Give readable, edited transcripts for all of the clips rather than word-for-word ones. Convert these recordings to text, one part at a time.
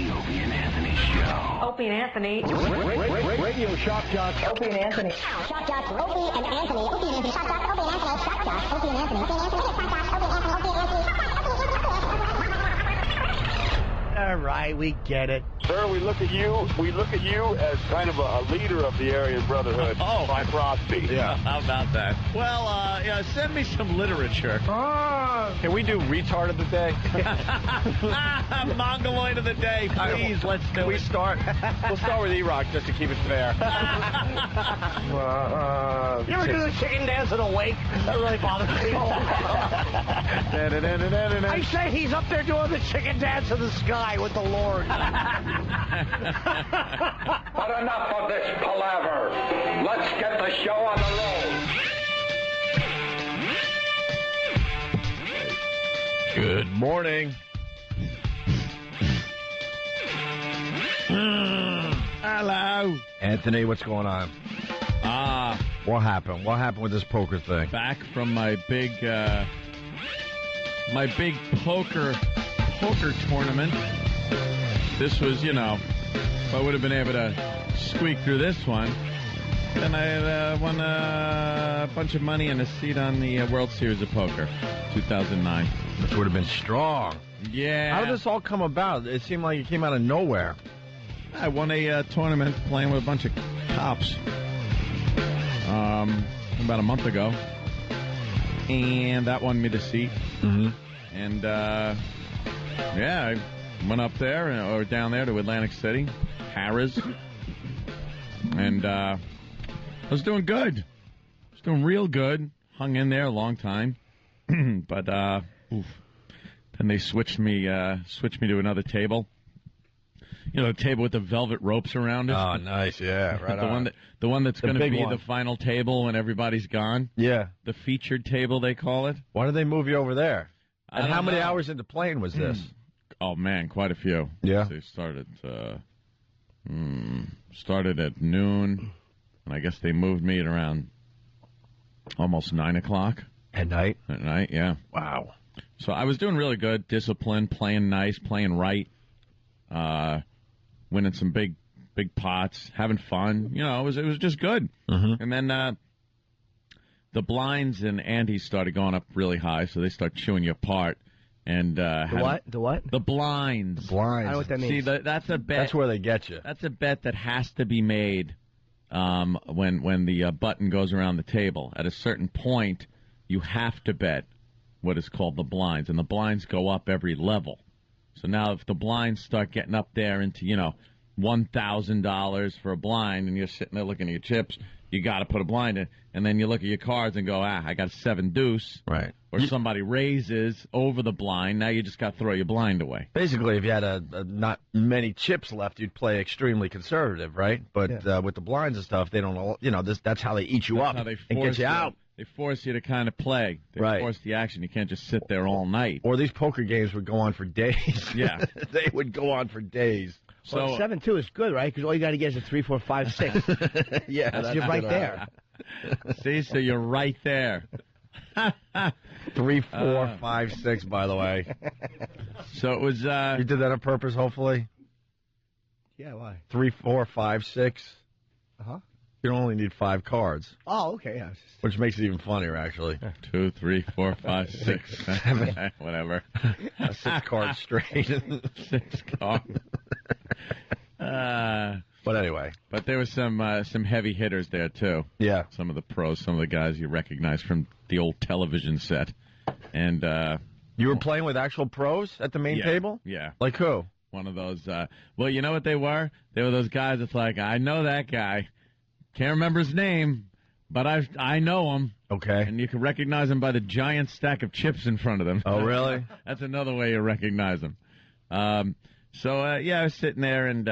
The Opie and Anthony Show. Opie and Anthony. Radio Shock Jocks. Opie and Anthony. Shock Jocks. Opie and Anthony. Opie and Anthony. Shock Jocks. Opie and Anthony. Shock Jocks. Opie and Anthony. Opie and Anthony. Shock Jocks. Opie and Anthony. Opie and Anthony. All right, we get it. Sir, we look at you as kind of a leader of the Aryan Brotherhood by Crosby. Yeah, how about that? Well, send me some literature. Can we do retard of the day? Mongoloid of the day, please, let's do it. We'll start with E-Rock just to keep it fair. You ever do the chicken dance in a wake? That really bothers me. I say he's up there doing the chicken dance in the sky with the Lord. But enough of this palaver. Let's get the show on the road. Good morning. Hello. Anthony, what's going on? What happened? What happened with this poker thing? Back from my big poker tournament. This was, if I would have been able to squeak through this one, then I won a bunch of money and a seat on the World Series of Poker, 2009. Which would have been strong. Yeah. How did this all come about? It seemed like it came out of nowhere. I won a tournament playing with a bunch of cops about a month ago, and that won me the seat. Mm-hmm. And I went up there or down there to Atlantic City, Harrah's, and I was doing good. I was doing real good. Hung in there a long time, but then they switched me to another table. The table with the velvet ropes around it. Oh, nice, yeah, right on. The one that's going to be the final table when everybody's gone. Yeah. The featured table, they call it. Why did they move you over there? And how many know. hours into playing was this? Oh, man, quite a few. Yeah. They started at noon, and I guess they moved me at around almost 9 o'clock. At night? At night, yeah. Wow. So I was doing really good, disciplined, playing nice, playing right, winning some big pots, having fun. It was just good. Mm-hmm. And then the blinds and antes started going up really high, so they start chewing you apart. And The what? The blinds. The blinds. I know what that means. See, that's a bet. That's where they get you. That's a bet that has to be made when the button goes around the table. At a certain point, you have to bet what is called the blinds, and the blinds go up every level. So now if the blinds start getting up there into, $1,000 for a blind, and you're sitting there looking at your chips, you got to put a blind in, and then you look at your cards and go, I got a 7 deuce. Right. Or somebody raises over the blind, now you just got to throw your blind away. Basically, if you had a not many chips left, you'd play extremely conservative, right? But with the blinds and stuff, they don't all, that's how they eat you up How they and get you out. They force you to kind of play. They force the action. You can't just sit there all night. Or these poker games would go on for days. Yeah. They would go on for days. So 7-2 is good, right? Because all you got to get is a 3, 4, 5, 6. Yeah, that's you're right there. See, so you're right there. 3, 4, 5, 6. By the way. So it was. You did that on purpose, hopefully. Yeah, why? 3, 4, 5, 6. You only need 5 cards. Oh, okay. Yeah. Which makes it even funnier, actually. 2, 3, 4, 5, 6, 7, whatever. 6 cards straight. 6 cards. But anyway. But there was some heavy hitters there, too. Yeah. Some of the pros, some of the guys you recognize from the old television set. And you were playing with actual pros at the main table? Yeah. Like who? One of those, well, you know what they were? They were those guys that's like, I know that guy. Can't remember his name, but I know him. Okay. And you can recognize him by the giant stack of chips in front of them. Oh, really? That's another way you recognize him. I was sitting there, and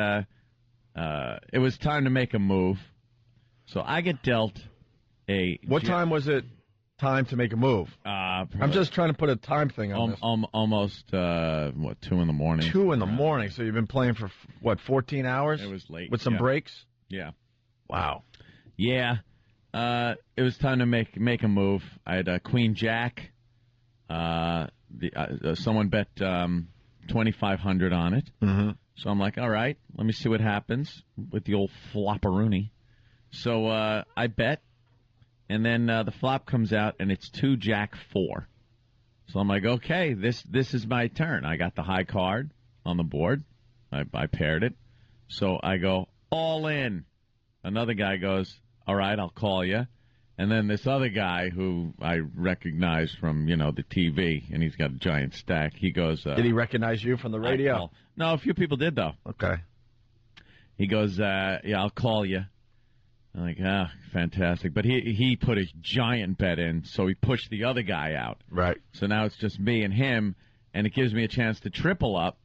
it was time to make a move. So I get dealt a... What time was it time to make a move? I'm just trying to put a time thing on this. Almost, 2 in the morning. 2 in the morning, so you've been playing for, 14 hours? It was late. With some breaks? Yeah. Wow. Yeah. It was time to make a move. I had Queen Jack. Someone bet $2,500 on it. Mm-hmm. So I'm like, all right, let me see what happens with the old flopperoonie. So I bet, and then the flop comes out, and it's 2 Jack 4. So I'm like, okay, this is my turn. I got the high card on the board. I paired it. So I go all in. Another guy goes, all right, I'll call you. And then this other guy who I recognize from, the TV, and he's got a giant stack, he goes... Did he recognize you from the radio? No, a few people did, though. Okay. He goes, yeah, I'll call you. I'm like, fantastic. But he put a giant bet in, so he pushed the other guy out. Right. So now it's just me and him, and it gives me a chance to triple up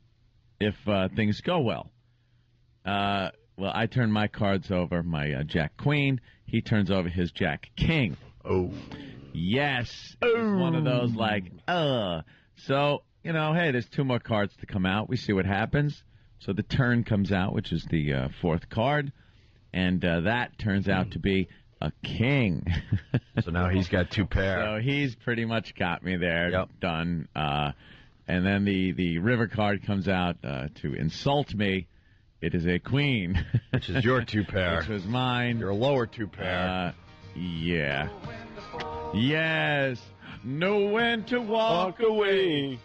if things go well. Well, I turn my cards over, my Jack Queen. He turns over his Jack King. Oh. Yes. It's one of those like, So, hey, there's 2 more cards to come out. We see what happens. So the turn comes out, which is the 4th card. And that turns out to be a king. So now he's got 2 pair. So he's pretty much got me there. Yep. Done. And then the river card comes out to insult me. It is a queen. Which is your 2 pair. Which was mine. Your lower 2 pair. Yeah. Yes. Know when to walk away.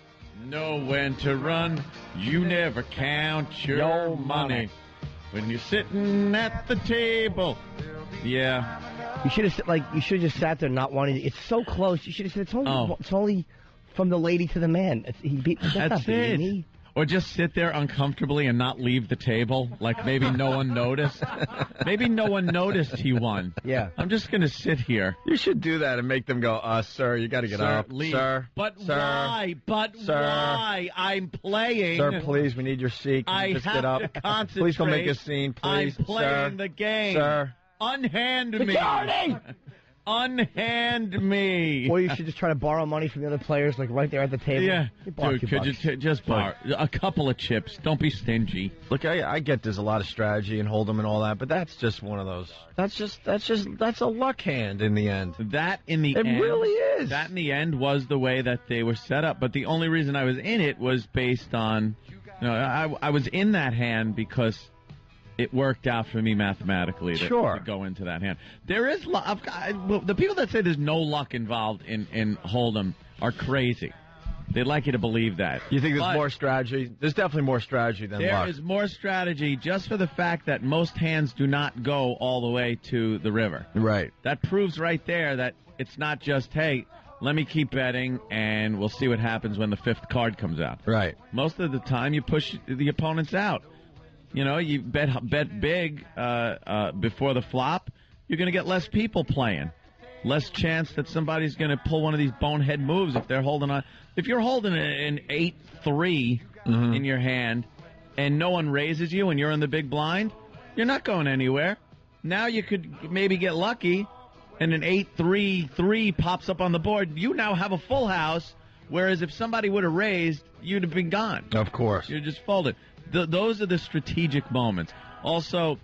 Know when to run. You never count your money. When you're sitting at the table. Yeah. You should have just sat there not wanting to. It's so close. You should have said it's only from the lady to the man. That's it. Me. Or just sit there uncomfortably and not leave the table, like maybe no one noticed. Maybe no one noticed he won. Yeah. I'm just going to sit here. You should do that and make them go, sir, you got to get up. Leave. Sir. But sir, why? But sir, why? I'm playing. Sir, please, we need your seat. Can you just get up? To concentrate. Please don't make a scene, please. I'm playing the game. Sir. Unhand me. Unhand me. Or you should just try to borrow money from the other players, like right there at the table. Yeah. Dude, could you just borrow a couple of chips? Don't be stingy. Look, I get there's a lot of strategy and hold 'em and all that, but that's just one of those. That's a luck hand in the end. That in the end. It really is. That in the end was the way that they were set up. But the only reason I was in it was based on, I was in that hand because it worked out for me mathematically to go into that hand. There is luck. The people that say there's no luck involved in Hold'em are crazy. They'd like you to believe that. You think there's more strategy? There's definitely more strategy than luck. There is more strategy just for the fact that most hands do not go all the way to the river. Right. That proves right there that it's not just, hey, let me keep betting and we'll see what happens when the 5th card comes out. Right. Most of the time you push the opponents out. You bet big before the flop, you're going to get less people playing. Less chance that somebody's going to pull one of these bonehead moves if they're holding on. If you're holding an 8-3 in your hand and no one raises you and you're in the big blind, you're not going anywhere. Now you could maybe get lucky and an 8-3-3 pops up on the board. You now have a full house, whereas if somebody would have raised, you'd have been gone. Of course. You're just folded. Those are the strategic moments. Also,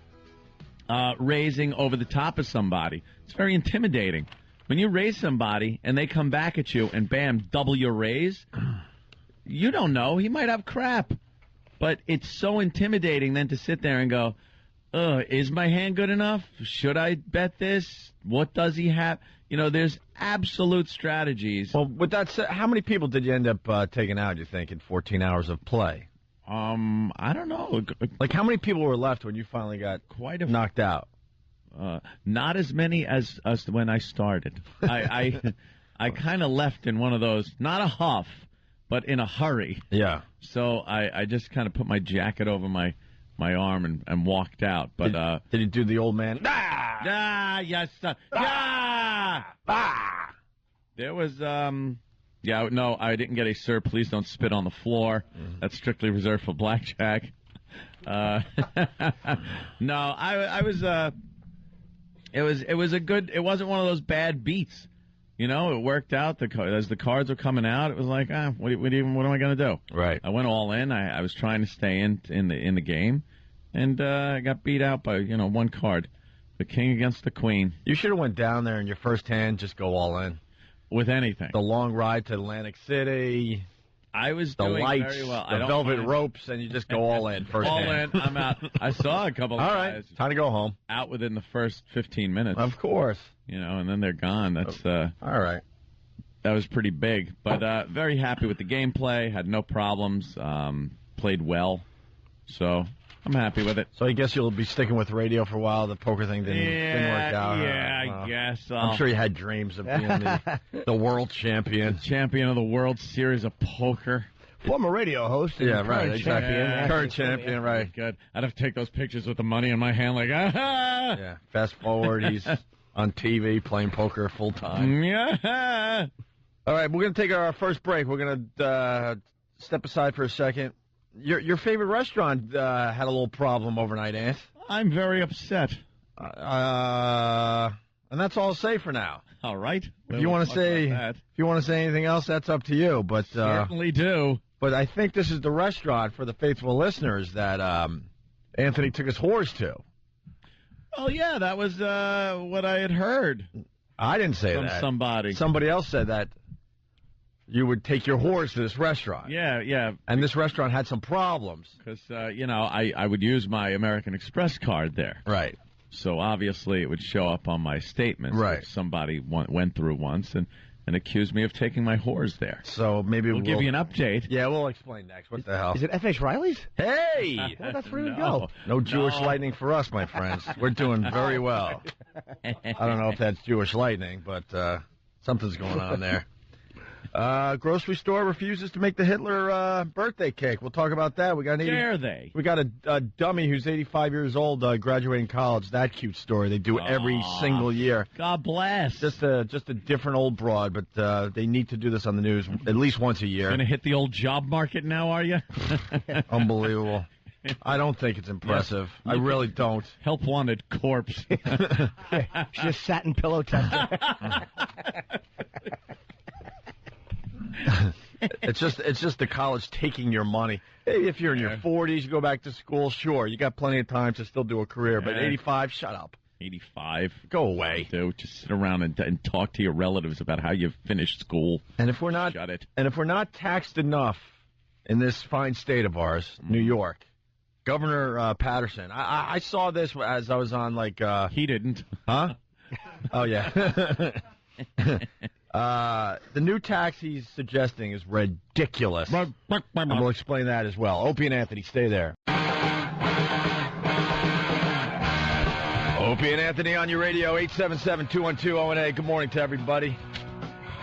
raising over the top of somebody. It's very intimidating. When you raise somebody and they come back at you and, bam, double your raise, you don't know. He might have crap. But it's so intimidating then to sit there and go, is my hand good enough? Should I bet this? What does he have? There's absolute strategies. Well, with that said, how many people did you end up taking out, you think, in 14 hours of play? I don't know. Like, how many people were left when you finally got knocked out? Not as many as when I started. I kind of left in one of those, not a huff, but in a hurry. Yeah. So I just kind of put my jacket over my arm and walked out. But did you do the old man? Yes, There was no, I didn't get a sir. Please don't spit on the floor. That's strictly reserved for blackjack. No, I was. It was a good. It wasn't one of those bad beats. It worked out. As the cards were coming out, it was like, what am I going to do? Right. I went all in. I was trying to stay in the game, and I got beat out by one card, the king against the queen. You should have went down there in your first hand, just go all in. With anything. The long ride to Atlantic City. I was the doing lights, very well. the velvet ropes, and you just go all in first all hand. in. I'm out. I saw a couple of All guys right, time to go home. out within the first 15 minutes. Of course. And then they're gone. That's all right. That was pretty big, but very happy with the gameplay. Had no problems. Played well, so I'm happy with it. So I guess you'll be sticking with radio for a while. The poker thing didn't work out. Yeah, I guess. I'm sure you had dreams of being the world champion. Champion of the World Series of Poker. Former radio host. Yeah, right. Exactly. Champion. Current champion, right. Good. I'd have to take those pictures with the money in my hand like, ah! Yeah. Fast forward, he's on TV playing poker full time. Yeah. All right, we're going to take our first break. We're going to step aside for a second. Your favorite restaurant had a little problem overnight, Ant. I'm very upset. And that's all I'll say for now. All right. If you want to say anything else, that's up to you. But certainly do. But I think this is the restaurant for the faithful listeners that Anthony took his whores to. Oh yeah, that was what I had heard. I didn't say from that. Somebody. Somebody else said that you would take your whores to this restaurant. Yeah. And this restaurant had some problems. Because, I would use my American Express card there. Right. So obviously it would show up on my statements. Right. If somebody went through once and accused me of taking my whores there. So maybe we'll give you an update. Yeah, we'll explain next. What the hell? Is it F.H. Riley's? Hey! Well, that's where we go. No Jewish lightning for us, my friends. We're doing very well. I don't know if that's Jewish lightning, but something's going on there. Grocery store refuses to make the Hitler birthday cake. We'll talk about that. We got a dummy who's 85 years old graduating college. That cute story. They do every single year. God bless. Just a different old broad, but they need to do this on the news at least once a year. Going to hit the old job market now, are you? Unbelievable. I don't think it's impressive. I really don't. Help wanted corpse. She's just satin pillow tester. It's just the college taking your money. Hey, if you're in your 40s, you go back to school, sure, you got plenty of time to still do a career. But 85, shut up. 85, go away. Dude, just sit around and talk to your relatives about how you've finished school. And if we're not, shut it. And if we're not taxed enough in this fine state of ours, New York, Governor Patterson. I saw this as I was on he didn't. Huh? Oh yeah. The new tax he's suggesting is ridiculous. And we'll explain that as well. Opie and Anthony, stay there. Opie and Anthony on your radio, 877-212-ONA. Good morning to everybody.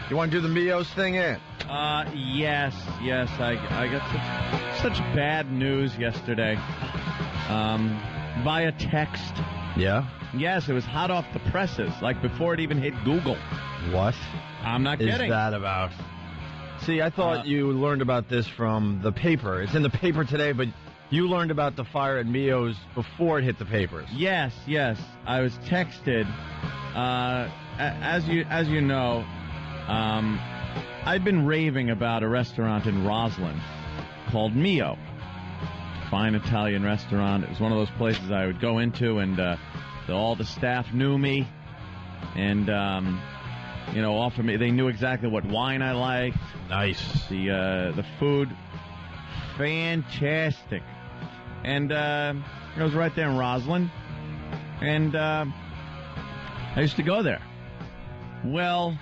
You want to do the Mios thing, Ant? Yes. I got such bad news yesterday. Via text. Yeah? Yes, it was hot off the presses, like before it even hit Google. What? I'm not kidding. Is that about? See, I thought you learned about this from the paper. It's in the paper today, but you learned about the fire at Mio's before it hit the papers. Yes. I was texted. As you know, I've been raving about a restaurant in Roslyn called Mio. Fine Italian restaurant. It was one of those places I would go into, and all the staff knew me, and offered me. They knew exactly what wine I liked. Nice. The food, fantastic, and it was right there in Roslyn, and I used to go there. Well,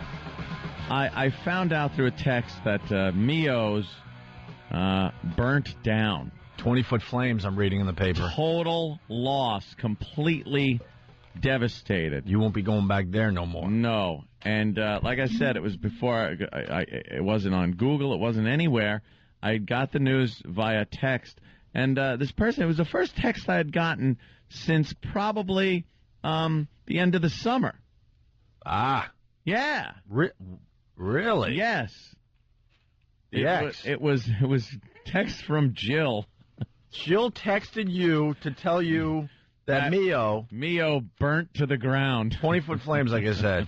I found out through a text that Mio's burnt down. 20-foot flames, I'm reading in the paper. Total loss. Completely devastated. You won't be going back there no more. No. And like I said, it was before, it wasn't on Google. It wasn't anywhere. I got the news via text. And this person, it was the first text I had gotten since probably the end of the summer. Ah. Yeah. Really? Yes. Yes. It was text from Jill. Jill texted you to tell you that Mio burnt to the ground. 20-foot flames, like I said.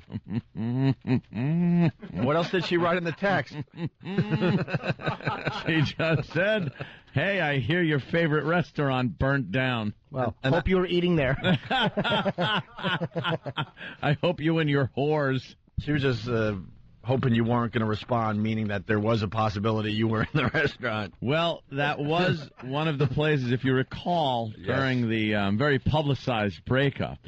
What else did she write in the text? She just said, "Hey, I hear your favorite restaurant burnt down. Well, hope you were eating there." I hope you and your whores." She was just hoping you weren't going to respond, meaning that there was a possibility you were in the restaurant. Well, that was one of the places, if you recall, during the very publicized breakup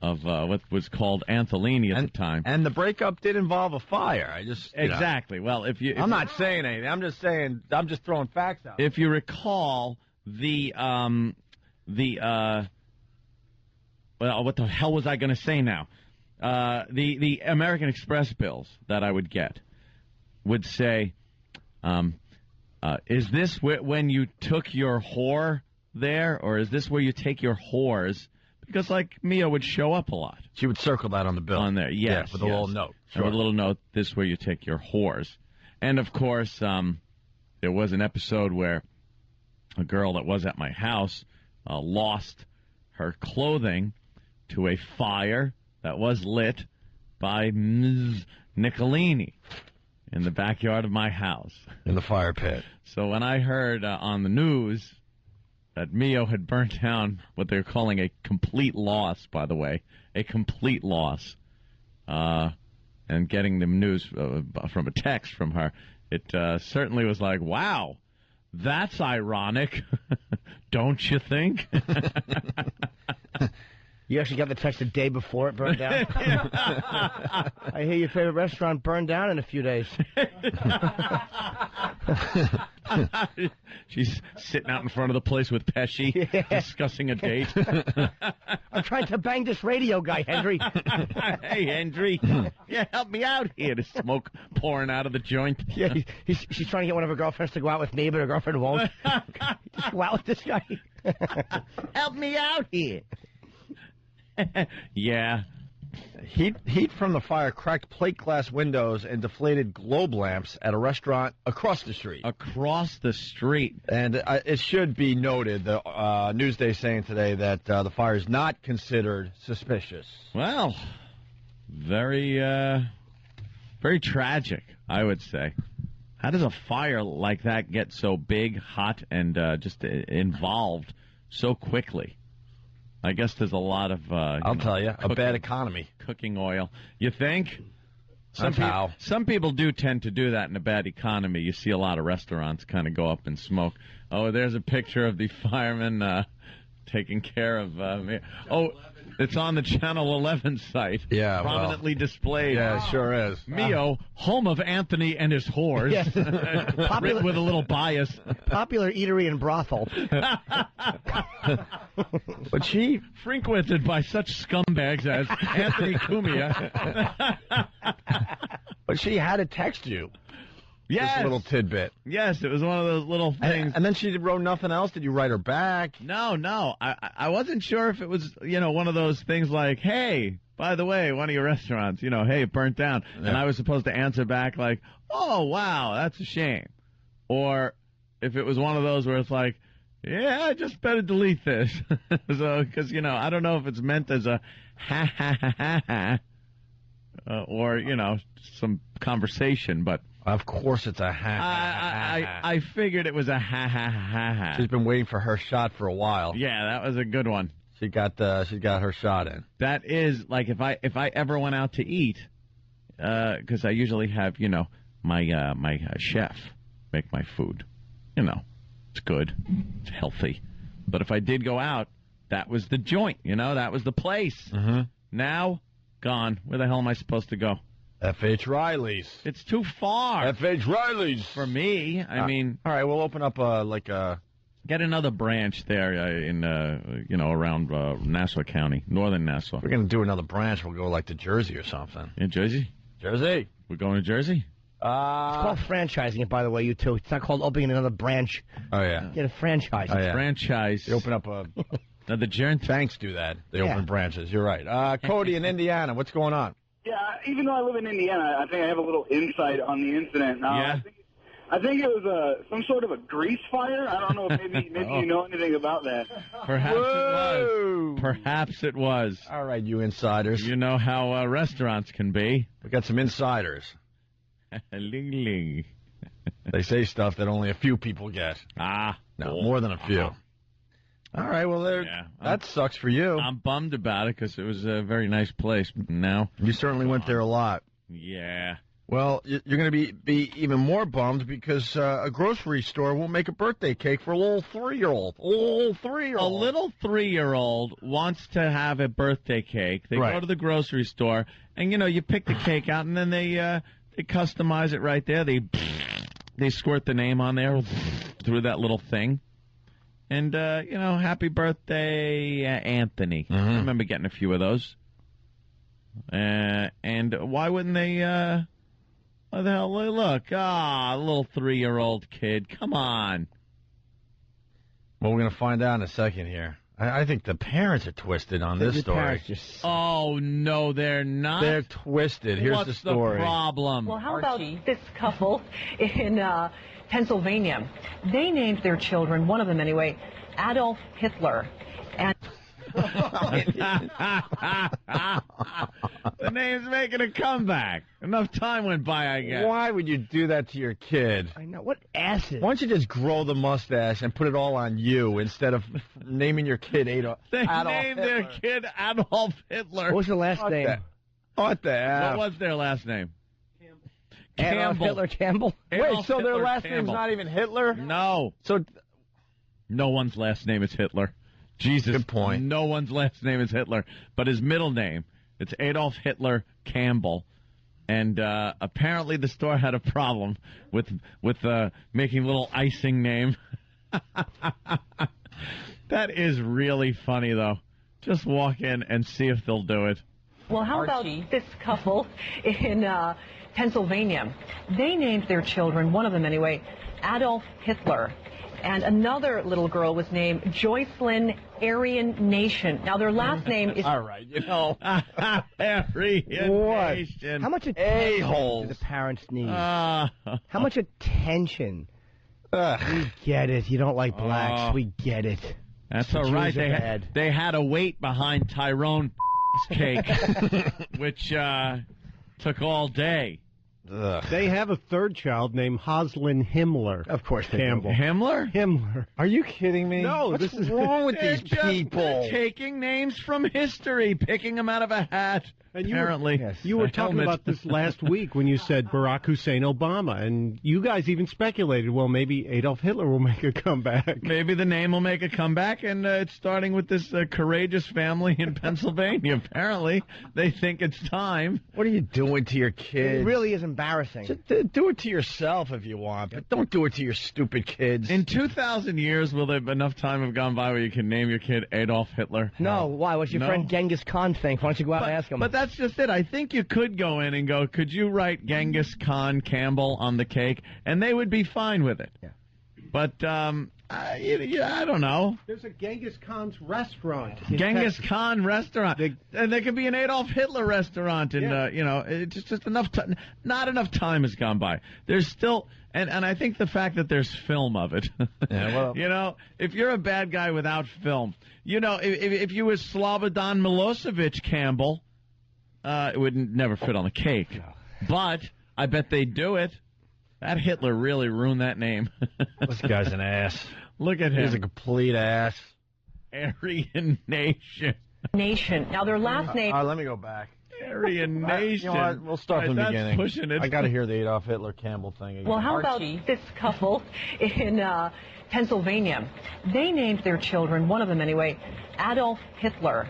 of what was called Anthelini at the time. And the breakup did involve a fire. Exactly. Well, I'm not saying anything. I'm just saying. I'm just throwing facts out. If you recall, well, what the hell was I going to say now? The American Express bills that I would get would say, is this when you took your whore there, or is this where you take your whores? Because, like, Mia would show up a lot. She would circle that on the bill. On there, yes. Yeah, with a little note. Sure. With a little note, this is where you take your whores. And, of course, there was an episode where a girl that was at my house lost her clothing to a fire that was lit by Ms. Nicolini in the backyard of my house. In the fire pit. So when I heard on the news that Mio had burnt down what they're calling a complete loss, by the way, a complete loss, and getting the news from a text from her, it certainly was like, wow, that's ironic, don't you think? You actually got the text the day before it burned down? I hear your favorite restaurant burned down in a few days. She's sitting out in front of the place with Pesci, discussing a date. I'm trying to bang this radio guy, Henry. Hey, Henry. Yeah, help me out here. The smoke pouring out of the joint. Yeah, she's trying to get one of her girlfriends to go out with me, but her girlfriend won't. Just go out with this guy. Help me out here. Yeah. Heat from the fire cracked plate glass windows and deflated globe lamps at a restaurant across the street. Across the street. And it should be noted, the Newsday saying today that the fire is not considered suspicious. Well, very, very tragic, I would say. How does a fire like that get so big, hot, and just involved so quickly? I guess there's a lot of... I'll tell you, a bad economy. Cooking oil. You think? Some people do tend to do that in a bad economy. You see a lot of restaurants kind of go up in smoke. Oh, there's a picture of the fireman taking care of... it's on the Channel 11 site. Yeah, prominently displayed. Yeah, it sure is. Mio, home of Anthony and his whores. Yes. Written with a little bias. Popular eatery and brothel. But she... frequented by such scumbags as Anthony Cumia. But she had to text you. Yes. This little tidbit. Yes, it was one of those little things. And then she wrote nothing else? Did you write her back? No. I wasn't sure if it was, one of those things like, hey, by the way, one of your restaurants, hey, it burnt down. Yeah. And I was supposed to answer back like, oh, wow, that's a shame. Or if it was one of those where it's like, yeah, I just better delete this. So, because, I don't know if it's meant as a ha, or, some conversation, but... Of course it's a ha. I figured it was a ha. She's been waiting for her shot for a while. Yeah, that was a good one. She got her shot in. That is, like, if I ever went out to eat, because I usually have, my chef make my food. It's good. It's healthy. But if I did go out, that was the joint, that was the place. Mm-hmm. Now, gone. Where the hell am I supposed to go? F.H. Riley's. It's too far. F.H. Riley's. For me, I mean... All right, we'll open up Get another branch there in, around Nassau County, northern Nassau. We're going to do another branch. We'll go, to Jersey or something. In Jersey? Jersey. We're going to Jersey? It's called franchising it, by the way, you two. It's not called opening another branch. Oh, yeah. Get a franchise. Oh, yeah. Franchise. They open up a... the joint? Banks do that. They open branches. You're right. Cody in Indiana, what's going on? Yeah, even though I live in Indiana, I think I have a little insight on the incident. Yeah. I think it was some sort of a grease fire. I don't know if maybe you know anything about that. Perhaps it was. Perhaps it was. All right, you insiders. You know how restaurants can be. We got some insiders. Ling ling. They say stuff that only a few people get. No, more than a few. All right, well, that sucks for you. I'm bummed about it because it was a very nice place. Now you certainly went there a lot. Yeah. Well, you're going to be even more bummed because a grocery store won't make a birthday cake for a little 3-year-old. A little 3-year-old. A little 3-year-old wants to have a birthday cake. They go to the grocery store, and, you pick the cake out, and then they customize it right there. They squirt the name on there through that little thing. And, happy birthday, Anthony. Mm-hmm. I remember getting a few of those. And why wouldn't they... What the hell? Look, a little 3-year-old kid. Come on. Well, we're going to find out in a second here. I think the parents are twisted on this story. Oh, no, they're not. They're twisted. Here's the story. What's the problem? Well, how about this couple in Pennsylvania? They named their children, one of them anyway, Adolf Hitler. And the name's making a comeback. Enough time went by, I guess. Why would you do that to your kid? I know. What acid? Why don't you just grow the mustache and put it all on you instead of naming your kid Adolf They Hitler? named their kid Adolf Hitler. What was the last name? What the F? What was their last name? Adolf Hitler Campbell? Wait, so their last name's not even Hitler? No. So no one's last name is Hitler. Jesus. Good point. No one's last name is Hitler. But his middle name, it's Adolf Hitler Campbell. And apparently the store had a problem with making a little icing name. That is really funny, though. Just walk in and see if they'll do it. well, how about this couple in Pennsylvania? They named their children, one of them anyway, Adolf Hitler. And another little girl was named Joycelyn Aryan Nation. Now, their last name is... All right, Aryan Nation. How much attention do the parents need? How much attention? We get it. You don't like blacks. We get it. That's all right. They had to wait behind Tyrone's cake, which took all day. Ugh. They have a third child named Hoslin Himmler. Of course, Campbell. Himmler? Himmler. Are you kidding me? No, What's wrong with these people? They're taking names from history, picking them out of a hat. And apparently, you were talking about this last week when you said Barack Hussein Obama, and you guys even speculated, well, maybe Adolf Hitler will make a comeback. Maybe the name will make a comeback, and it's starting with this courageous family in Pennsylvania. Apparently, they think it's time. What are you doing to your kids? It really is embarrassing. Just do it to yourself if you want, but don't do it to your stupid kids. In 2,000 years, will there enough time have gone by where you can name your kid Adolf Hitler? No. Why? What's your friend Genghis Khan think? Why don't you go out and ask him? But that's just it. I think you could go in and go, could you write Genghis Khan Campbell on the cake? And they would be fine with it. Yeah. But, I don't know. There's a Genghis Khan's restaurant. Genghis Khan restaurant. And there could be an Adolf Hitler restaurant. And, it's just enough time. Not enough time has gone by. There's still... And I think the fact that there's film of it, if you're a bad guy without film, if you were Slobodan Milosevic Campbell, it would never fit on the cake. But I bet they'd do it. That Hitler really ruined that name. This guy's an ass. Look at him. He's a complete ass. Aryan Nation. Now, their last name... All right, let me go back. Aryan Nation. You know what? We'll start from the beginning. Pushing it. I got to hear the Adolf Hitler Campbell thing again. Well, how about this couple in Pennsylvania? They named their children, one of them anyway, Adolf Hitler.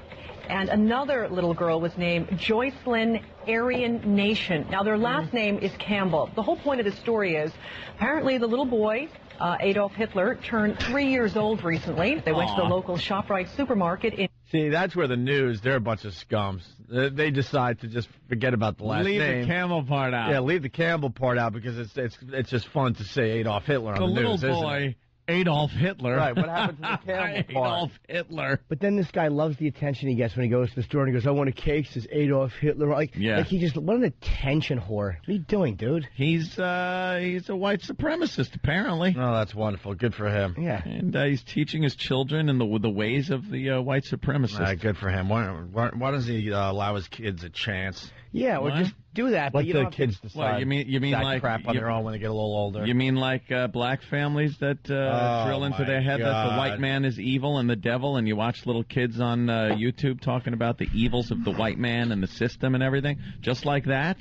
And another little girl was named Joycelyn Aryan Nation. Now, their last name is Campbell. The whole point of the story is, apparently the little boy, Adolf Hitler, turned 3 years old recently. They went to the local ShopRite supermarket in... See, that's where the news, they're a bunch of scums. They decide to just forget about the last name. Leave the Campbell part out. Yeah, leave the Campbell part out because it's just fun to say Adolf Hitler on the news, little boy, Adolf Hitler. Right, what happened to the Campbell part? Adolf Hitler. But then this guy loves the attention he gets when he goes to the store and he goes, I want a cake, says Adolf Hitler. Like he just, what an attention whore. What are you doing, dude? He's a white supremacist, apparently. Oh, that's wonderful. Good for him. Yeah. And he's teaching his children in the ways of the white supremacists. Good for him. Why doesn't he allow his kids a chance? Yeah, or just do that. Let the kids decide. Well, you mean that like crap on their own when they get a little older? You mean like black families that drill into their head that the white man is evil and the devil, and you watch little kids on YouTube talking about the evils of the white man and the system and everything, just like that?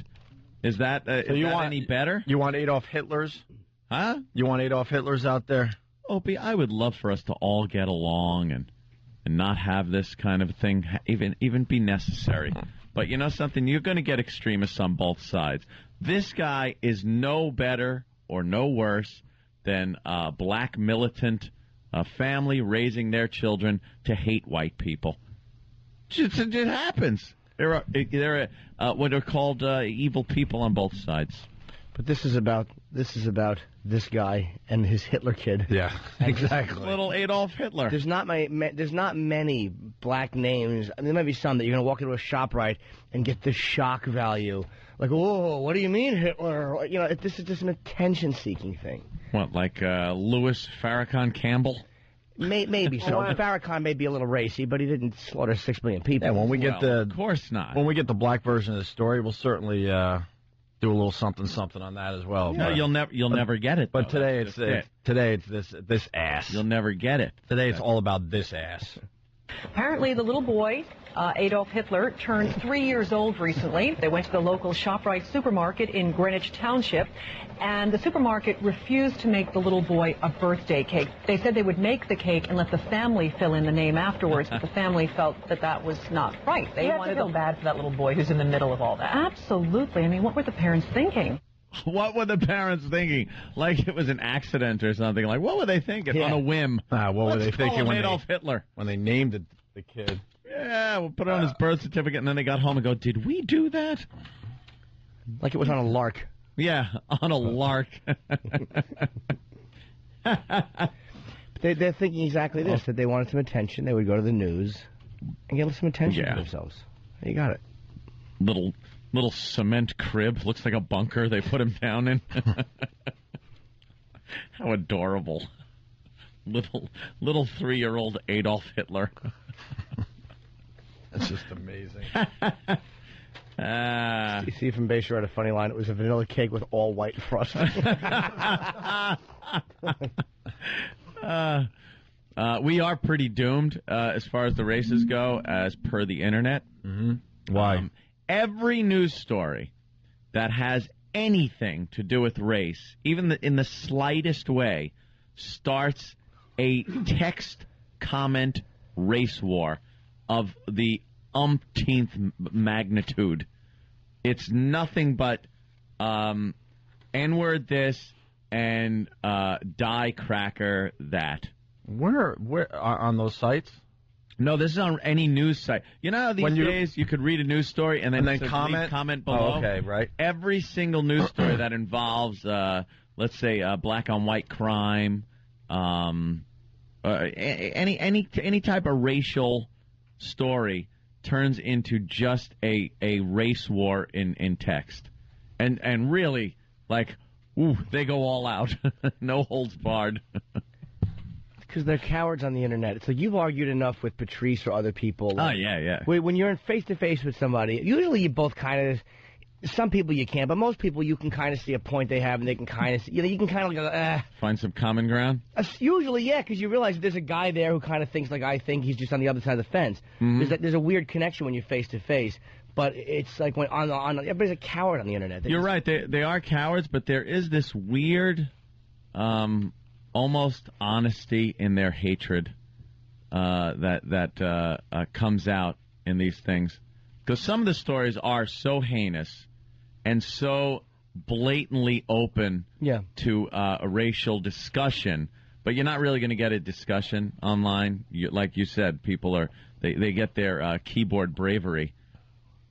Is that any better? You want Adolf Hitler's? Huh? You want Adolf Hitler's out there? Opie, I would love for us to all get along and not have this kind of thing even be necessary. But you know something? You're going to get extremists on both sides. This guy is no better or no worse than a black militant family raising their children to hate white people. It happens. There are what are called evil people on both sides. But this is about this guy and his Hitler kid. Yeah, exactly. Little Adolf Hitler. There's not many black names. I mean, there might be some that you're going to walk into a ShopRite and get the shock value. Like, oh, what do you mean Hitler? You know, this is just an attention-seeking thing. What, like Louis Farrakhan Campbell? Maybe so. Farrakhan may be a little racy, but he didn't slaughter 6 million people. Yeah, when we get of course not. When we get the black version of the story, we'll certainly do a little something on that as well. No, you'll never get it. But today it's this ass. You'll never get it. Today it's all about this ass. Apparently, the little boy, Adolf Hitler, turned 3 years old recently. They went to the local ShopRite supermarket in Greenwich Township, and the supermarket refused to make the little boy a birthday cake. They said they would make the cake and let the family fill in the name afterwards, but the family felt that was not right. They wanted to feel bad for that little boy who's in the middle of all that. Absolutely. I mean, what were the parents thinking? What were the parents thinking? Like it was an accident or something. Like, what were they thinking on a whim? What were they thinking when Adolf Hitler? When they named the kid? Yeah, we'll put it on his birth certificate, and then they got home and go, did we do that? Like it was on a lark. Yeah, on a lark. They're thinking exactly this, that they wanted some attention. They would go to the news and get some attention for themselves. You got it. Little cement crib. Looks like a bunker they put him down in. How adorable. Little 3-year-old Adolf Hitler. That's just amazing. Steve from Bayshore had a funny line. It was a vanilla cake with all white frosting. We are pretty doomed as far as the races go, as per the internet. Mm-hmm. Why? Every news story that has anything to do with race, even in the slightest way, starts a text comment race war of the umpteenth magnitude. It's nothing but N-word this and die cracker that. Where on those sites? No, this is on any news site. You know how these days you could read a news story and then comment below? Oh, okay, right. Every single news story that involves, let's say, black on white crime, any type of racial story turns into just a race war in text. And really, like, ooh, they go all out. No holds barred. Because they're cowards on the internet. It's like you've argued enough with Patrice or other people. Oh, yeah. When you're in face-to-face with somebody, usually you both kind of... Some people you can't, but most people you can kind of see a point they have, and they can kind of see... You can kind of go, Find some common ground? Usually, yeah, because you realize there's a guy there who kind of thinks like I think. He's just on the other side of the fence. Mm-hmm. There's a weird connection when you're face-to-face. But it's like when everybody's a coward on the internet. You're right. They are cowards, but there is this weird... almost honesty in their hatred that comes out in these things. Because some of the stories are so heinous and so blatantly open to a racial discussion, but you're not really going to get a discussion online. Like you said, people they get their keyboard bravery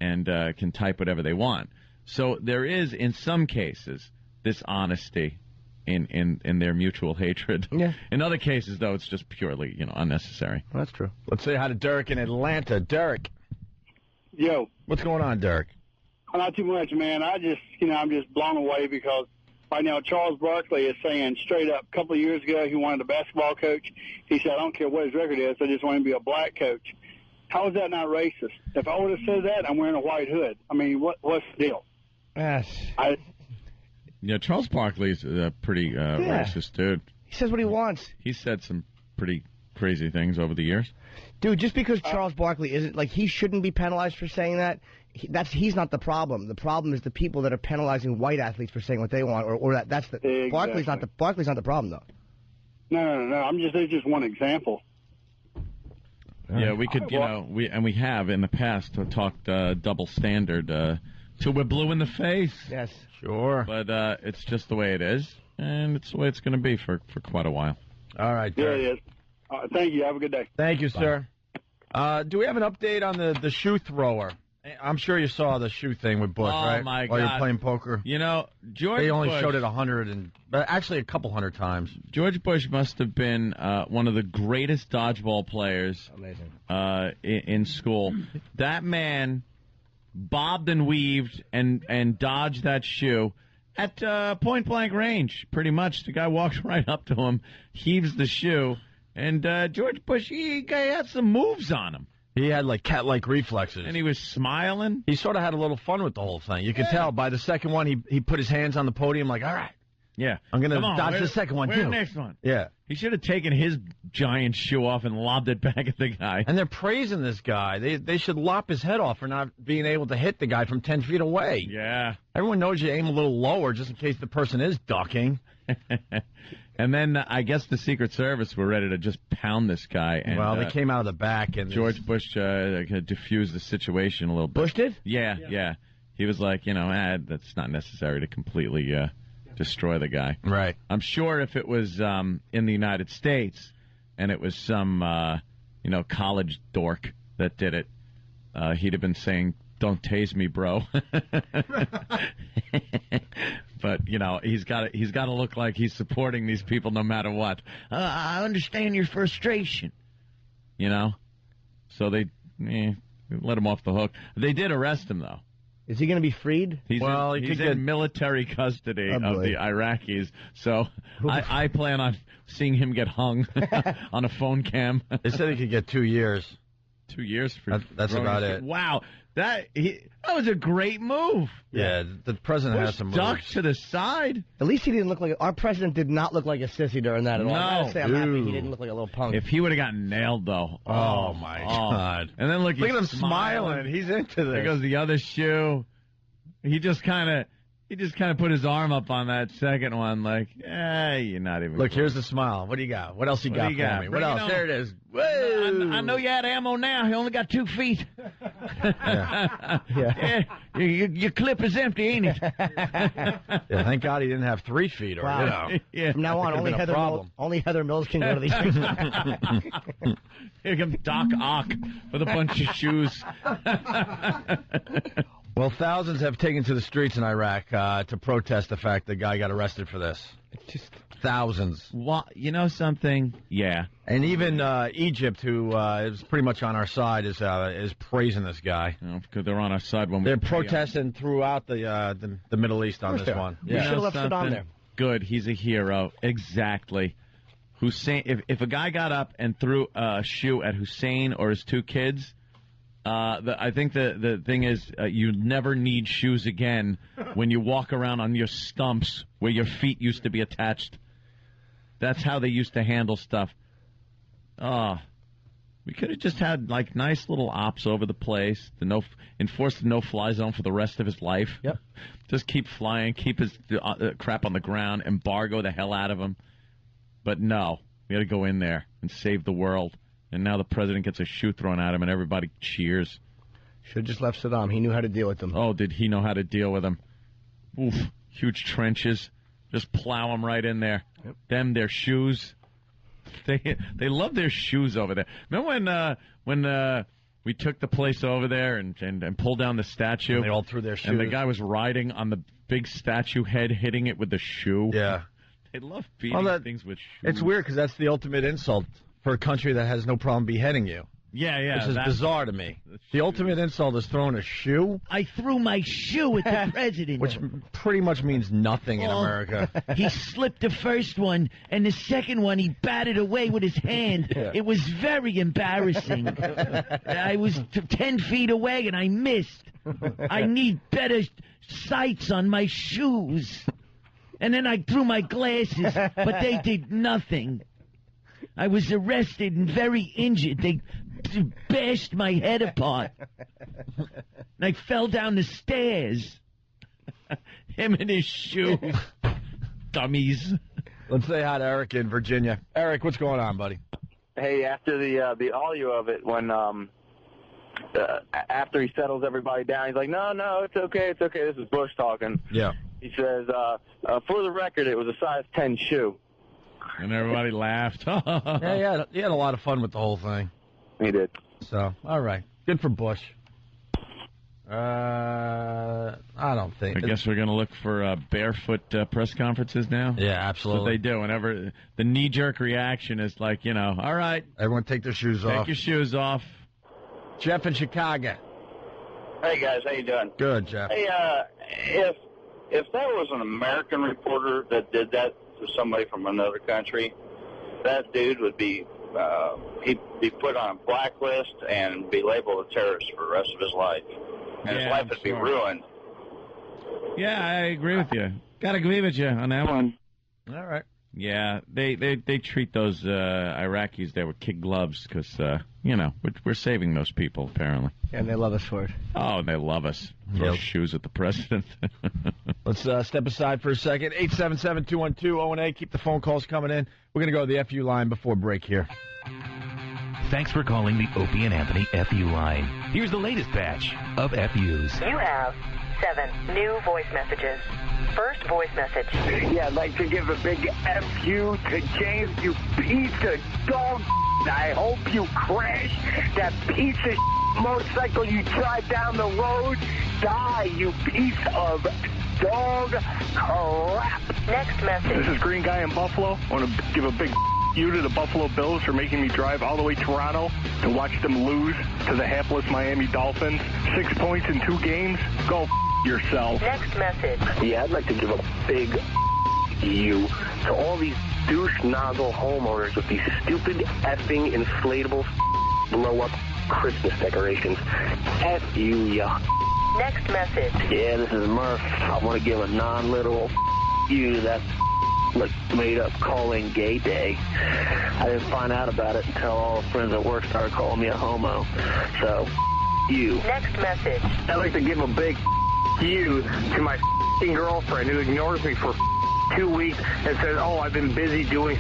and can type whatever they want. So there is, in some cases, this honesty in their mutual hatred. Yeah. In other cases, though, it's just purely, unnecessary. Well, that's true. Let's say hi to Derek in Atlanta. Derek. Yo. What's going on, Derek? Not too much, man. I'm just blown away because right now Charles Barkley is saying straight up, a couple of years ago he wanted a basketball coach. He said, I don't care what his record is, I just want him to be a black coach. How is that not racist? If I would have said that, I'm wearing a white hood. I mean, what's the deal? Yes. Yeah, Charles Barkley's a pretty racist dude. He says what he wants. He said some pretty crazy things over the years. Dude, just because Charles Barkley isn't, like, he shouldn't be penalized for saying that, he's not the problem. The problem is the people that are penalizing white athletes for saying what they want, or that's the Exactly. Barkley's not the problem, though. No. It's just one example. Yeah, we could, we have in the past talked double standard till we're blue in the face. Yes. Sure. But it's just the way it is, and it's the way it's going to be for quite a while. All right, Yeah, Derek. it is. Thank you. Have a good day. Thank you, sir. Do we have an update on the shoe thrower? I'm sure you saw the shoe thing with Bush, right? Oh, my God. While you're playing poker. George They only Bush, showed it 100 but actually a couple hundred times. George Bush must have been one of the greatest dodgeball players in school. That man bobbed and weaved and dodged that shoe at point-blank range, pretty much. The guy walks right up to him, heaves the shoe, and George Bush, he had some moves on him. He had, like, cat-like reflexes. And he was smiling. He sort of had a little fun with the whole thing. You could tell by the second one, he put his hands on the podium like, all right. Yeah. I'm going to dodge the second one, too. The next one? Yeah. He should have taken his giant shoe off and lobbed it back at the guy. And they're praising this guy. They should lop his head off for not being able to hit the guy from 10 feet away. Yeah. Everyone knows you aim a little lower just in case the person is ducking. And then I guess the Secret Service were ready to just pound this guy. And, well, they came out of the back. And George Bush diffused the situation a little bit. Bush did? Yeah. He was like, that's not necessary to completely destroy the guy. Right. I'm sure if it was in the United States and it was some, college dork that did it, he'd have been saying, "Don't tase me, bro." But he's got to look like he's supporting these people no matter what. I understand your frustration. So they let him off the hook. They did arrest him though. Is he going to be freed? He's in military custody of the Iraqis. So I plan on seeing him get hung on a phone cam. They said he could get 2 years. 2 years for that's about it. Wow. That was a great move. Yeah, the president has some moves. Ducked to the side. At least he didn't look like our president did not look like a sissy during that at all. I gotta say, I'm happy he didn't look like a little punk. If he would have gotten nailed, though. Oh my God! And then look at him smiling. He's into this. There goes the other shoe. He just kind of put his arm up on that second one, like, you're not even. Look, here's the smile. What do you got? What else you got for me? What else? There it is. Whoa. I know you had ammo now. He only got 2 feet. Yeah. Your clip is empty, ain't it? Yeah, thank God he didn't have 3 feet. Or, Yeah. From now on, only Heather Mills can go to these things. Here comes Doc Ock with a bunch of shoes. Well, thousands have taken to the streets in Iraq to protest the fact the guy got arrested for this. Just thousands. Well, you know something? Yeah. And even Egypt, who is pretty much on our side, is praising this guy. Because they're on our side when they're protesting throughout the Middle East on this one. We should have left Saddam there. Good. He's a hero. Exactly. Hussein. If a guy got up and threw a shoe at Hussein or his 2 kids. I think the thing is you never need shoes again when you walk around on your stumps where your feet used to be attached. That's how they used to handle stuff. We could have just had like nice little ops over the place. Enforce the no-fly zone for the rest of his life. Yep. Just keep flying, keep his crap on the ground, embargo the hell out of him. But no, we got to go in there and save the world. And now the president gets a shoe thrown at him, and everybody cheers. Should have just left Saddam. He knew how to deal with them. Oh, did he know how to deal with them? Oof, huge trenches. Just plow them right in there. Yep. Them, their shoes. They love their shoes over there. Remember when we took the place over there and pulled down the statue? And they all threw their shoes. And the guy was riding on the big statue head, hitting it with the shoe. Yeah. They love beating things with shoes. It's weird because that's the ultimate insult for a country that has no problem beheading you. Yeah. Which is bizarre to me. The ultimate insult is throwing a shoe. I threw my shoe at the president. Which pretty much means nothing in America. He slipped the first one, and the second one he batted away with his hand. Yeah. It was very embarrassing. I was 10 feet away, and I missed. I need better sights on my shoes. And then I threw my glasses, but they did nothing. I was arrested and very injured. They bashed my head apart. And I fell down the stairs. Him and his shoes. Dummies. Let's say hi to Eric in Virginia. Eric, what's going on, buddy? Hey, after the audio of it, when after he settles everybody down, he's like, no, it's okay. This is Bush talking. Yeah. He says, for the record, it was a size 10 shoe. And everybody laughed. Yeah, he had a lot of fun with the whole thing. He did. So, all right. Good for Bush. I don't think. I guess we're going to look for barefoot press conferences now? Yeah, absolutely. That's what they do. Whenever the knee-jerk reaction is like, all right. Everyone take their shoes off. Take your shoes off. Jeff in Chicago. Hey, guys. How you doing? Good, Jeff. Hey, if that was an American reporter that did that to somebody from another country, that dude would be he'd be put on a blacklist and be labeled a terrorist for the rest of his life. And his life would be ruined. Yeah, I agree with you. Got to agree with you on that one. All right. Yeah, they treat those Iraqis there with kid gloves because, we're saving those people, apparently. And they love us for it. Oh, they love us. Throw shoes at the president. Let's step aside for a second. 877-212-018. Keep the phone calls coming in. We're going to go to the FU line before break here. Thanks for calling the Opie and Anthony FU line. Here's the latest batch of FUs. You have 7 new voice messages. First voice message. Yeah, I'd like to give a big FU to James, you piece of dog. I hope you crash that piece of motorcycle you drive down the road. Die, you piece of dog crap. Next message. This is Green Guy in Buffalo. I want to give a big you to the Buffalo Bills for making me drive all the way to Toronto to watch them lose to the hapless Miami Dolphins. 6 points in 2 games. Go yourself. Next message. Yeah, I'd like to give a big you to all these douche nozzle homeowners with these stupid effing inflatable blow-up Christmas decorations. F you, ya. Next message. Yeah, this is Murph. I want to give a non-literal you that like made-up calling gay day. I didn't find out about it until all the friends at work started calling me a homo. So, you. Next message. I'd like to give a big you to my girlfriend who ignores me for 2 weeks and says, oh, I've been busy doing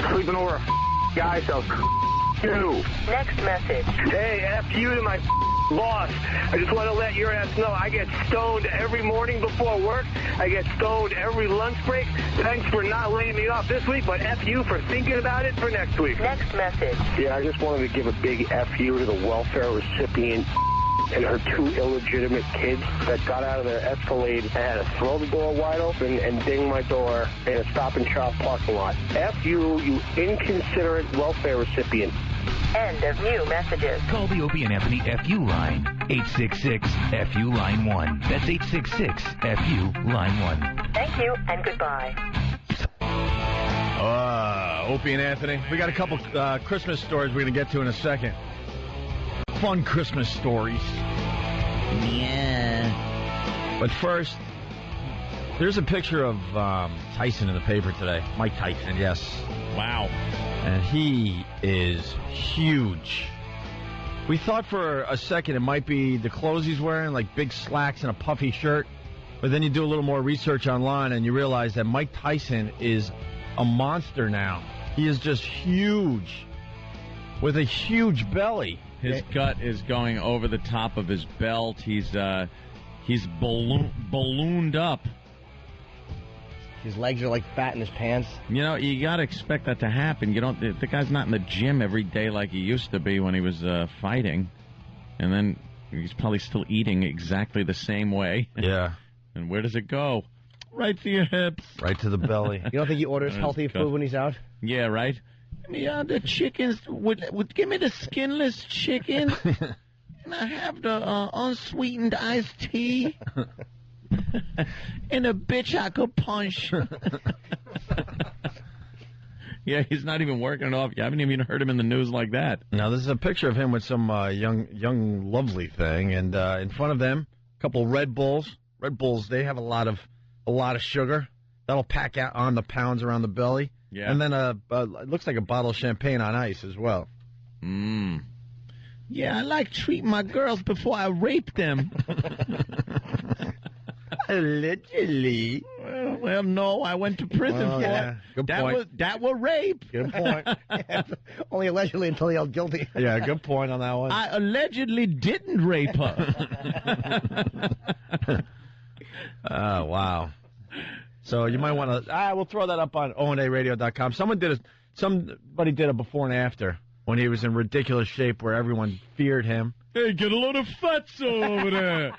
sleeping over a guy, so you. Next message. Hey, F you to my boss. I just want to let your ass know I get stoned every morning before work. I get stoned every lunch break. Thanks for not laying me off this week, but F you for thinking about it for next week. Next message. Yeah, I just wanted to give a big F you to the welfare recipient and her 2 illegitimate kids that got out of their Escalade and had to throw the door wide open and ding my door in a Stop and Shop parking lot. F you, you inconsiderate welfare recipient. End of new messages. Call the Opie and Anthony FU line. 866-FU line 1. That's 866-FU line 1. Thank you and goodbye. Opie and Anthony. We got a couple Christmas stories we're going to get to in a second. Fun Christmas stories. Yeah. But first, there's a picture of Tyson in the paper today. Mike Tyson, yes. Wow. And he is huge. We thought for a second it might be the clothes he's wearing, like big slacks and a puffy shirt. But then you do a little more research online and you realize that Mike Tyson is a monster now. He is just huge with a huge belly. His gut is going over the top of his belt. He's ballooned up. His legs are like fat in his pants. You know, you got to expect that to happen. You don't. The guy's not in the gym every day like he used to be when he was fighting. And then he's probably still eating exactly the same way. Yeah. And where does it go? Right to your hips. Right to the belly. You don't think he orders healthy food when he's out? Yeah, right. Yeah, the chickens would give me the skinless chicken, and I have the unsweetened iced tea, and a bitch I could punch. Yeah, he's not even working it off. You haven't even heard him in the news like that. Now, this is a picture of him with some young lovely thing, and in front of them, a couple Red Bulls. Red Bulls, they have a lot of sugar. That'll pack out on the pounds around the belly. Yeah. And then it looks like a bottle of champagne on ice as well. Yeah, I like treating my girls before I rape them. Allegedly. Well, no, I went to prison for it. Good point. That was rape. Good point. Only allegedly until he held guilty. Yeah, good point on that one. I allegedly didn't rape her. Oh, wow. So you might want to. We'll throw that up on onaradio.com. Somebody did a before and after when he was in ridiculous shape where everyone feared him. Hey, get a load of fatso over there.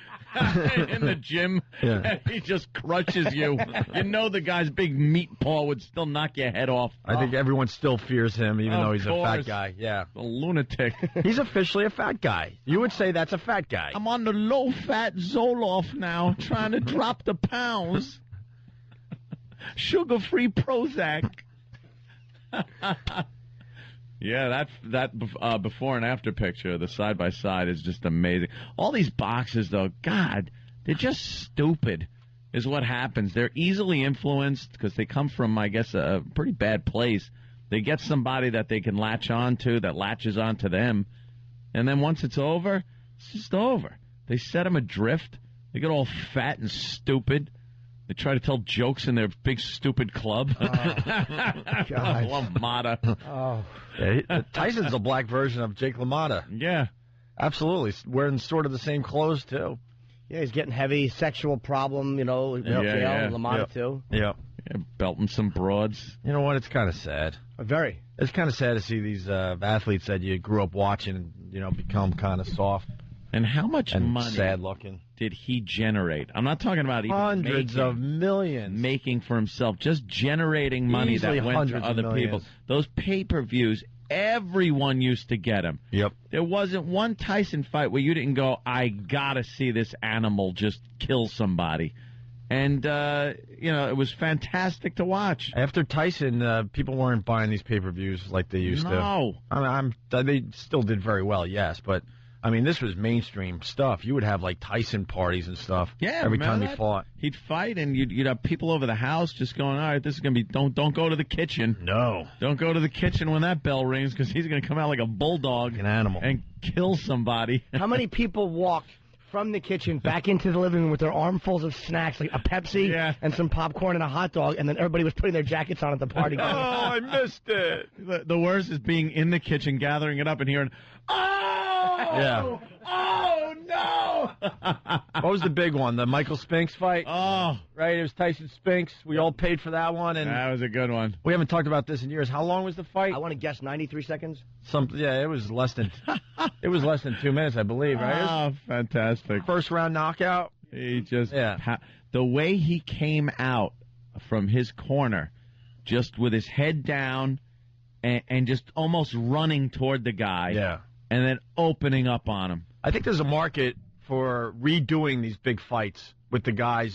In the gym, Yeah. he just crushes you. You know the guy's big meat paw would still knock your head off. I think everyone still fears him, even though he's a fat course. guy. Yeah. A lunatic. He's officially a fat guy. You would say that's a fat guy. I'm on the low-fat Zoloft now, trying to drop the pounds. Sugar-free Prozac. Yeah, that before and after picture, the side-by-side is just amazing. All these boxes, though, God, they're just stupid is what happens. They're easily influenced because they come from, I guess, a pretty bad place. They get somebody that they can latch on to, that latches on to them, and then once it's over, it's just over. They set them adrift. They get all fat and stupid. They try to tell jokes in their big, stupid club. LaMotta. Oh. Yeah, Tyson's a black version of Jake LaMotta. Yeah. Absolutely. Wearing sort of the same clothes, too. Yeah, he's getting heavy sexual problem, jail, LaMotta, too. Yeah. Belting some broads. You know what? It's kind of sad. Very. It's kind of sad to see these athletes that you grew up watching, become kind of soft. And how much and money sad-looking did he generate? I'm not talking about even hundreds of millions making for himself, just generating money Easily that went to other people. Those pay-per-views, everyone used to get them. Yep. There wasn't one Tyson fight where you didn't go, I gotta see this animal just kill somebody. And, it was fantastic to watch. After Tyson, people weren't buying these pay-per-views like they used to. No. They still did very well, yes, but... this was mainstream stuff. You would have, Tyson parties and stuff every time he fought. He'd fight, and you'd have people over the house just going, all right, this is going to be, don't go to the kitchen. No. Don't go to the kitchen when that bell rings, because he's going to come out like a bulldog. An animal. And kill somebody. How many people walked from the kitchen back into the living room with their armfuls of snacks, like a Pepsi and some popcorn and a hot dog, and then everybody was putting their jackets on at the party? Oh, I missed it. The worst is being in the kitchen, gathering it up, and hearing, yeah. Oh, no! What was the big one? The Michael Spinks fight? Oh. Right, it was Tyson Spinks. We all paid for that one. And that was a good one. We haven't talked about this in years. How long was the fight? I want to guess 93 seconds. It was less than 2 minutes, I believe, right? Oh, fantastic. First round knockout. He just... the way he came out from his corner, just with his head down and just almost running toward the guy. Yeah. And then opening up on him. I think there's a market for redoing these big fights with the guys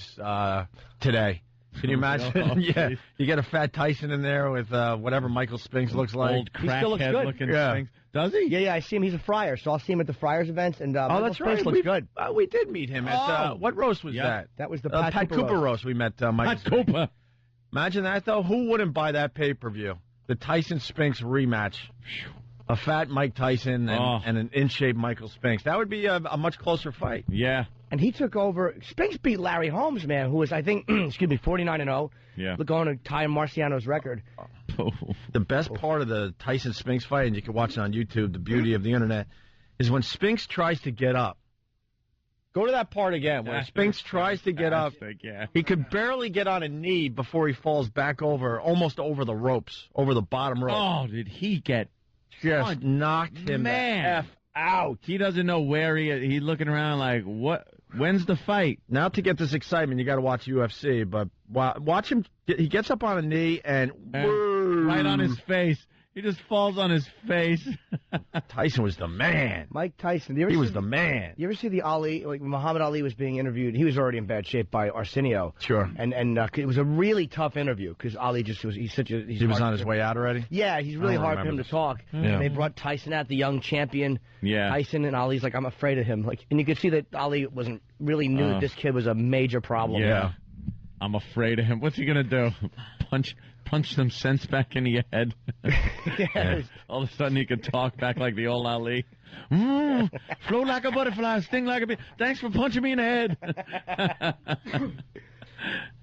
today. Can you imagine? Yeah, you get a fat Tyson in there with whatever Michael Spinks looks like. Old crackhead-looking Spinks. Does he? Yeah, I see him. He's a Friar, so I'll see him at the Friars events. And that's Spinks right. Looks good. We did meet him at what roast was that? That was the Pat Cooper roast. We met Michael Pat Cooper. Imagine that, though. Who wouldn't buy that pay-per-view? The Tyson Spinks rematch. A fat Mike Tyson and an in-shape Michael Spinks. That would be a much closer fight. Yeah. And he took over. Spinks beat Larry Holmes, man, who was, I think, 49-0. Yeah. Going to tie Marciano's record. The best part of the Tyson Spinks fight, and you can watch it on YouTube, the beauty of the internet, is when Spinks tries to get up. Go to that part again, where Spinks tries to get up. Yeah. He could barely get on a knee before he falls back almost over the ropes, over the bottom rope. Oh, did he get... Just knocked him the F out. He doesn't know where he is. He's looking around like, what? When's the fight? Now, to get this excitement, you got to watch UFC. But watch him. He gets up on a knee and right on his face. He just falls on his face. Tyson was the man. Mike Tyson. He was the man. You ever see the Ali, like Muhammad Ali was being interviewed? He was already in bad shape by Arsenio. Sure. And it was a really tough interview because Ali he was on his way out already? Yeah, he's really hard for him to talk. Yeah. And they brought Tyson out, the young champion. Yeah. Tyson, and Ali's like, I'm afraid of him. And you could see that Ali really knew that this kid was a major problem. Yeah. I'm afraid of him. What's he gonna do? Punch some sense back into your head? Yes. All of a sudden he could talk back like the old Ali. Flow like a butterfly, sting like a bee. Thanks for punching me in the head.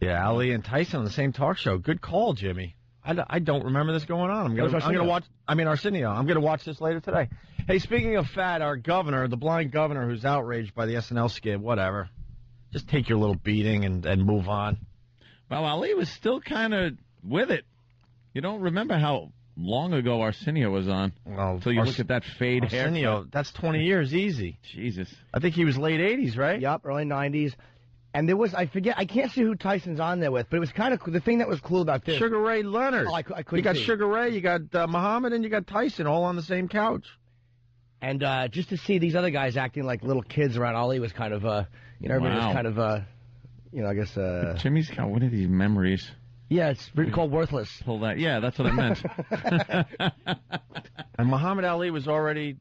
Yeah, Ali and Tyson on the same talk show. Good call, Jimmy. I don't remember this going on. I'm gonna watch. Arsenio. I'm gonna watch this later today. Hey, speaking of fat, our governor, the blind governor, who's outraged by the SNL skit, whatever. Just take your little beating and move on. Well, Ali was still kind of with it. You don't remember how long ago Arsenio was on. Well, so you look at that fade hair. Arsenio, that's 20 years easy. Jesus. I think he was late 80s, right? Yup, early 90s. And there was, I can't see who Tyson's on there with, but it was kind of the thing that was cool about this. Sugar Ray Leonard. Oh, I couldn't You got see. Sugar Ray, you got Muhammad, and you got Tyson all on the same couch. And just to see these other guys acting like little kids around Ali was kind of, everybody was kind of, I guess. Jimmy's got one of these memories. Yeah, it's called Worthless. Pull that. Yeah, that's what I meant. And Muhammad Ali was already,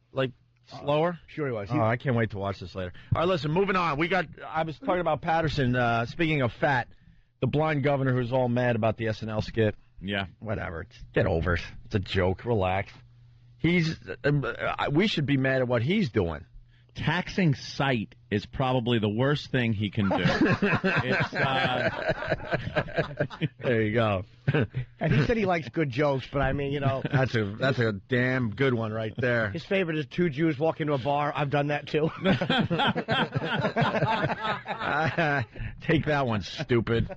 slower? Sure he was. Oh, I can't wait to watch this later. All right, listen, moving on. I was talking about Patterson. Speaking of fat, the blind governor who's all mad about the SNL skit. Yeah. Whatever. Get over it. It's a joke. Relax. We should be mad at what he's doing. Taxing sight is probably the worst thing he can do. It's, there you go. And he said he likes good jokes, but I mean, That's a damn good one right there. His favorite is two Jews walk into a bar. I've done that too. Take that one, stupid.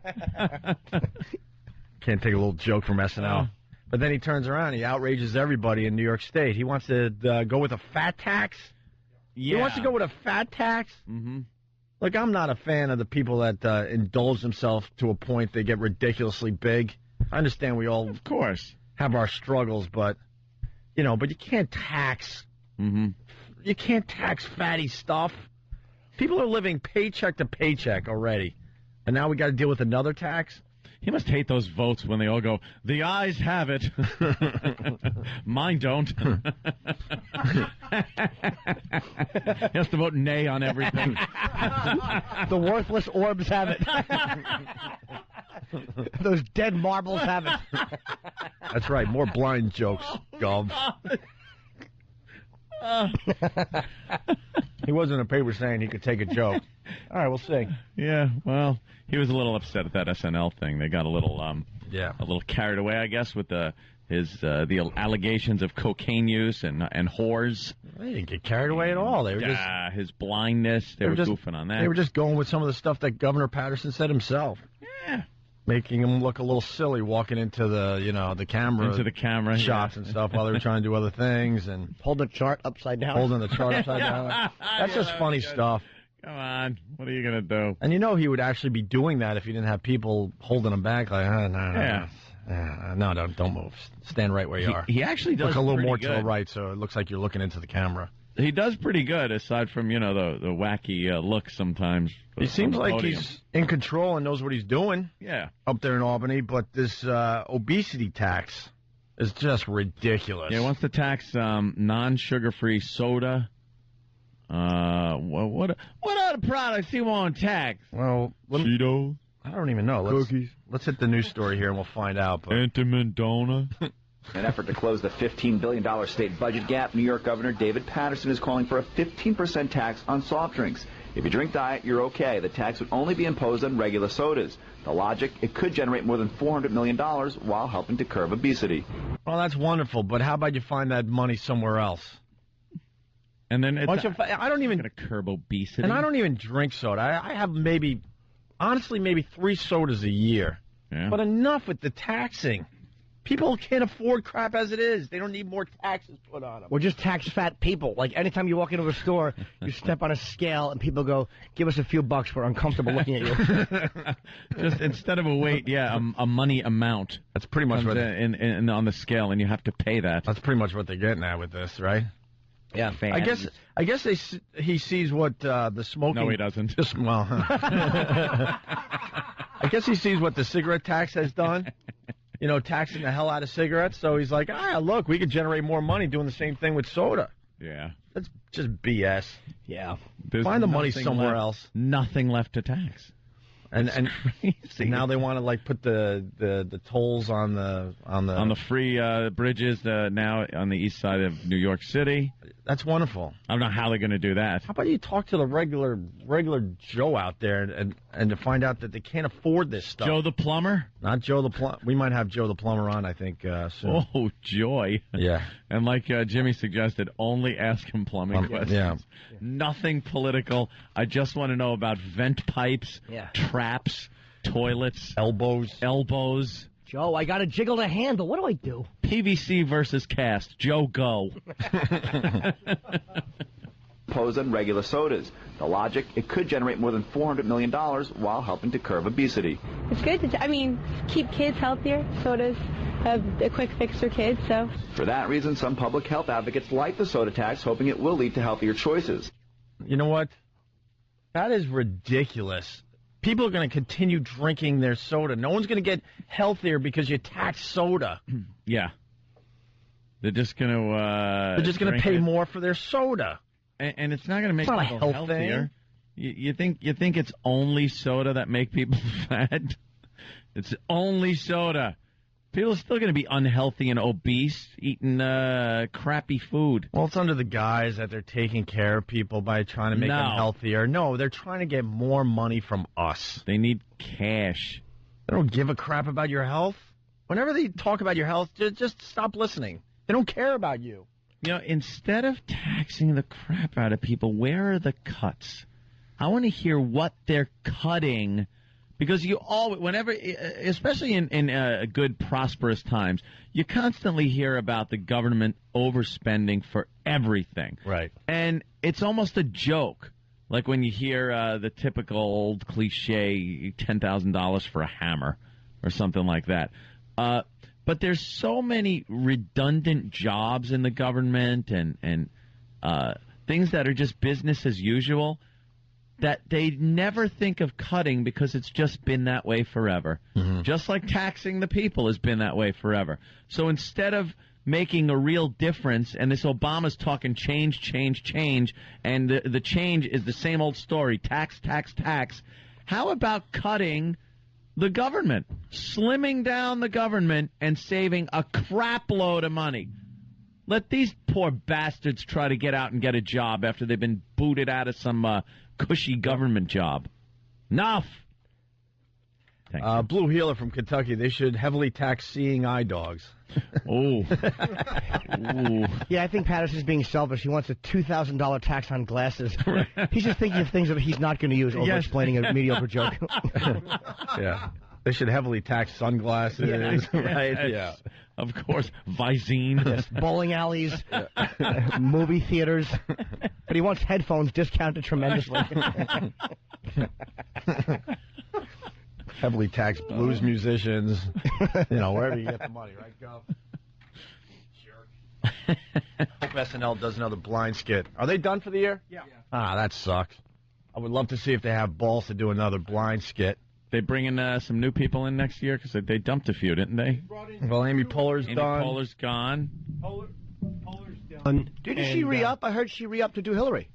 Can't take a little joke from SNL. But then he turns around. He outrages everybody in New York State. He wants to go with a fat tax. Yeah. He wants to go with a fat tax? Mm-hmm. Look, I'm not a fan of the people that indulge themselves to a point they get ridiculously big. I understand we all, of course, have our struggles, but you can't tax. Mm-hmm. You can't tax fatty stuff. People are living paycheck to paycheck already, and now we got to deal with another tax. He must hate those votes when they all go, the ayes have it. Mine don't. He has to vote nay on everything. The worthless orbs have it. Those dead marbles have it. That's right. More blind jokes, Gov. He wasn't in a paper saying he could take a joke. All right, we'll see. Yeah, well, he was a little upset at that SNL thing. They got a little carried away, I guess, with the allegations of cocaine use and whores. They didn't get carried away at all. They were just his blindness. They were just goofing on that. They were just going with some of the stuff that Governor Patterson said himself. Yeah. Making him look a little silly walking into the camera shots and stuff while they were trying to do other things and holding the chart upside down. That's just funny stuff. Come on, what are you gonna do? And he would actually be doing that if he didn't have people holding him back. Like, no, don't move. Stand right where you are. He actually does look a little more good. to the right, so it looks like you're looking into the camera. He does pretty good, aside from the wacky look sometimes. He seems like he's in control and knows what he's doing. Yeah, up there in Albany, but this obesity tax is just ridiculous. Yeah, he wants to tax non-sugar-free soda. What other products he want to tax? Well, Cheetos. I don't even know. Cookies. Let's hit the news story here and we'll find out. Entenmann's. In an effort to close the $15 billion state budget gap, New York Governor David Patterson is calling for a 15% tax on soft drinks. If you drink diet, you're okay. The tax would only be imposed on regular sodas. The logic, it could generate more than $400 million while helping to curb obesity. Well, that's wonderful, but how about you find that money somewhere else? And then I don't even going to curb obesity. And I don't even drink soda. I have maybe 3 sodas a year. Yeah. But enough with the taxing. People can't afford crap as it is. They don't need more taxes put on them. Or just tax fat people. Like, anytime you walk into a store, you step on a scale, and people go, give us a few bucks. We're uncomfortable looking at you. Just instead of a weight, a money amount. That's pretty much what in on the scale, and you have to pay that. That's pretty much what they're getting at with this, right? Yeah, fans. I guess he sees what the smoking... No, he doesn't. I guess he sees what the cigarette tax has done. Taxing the hell out of cigarettes. So he's like, look, we could generate more money doing the same thing with soda. Yeah. That's just BS. Yeah. Find the money somewhere else. Nothing left to tax. And now they want to like put the tolls on the free bridges now on the east side of New York City. That's wonderful. I don't know how they're going to do that. How about you talk to the regular Joe out there and to find out that they can't afford this stuff? Joe the plumber? Not Joe the plumber. We might have Joe the plumber on, I think, soon. Oh, joy. Yeah. And like Jimmy suggested, only ask him plumbing questions. Yeah. Nothing political. I just want to know about vent pipes, traps, toilets, elbows. Joe, I got to jiggle the handle. What do I do? PVC versus cast. Joe, go. Pose on regular sodas. The logic, it could generate more than $400 million while helping to curb obesity. It's good to, keep kids healthier. Sodas have a quick fix for kids, so. For that reason, some public health advocates like the soda tax, hoping it will lead to healthier choices. You know what? That is ridiculous. People are going to continue drinking their soda. No one's going to get healthier because you tax soda. Yeah. They're just going to... They're just going to pay more for their soda. And it's not going to make people healthier. Thing. You think it's only soda that make people fat? It's only soda. People are still going to be unhealthy and obese, eating crappy food. Well, it's under the guise that they're taking care of people by trying to make them healthier. No, they're trying to get more money from us. They need cash. They don't give a crap about your health. Whenever they talk about your health, just stop listening. They don't care about you. You know, instead of taxing the crap out of people, where are the cuts? I want to hear what they're cutting. Because you always, whenever, especially in good, prosperous times, you constantly hear about the government overspending for everything. Right. And it's almost a joke. Like when you hear the typical old cliche, $10,000 for a hammer or something like that. But there's so many redundant jobs in the government and things that are just business as usual that they never think of cutting because it's just been that way forever. Mm-hmm. Just like taxing the people has been that way forever. So instead of making a real difference, and this Obama's talking change, and the change is the same old story, tax, how about cutting the government, slimming down the government and saving a crap load of money? Let these poor bastards try to get out and get a job after they've been booted out of some cushy government job. Enough. Blue Healer from Kentucky. They should heavily tax seeing eye dogs. Oh. Yeah, I think Patterson's being selfish. He wants a $2,000 tax on glasses. He's just thinking of things that he's not going to use, over-explaining a mediocre joke. Yeah. They should heavily tax sunglasses, right? Yeah. Of course. Visine. Yes. Bowling alleys. Movie theaters. But he wants headphones discounted tremendously. Heavily taxed blues musicians. Wherever you get the money, right, Gov? Jerk. Hope SNL does another blind skit. Are they done for the year? Yeah. Ah, that sucks. I would love to see if they have balls to do another blind skit. They bringing some new people in next year because they dumped a few, didn't they? Well, Amy Poehler's done. Amy Poehler's gone. Poehler's done. Didn't she re-up? I heard she re-upped to do Hillary.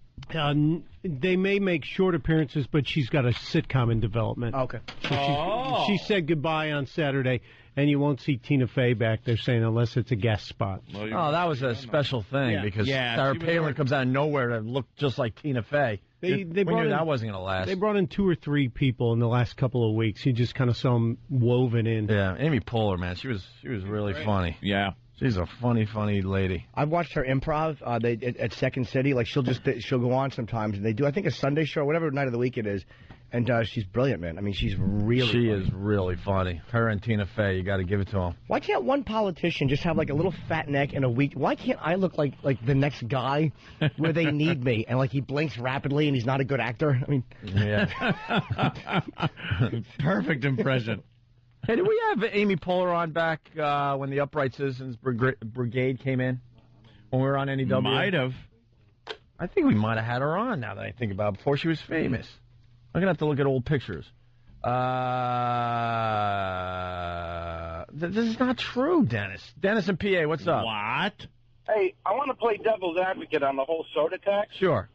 They may make short appearances, but she's got a sitcom in development. Okay. So she said goodbye on Saturday, and you won't see Tina Fey back there saying unless it's a guest spot. Well, that was a special thing because Sarah Palin comes out of nowhere to look just like Tina Fey. We knew that wasn't going to last. They brought in 2 or 3 people in the last couple of weeks. You just kind of saw them woven in. Yeah, Amy Poehler, man, she was really funny. Yeah. She's a funny lady. I've watched her improv at Second City. Like she'll go on sometimes, and they do I think a Sunday show, whatever night of the week it is, and she's brilliant, man. I mean, she's really She funny. is really funny. Her and Tina Fey, you got to give it to them. Why can't one politician just have like a little fat neck and a weak? Why can't I look like the next guy where they need me and like he blinks rapidly and he's not a good actor? I mean, yeah. Perfect impression. Hey, did we have Amy Poehler on back when the Upright Citizens Brigade came in? When we were on NEW? Might have. I think we might have had her on, now that I think about it, before she was famous. I'm going to have to look at old pictures. This is not true, Dennis. Dennis and PA, what's up? What? Hey, I want to play devil's advocate on the whole soda tax. Sure.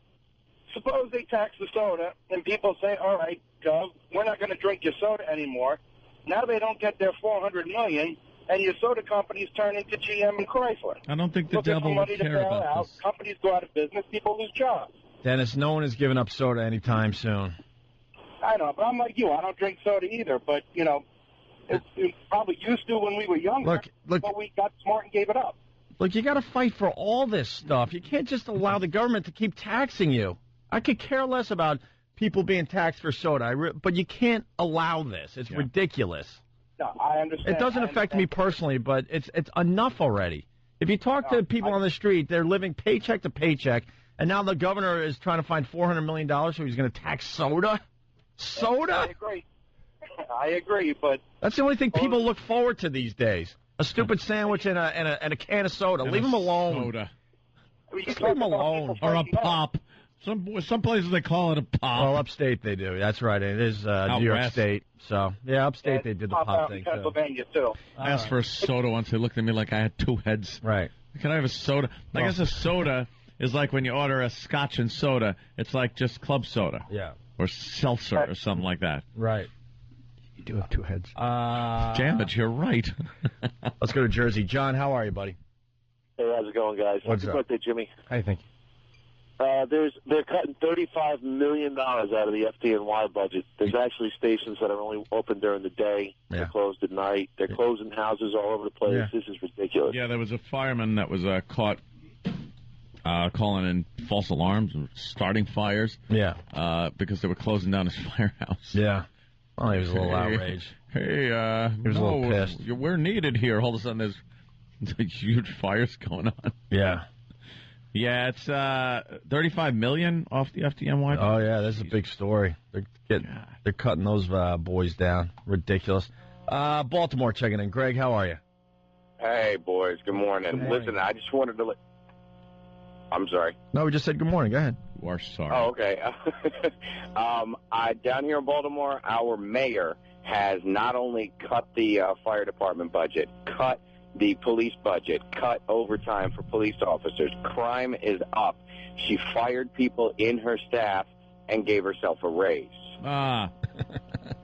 suppose they tax the soda, and people say, all right, Gov, we're not going to drink your soda anymore. Now they don't get their $400 million, and your soda companies turn into GM and Chrysler. I don't think the Looking devil for would money to care bail about out. this. Companies go out of business. People lose jobs. Dennis, no one is giving up soda anytime soon. I know, but I'm like you. I don't drink soda either. But, you know, it probably used to when we were younger. Look, but we got smart and gave it up. Look, you got to fight for all this stuff. You can't just allow the government to keep taxing you. I could care less about people being taxed for soda, but you can't allow this. It's ridiculous. No, I understand. It doesn't affect me personally, but it's enough already. If you talk to people on the street, they're living paycheck to paycheck, and now the governor is trying to find $400 million, so he's going to tax soda? Soda? I agree. I agree, but that's the only thing people look forward to these days. A stupid sandwich and a can of soda. Leave them alone. Soda. Just leave them alone. Or a pop. Some places they call it a pop. Well, upstate they do. That's right. It is New York west. State. So, yeah, upstate they did the pop thing. Pennsylvania, too. I asked for a soda once. They looked at me like I had two heads. Right. Can I have a soda? I guess a soda is like when you order a scotch and soda. It's like just club soda. Yeah. Or seltzer or something like that. Right. You do have two heads. Damn it, you're right. Let's go to Jersey. John, how are you, buddy? Hey, how's it going, guys? What's Happy up? birthday, Jimmy. I think. They're cutting $35 million out of the FDNY budget. There's actually stations that are only open during the day. They're closed at night. They're closing houses all over the place. Yeah. This is ridiculous. Yeah, there was a fireman that was caught calling in false alarms and starting fires. Yeah. Because they were closing down his firehouse. Yeah. Oh, he was a little outraged. Hey, he was a little pissed. We're needed here. All of a sudden, there's huge fires going on. Yeah. Yeah, it's $35 million off the FDNY. Oh yeah, that's a big story. They're cutting those boys down. Ridiculous. Baltimore checking in. Greg, how are you? Hey, boys. Good morning. Good morning. Listen, I just wanted to I'm sorry. No, we just said good morning. Go ahead. You are sorry. Oh, okay. Down here in Baltimore, our mayor has not only cut the fire department budget, cut the police budget, cut overtime for police officers. Crime is up. She fired people in her staff and gave herself a raise.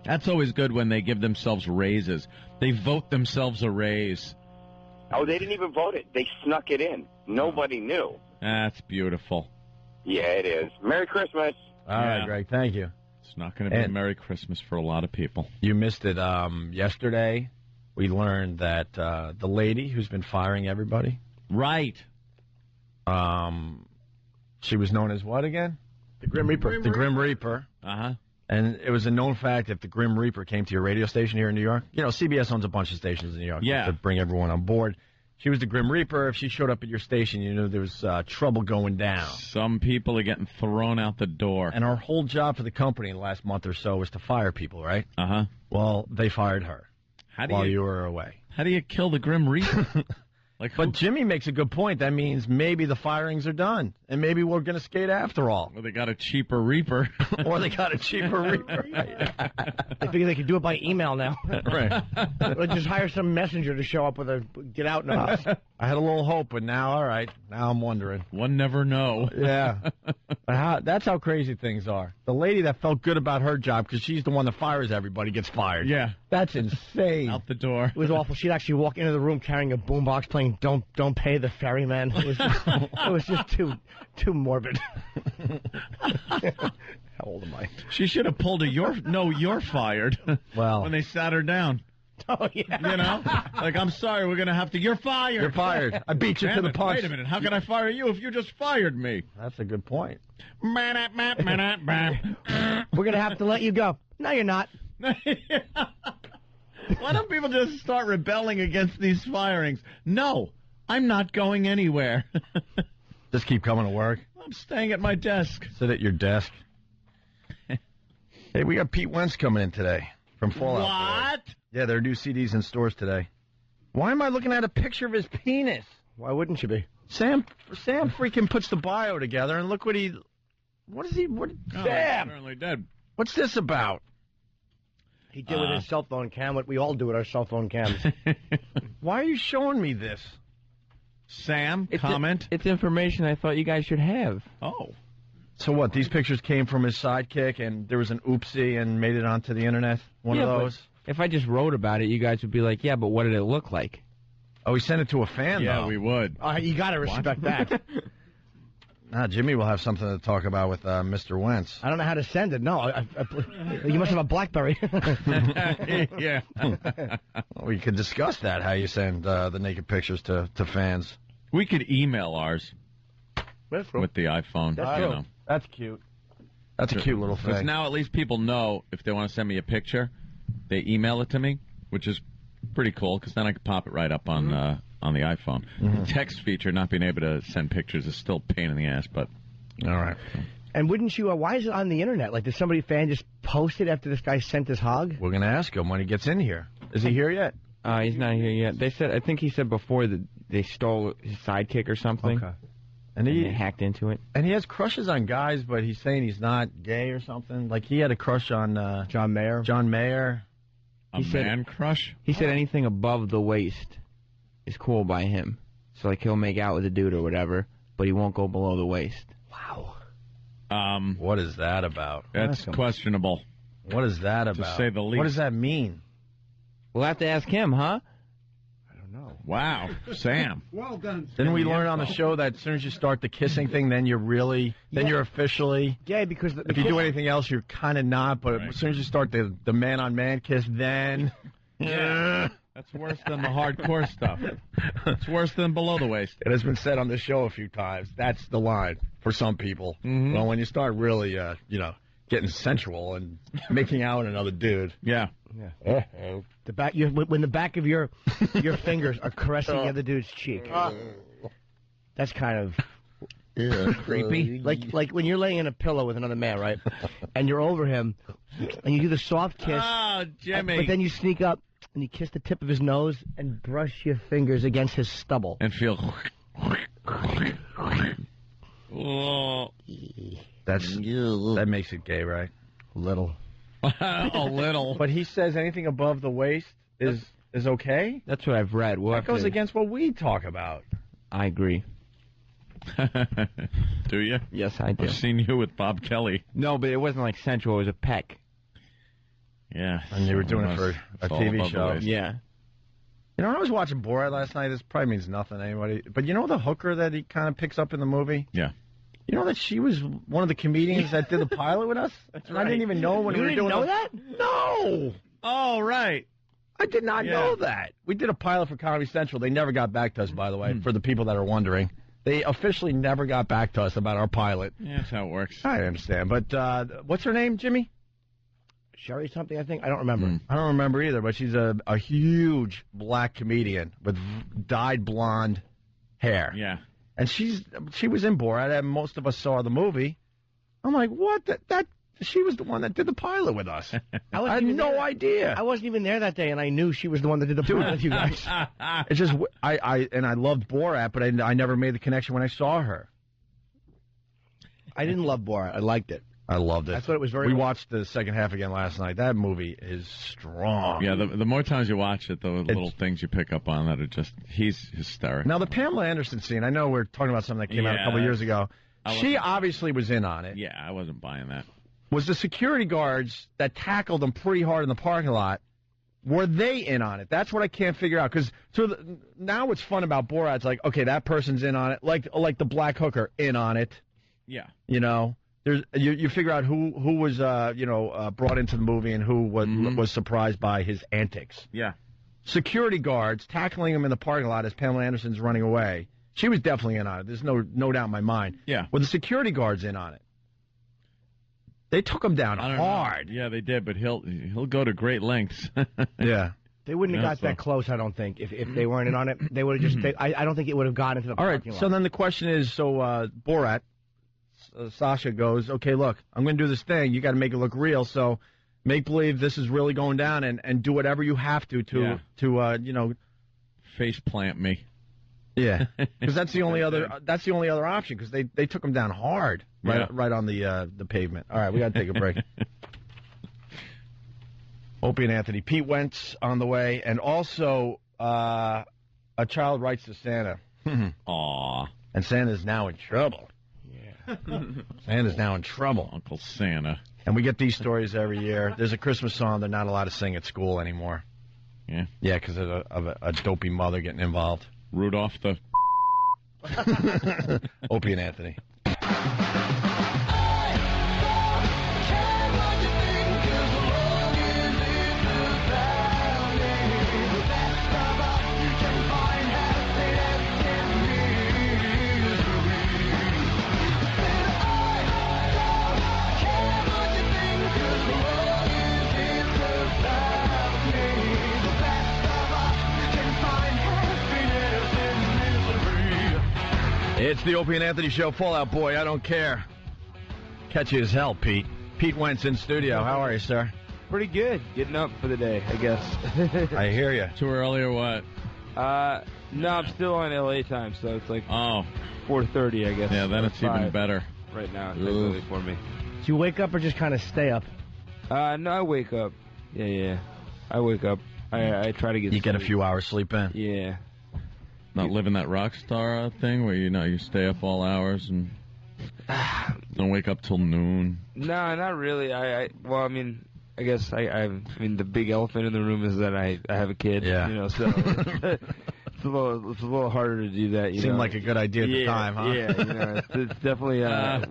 That's always good when they give themselves raises. They vote themselves a raise. Oh, they didn't even vote it. They snuck it in. Nobody knew. That's beautiful. Yeah, it is. Merry Christmas. All right, Greg. Thank you. It's not going to be a Merry Christmas for a lot of people. You missed it. Yesterday, we learned that the lady who's been firing everybody. Right. She was known as what again? The Grim Reaper. The Grim Reaper. Uh-huh. And it was a known fact if the Grim Reaper came to your radio station here in New York. You know, CBS owns a bunch of stations in New York to bring everyone on board. She was the Grim Reaper. If she showed up at your station, you knew there was trouble going down. Some people are getting thrown out the door. And our whole job for the company in the last month or so was to fire people, right? Uh-huh. Well, they fired her while you were away. How do you kill the Grim Reaper? But Jimmy makes a good point. That means maybe the firings are done, and maybe we're going to skate after all. Well, they got a cheaper Reaper. Or they got a cheaper Reaper. They figure they can do it by email now. Right. Or just hire some messenger to show up with a get out notice. I had a little hope, but now, all right, now I'm wondering. One never know. Yeah. That's how crazy things are. The lady that felt good about her job because she's the one that fires everybody gets fired. Yeah. That's insane. Out the door. It was awful. She'd actually walk into the room carrying a boombox playing Don't Pay the Ferryman. It was just too morbid. How old am I? She should have pulled you're fired. Well. When they sat her down. Oh, yeah. You know? Like, I'm sorry, we're going to have to... You're fired. You're fired. I beat you to the punch. Wait a minute. How can I fire you if you just fired me? That's a good point. We're going to have to let you go. No, you're not. Why don't people just start rebelling against these firings? No, I'm not going anywhere. Just keep coming to work. I'm staying at my desk. Sit at your desk. Hey, we got Pete Wentz coming in today from Fallout What? Boy. Yeah, there are new CDs in stores today. Why am I looking at a picture of his penis? Why wouldn't you be? Sam freaking puts the bio together, and look what he... What is he... What, Sam! Apparently dead. What's this about? He did with his cell phone cam what we all do with our cell phone cams. Why are you showing me this? Sam, comment. It's information I thought you guys should have. Oh. So what? These pictures came from his sidekick, and there was an oopsie and made it onto the internet. One of those. If I just wrote about it, you guys would be like, "Yeah, but what did it look like?" Oh, he sent it to a fan. Yeah, though. we would. You got to respect that. Jimmy will have something to talk about with Mr. Wentz. I don't know how to send it. No, you must have a BlackBerry. Yeah. We could discuss that. How you send the naked pictures to fans? We could email ours with the iPhone. That's true. That's cute. That's a cute little Because thing. now at least people know if they want to send me a picture, they email it to me, which is pretty cool because then I can pop it right up on the iPhone. Mm-hmm. The text feature, not being able to send pictures, is still a pain in the ass. But all right. And wouldn't you? Why is it on the internet? Like, did somebody fan just post it after this guy sent his hog? We're gonna ask him when he gets in here. Is he here yet? He's not here yet. They said. I think he said before that they stole his sidekick or something. Okay. And they hacked into it. And he has crushes on guys, but he's saying he's not gay or something. Like he had a crush on John Mayer. John Mayer. A man crush? He said anything above the waist is cool by him. So, like, he'll make out with a dude or whatever, but he won't go below the waist. Wow. What is that about? That's questionable. What is that about? To say the least. What does that mean? We'll have to ask him, huh? Wow, Sam. Well done. Didn't we learn on the show that as soon as you start the kissing thing, then you're you're officially gay? Because if you do anything else, you're kind of not. But as soon as you start the man-on-man kiss, then that's worse than the hardcore stuff. It's worse than below the waist. It has been said on the show a few times. That's the line for some people. Mm-hmm. Well, when you start really, getting sensual and making out with another dude. Yeah. The back, when the back of your fingers are caressing the other dude's cheek. That's kind of creepy. Like when you're laying in a pillow with another man, right? And you're over him, and you do the soft kiss. Oh, Jimmy. But then you sneak up and you kiss the tip of his nose and brush your fingers against his stubble. And feel. Oh. That makes it gay, right? A little. A little. But he says anything above the waist is okay? That's what I've read. That goes against what we talk about. I agree. Do you? Yes, I do. I've seen you with Bob Kelly. No, but it wasn't like sensual. It was a peck. Yeah. And you were doing it for a TV show. Yeah. You know, when I was watching Borat last night, this probably means nothing to anybody, but you know the hooker that he kind of picks up in the movie? Yeah. You know that she was one of the comedians that did the pilot with us? That's right. I didn't even know when we were doing that? No! Oh, right. I did not know that. We did a pilot for Comedy Central. They never got back to us, by the way, for the people that are wondering. They officially never got back to us about our pilot. Yeah, that's how it works. I understand. But what's her name, Jimmy? Sherry something, I think? I don't remember. I don't remember either, but she's a huge black comedian with dyed blonde hair. Yeah. And she was in Borat, and most of us saw the movie. I'm like, what? That she was the one that did the pilot with us. I had no idea. I wasn't even there that day, and I knew she was the one that did the pilot with you guys. It's just I loved Borat, but I never made the connection when I saw her. I didn't love Borat. I liked it. I loved it. I thought it was very. We watched the second half again last night. That movie is strong. Yeah, the more times you watch it, the little things you pick up on that are just, he's hysterical. Now, the Pamela Anderson scene, I know we're talking about something that came out a couple years ago. She obviously was in on it. Yeah, I wasn't buying that. Was the security guards that tackled them pretty hard in the parking lot, were they in on it? That's what I can't figure out. Because now what's fun about Borat, it's like, okay, that person's in on it. Like the black hooker, in on it. Yeah. You know? You figure out who was brought into the movie and who was surprised by his antics. Yeah. Security guards tackling him in the parking lot as Pamela Anderson's running away. She was definitely in on it. There's no doubt in my mind. Yeah. Were the security guards in on it? They took him down hard. Yeah, they did, but he'll go to great lengths. Yeah. They wouldn't have got that close, I don't think. If they weren't in on it, they would have just. I don't think it would have gotten into the parking lot. So then the question is, Borat. Sasha goes, okay, look, I'm going to do this thing. You got to make it look real. So make believe this is really going down and do whatever you have to face plant me. Yeah, because that's the only other option because they took him down hard right on the pavement. All right, we got to take a break. Opie and Anthony, Pete Wentz on the way, and also a child writes to Santa. Aw, and Santa's now in trouble. Santa's now in trouble. Uncle Santa. And we get these stories every year. There's a Christmas song they're not allowed to sing at school anymore. Yeah? Yeah, because of a dopey mother getting involved. Rudolph the... Opie and Anthony. It's the Opie and Anthony Show. Fallout Boy, I don't care. Catchy as hell, Pete. Pete Wentz in studio. How are you, sir? Pretty good. Getting up for the day, I guess. I hear you. Too early or what? No, I'm still on LA time, so it's like 4:30, I guess. Yeah, then it's even better. Right now, it's early for me. Do you wake up or just kind of stay up? No, I wake up. Yeah. I wake up. I try to get You get a few hours sleep in? Yeah. Not living that rock star thing where you stay up all hours and don't wake up till noon. No, not really. I guess the big elephant in the room is that I have a kid. Yeah. So it's a little harder to do that. Seemed like a good idea at the time, huh? Yeah. It's definitely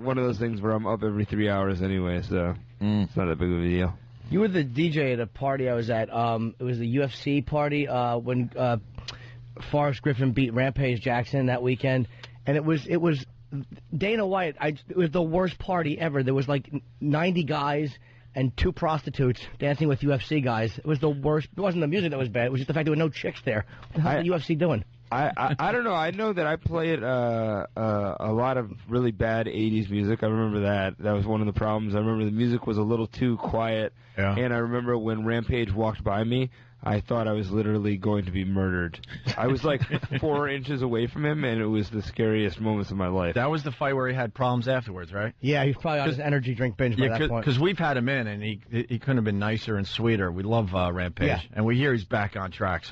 one of those things where I'm up every 3 hours anyway, so it's not that big of a deal. You were the DJ at a party I was at. It was the UFC party when Forrest Griffin beat Rampage Jackson that weekend, and it was Dana White. It was the worst party ever. There was like 90 guys and 2 prostitutes dancing with UFC guys. It was the worst. It wasn't the music that was bad. It was just the fact there were no chicks there. What the hell was the UFC doing? I don't know. I know that I played a lot of really bad 80s music. I remember that. That was one of the problems. I remember the music was a little too quiet. Yeah. And I remember when Rampage walked by me, I thought I was literally going to be murdered. I was like 4 inches away from him, and it was the scariest moments of my life. That was the fight where he had problems afterwards, right? Yeah, he was probably on his energy drink binge by that point. Because we've had him in, and he couldn't have been nicer and sweeter. We love Rampage. Yeah. And we hear he's back on track,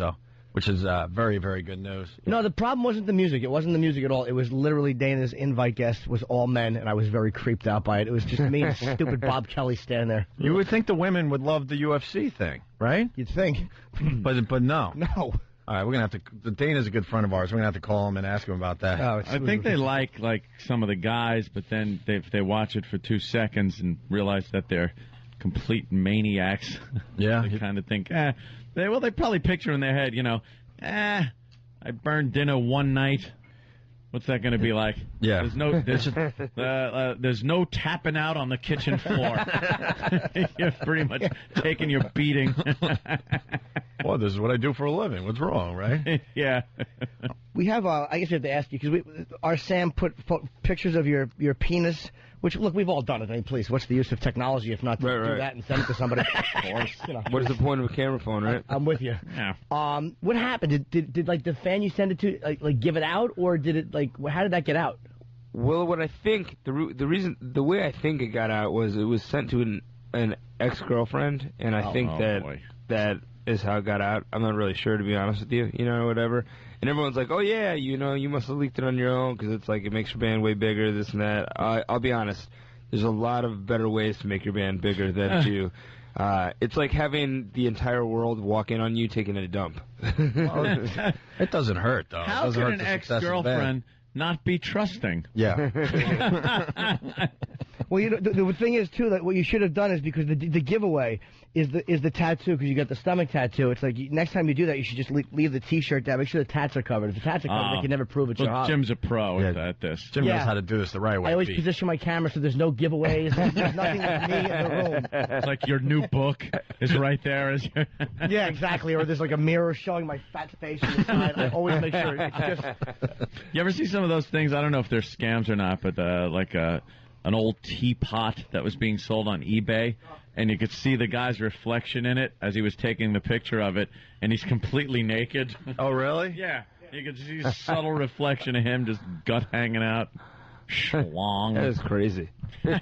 which is very, very good news. No, the problem wasn't the music. It wasn't the music at all. It was literally Dana's invite guest was all men, and I was very creeped out by it. It was just me and stupid Bob Kelly standing there. You would think the women would love the UFC thing, right? You'd think. But no. No. All right, we're going to have to... Dana's a good friend of ours. We're going to have to call him and ask him about that. I think they like some of the guys, but then if they watch it for 2 seconds and realize that they're complete maniacs, they kind of think, they probably picture in their head, I burned dinner one night. What's that going to be like? Yeah. There's no tapping out on the kitchen floor. You're pretty much taking your beating. Well, this is what I do for a living. What's wrong, right? Yeah. We have, I guess we have to ask you, because our Sam put pictures of your penis, which, look, we've all done it. I mean, please, what's the use of technology if not to do that and send it to somebody? Of course. What is the point of a camera phone, right? I'm with you. Yeah. What happened? Did like the fan you send it to like give it out, or did it how did that get out? Well, what I think the way I think it got out was it was sent to an ex-girlfriend, and I think that is how it got out. I'm not really sure, to be honest with you. Whatever. And everyone's like, oh, yeah, you must have leaked it on your own because it's like it makes your band way bigger, this and that. I'll be honest. There's a lot of better ways to make your band bigger than to... it's like having the entire world walk in on you taking a dump. It doesn't hurt, though. How can an ex-girlfriend not be trusting? Yeah. Well, the thing is, too, that what you should have done is because the giveaway is the tattoo, because you got the stomach tattoo. It's like next time you do that, you should just leave the T-shirt down. Make sure the tats are covered. If the tats are covered, they can never prove it's your hobby. Jim's a pro at this. Jim knows how to do this the right way. I always position my camera so there's no giveaways. There's nothing with me in the room. It's like your new book is right there. Yeah, exactly. Or there's like a mirror showing my fat face on the side. I always make sure it's just... You ever see some of those things? I don't know if they're scams or not, but an old teapot that was being sold on eBay, and you could see the guy's reflection in it as he was taking the picture of it, and he's completely naked. Oh, really? Yeah. You could see a subtle reflection of him, just gut hanging out. Schlong. That is crazy. What's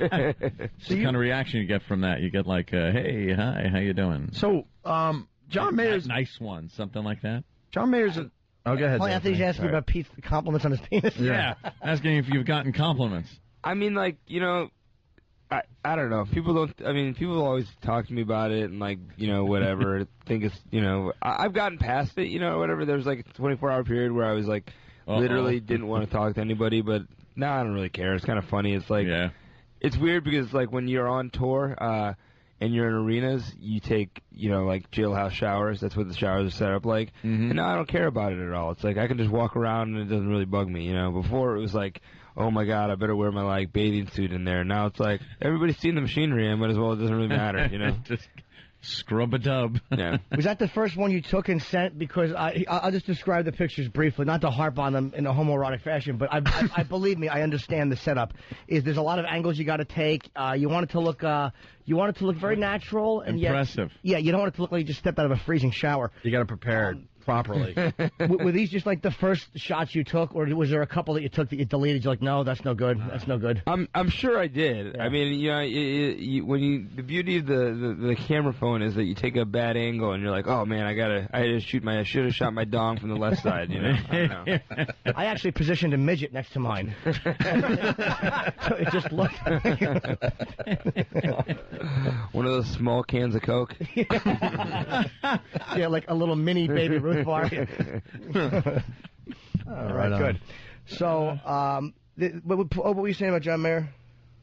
the kind of reaction you get from that? You get like, hey, hi, how you doing? So, John Mayer's... Nice one, something like that. John Mayer's... Oh, go ahead. Anthony's asking about Pete's compliments on his penis. Yeah. Asking if you've gotten compliments. I mean, like, you know, I don't know. People always talk to me about it and, like, you know, whatever. Think it's, you know, I've gotten past it, you know, whatever. There was, like, a 24-hour period where I was, like, literally didn't want to talk to anybody, but now I don't really care. It's kind of funny. It's like, it's weird because, like, when you're on tour and you're in arenas, you take, you know, like, jailhouse showers. That's what the showers are set up like. And now I don't care about it at all. It's like I can just walk around and it doesn't really bug me, you know. Before it was like, oh my God, I better wear my, like, bathing suit in there. Now it's like, everybody's seen the machinery, I might as well, it doesn't really matter, you know? Just scrub a dub. Yeah. Was that the first one you took and sent? Because I'll just describe the pictures briefly, not to harp on them in a homoerotic fashion, but I believe me, I understand the setup. There's a lot of angles you got to take. You want it to look very natural and impressive. You don't want it to look like you just stepped out of a freezing shower. You got to prepare properly. Were these just like the first shots you took, or was there a couple that you took that you deleted? You're like, no, that's no good. That's no good. I'm sure I did. Yeah. I mean, you know, the beauty of the camera phone is that you take a bad angle and you're like, oh man, I should have shot my dong from the left side. You know. I don't know. I actually positioned a midget next to mine. So it just looked. One of those small cans of Coke. Yeah, like a little mini Baby Ruth bar. All right, good. So, what were you saying about John Mayer?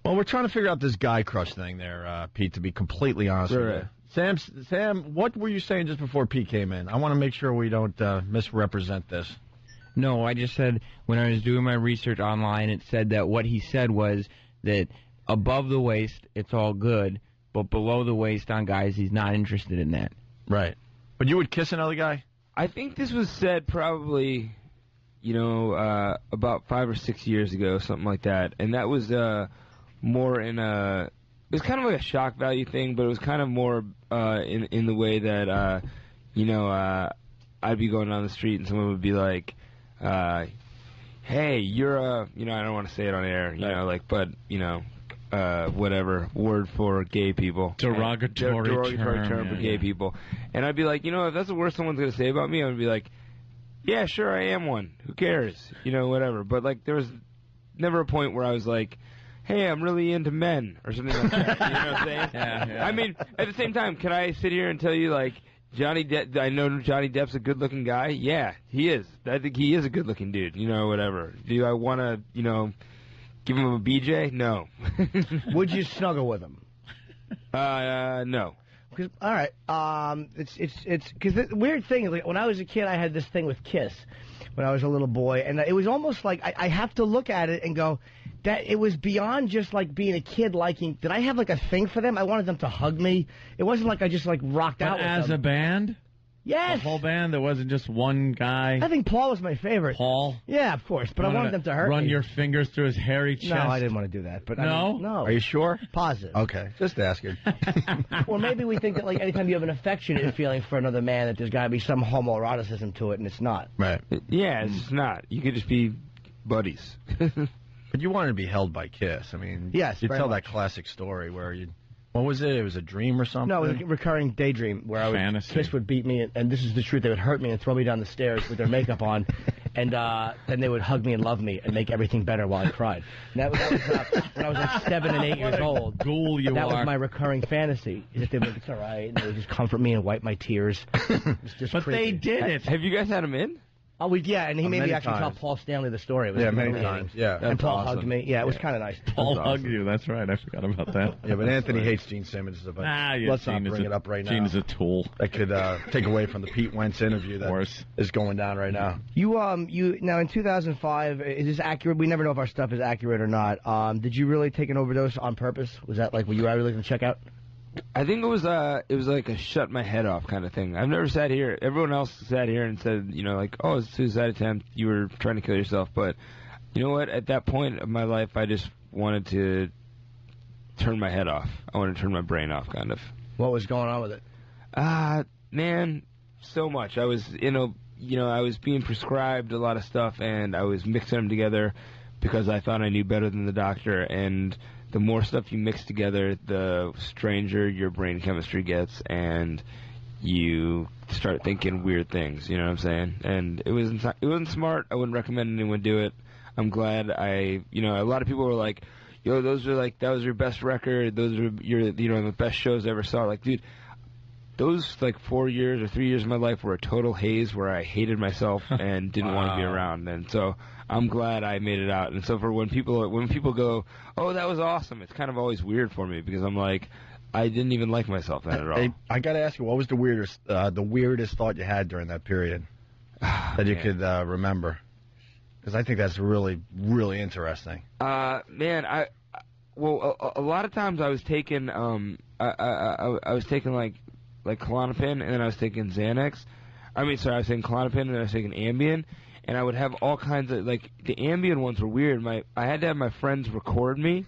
Well, we're trying to figure out this guy crush thing there, Pete, to be completely honest with you. Sam, what were you saying just before Pete came in? I want to make sure we don't misrepresent this. No, I just said when I was doing my research online, it said that what he said was that above the waist, it's all good, but below the waist on guys, he's not interested in that. Right. But you would kiss another guy? I think this was said probably, you know, about 5 or 6 years ago, something like that. And that was more in a... It was kind of like a shock value thing, but it was kind of more in the way that, you know, I'd be going down the street and someone would be like, hey, you're a... You know, I don't want to say it on air, you know, like, but, you know... whatever word for gay people. Derogatory term for gay people. And I'd be like, you know, if that's the worst someone's going to say about me, I would be like, yeah, sure, I am one. Who cares? You know, whatever. But, like, there was never a point where I was like, hey, I'm really into men or something like that. You know what I'm saying? Yeah. I mean, at the same time, can I sit here and tell you, like, Johnny Depp, I know Johnny Depp's a good-looking guy? Yeah, he is. I think he is a good-looking dude, you know, whatever. Do I want to, you know... Give him a BJ? No. Would you snuggle with him? No. All right. It's because the weird thing is, like, when I was a kid, I had this thing with Kiss when I was a little boy, and it was almost like I have to look at it and go, that it was beyond just like being a kid liking. Did I have like a thing for them? I wanted them to hug me. It wasn't like I just like rocked out with them. As a band? Yes. The whole band? There wasn't just one guy? I think Paul was my favorite. Paul? Yeah, of course. But I wanted them to hurt me. Run your fingers through his hairy chest? No, I didn't want to do that. But no? I mean, no. Are you sure? Positive. Okay. Just asking. Or maybe we think that, like, anytime you have an affectionate feeling for another man, that there's got to be some homoeroticism to it, and it's not. Right. Yeah, it's not. You could just be buddies. But you wanted to be held by Kiss. I mean, yes, you tell much. that classic story where you... What was it? It was a dream or something? No, it was a recurring daydream where Kiss would beat me, and this is the truth. They would hurt me and throw me down the stairs with their makeup on, and then they would hug me and love me and make everything better while I cried. And that was when I was like 7 and 8 years old. Ghoul you that are. was my recurring fantasy. Is that they would, it's all right, and they would just comfort me and wipe my tears. It was just but creepy. they did it. Have you guys had him in? Oh, and he made me actually tell times. Paul Stanley the story. It was many times. Yeah, and Paul awesome. hugged me. Yeah, it was kind of nice. Paul hugged you. That's right. I forgot about that. Yeah, but Anthony hates Gene Simmons. But let's not bring it up right now. Gene is a tool. That could take away from the Pete Wentz interview that is going down right now. You now in 2005, is this accurate? We never know if our stuff is accurate or not. Did you really take an overdose on purpose? Was that like, were you really going to check out? I think it was like a shut my head off kind of thing. I've never sat here. Everyone else sat here and said, you know, like, oh, it's a suicide attempt. You were trying to kill yourself. But you know what? At that point of my life, I just wanted to turn my head off. I wanted to turn my brain off, kind of. What was going on with it? Man, so much. I was I was being prescribed a lot of stuff, and I was mixing them together because I thought I knew better than the doctor, and the more stuff you mix together, the stranger your brain chemistry gets, and you start thinking weird things. You know what I'm saying? And it wasn't smart. I wouldn't recommend anyone do it. I'm glad a lot of people were like, yo, that was your best record. Those are the best shows I ever saw. Like, dude, those 4 years or 3 years of my life were a total haze where I hated myself and didn't want to be around. And so I'm glad I made it out. And so for when people go, oh, that was awesome, it's kind of always weird for me because I'm like, I didn't even like myself then at all. Hey, I got to ask you, what was the weirdest thought you had during that period that you could remember? Because I think that's really, really interesting. Man, a lot of times I was taking I was taking like Klonopin, and then I was taking Xanax. I was taking Klonopin, and then I was taking Ambien, and I would have all kinds of, the Ambien ones were weird. I had to have my friends record me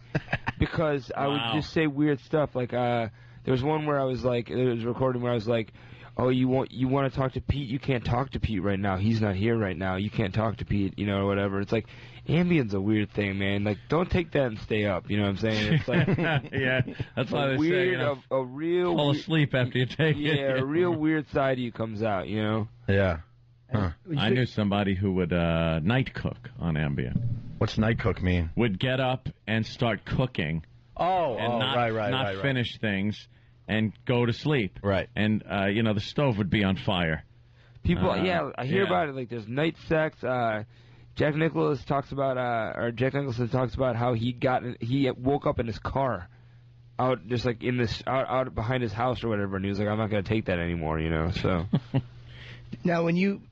because I would just say weird stuff. There was one where I was recording where I was like, oh, you want to talk to Pete? You can't talk to Pete right now. He's not here right now. You can't talk to Pete, or whatever. It's like, Ambien's a weird thing, man. Don't take that and stay up. You know what I'm saying? It's like, yeah, that's why they weird, say, a real fall asleep after you take it. Yeah, a real weird side of you comes out. Yeah. Huh. I knew somebody who would night cook on Ambien. What's night cook mean? Would get up and start cooking. And not finish things and go to sleep. Right. And the stove would be on fire. People, I hear about it. There's night sex. Jack Nicholson talks about how he woke up in his car, out just out behind his house or whatever, and he was like, I'm not gonna take that anymore, So. Now, when you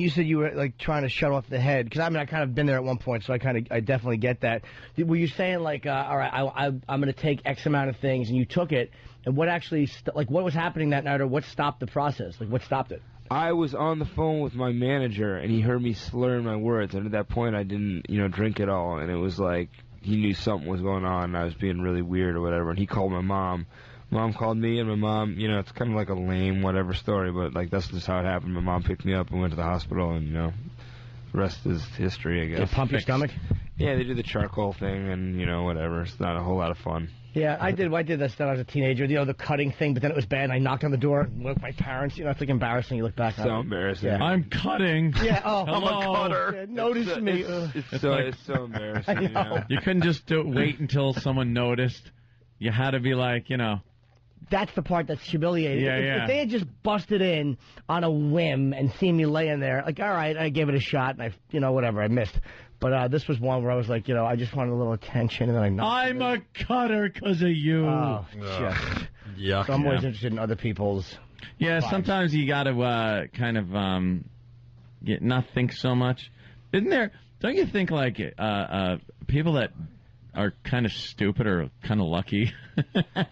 said you were trying to shut off the head, because I kind of been there at one point, so I definitely get that. Were you saying all right, I'm going to take X amount of things, and you took it, and what actually what was happening that night, or what stopped the process? What stopped it? I was on the phone with my manager, and he heard me slurring my words, and at that point I didn't drink at all, and it was like he knew something was going on, and I was being really weird or whatever, and he called my mom. Mom called me, and my mom, it's kind of like a lame whatever story, but that's just how it happened. My mom picked me up and went to the hospital, and the rest is history, I guess. They pump your stomach? Yeah, they do the charcoal thing, and whatever. It's not a whole lot of fun. Yeah, I did that stuff when I was a teenager, the cutting thing, but then it was bad, and I knocked on the door and woke my parents. It's embarrassing. You look back on it. So embarrassing. Yeah. I'm cutting. Yeah, I'm a cutter. Yeah, notice me. It's so embarrassing. You couldn't just wait until someone noticed. You had to be like, That's the part that's humiliating. Yeah, if they had just busted in on a whim and seen me laying there, all right, I gave it a shot, and whatever, I missed. But this was one where I was like, I just wanted a little attention, and then I knocked I'm a cutter because of you. Oh, just. Yuck. So I'm always interested in other people's Yeah, vibes. Sometimes you got to kind of not think so much. Don't you think people that are kind of stupid or kind of lucky?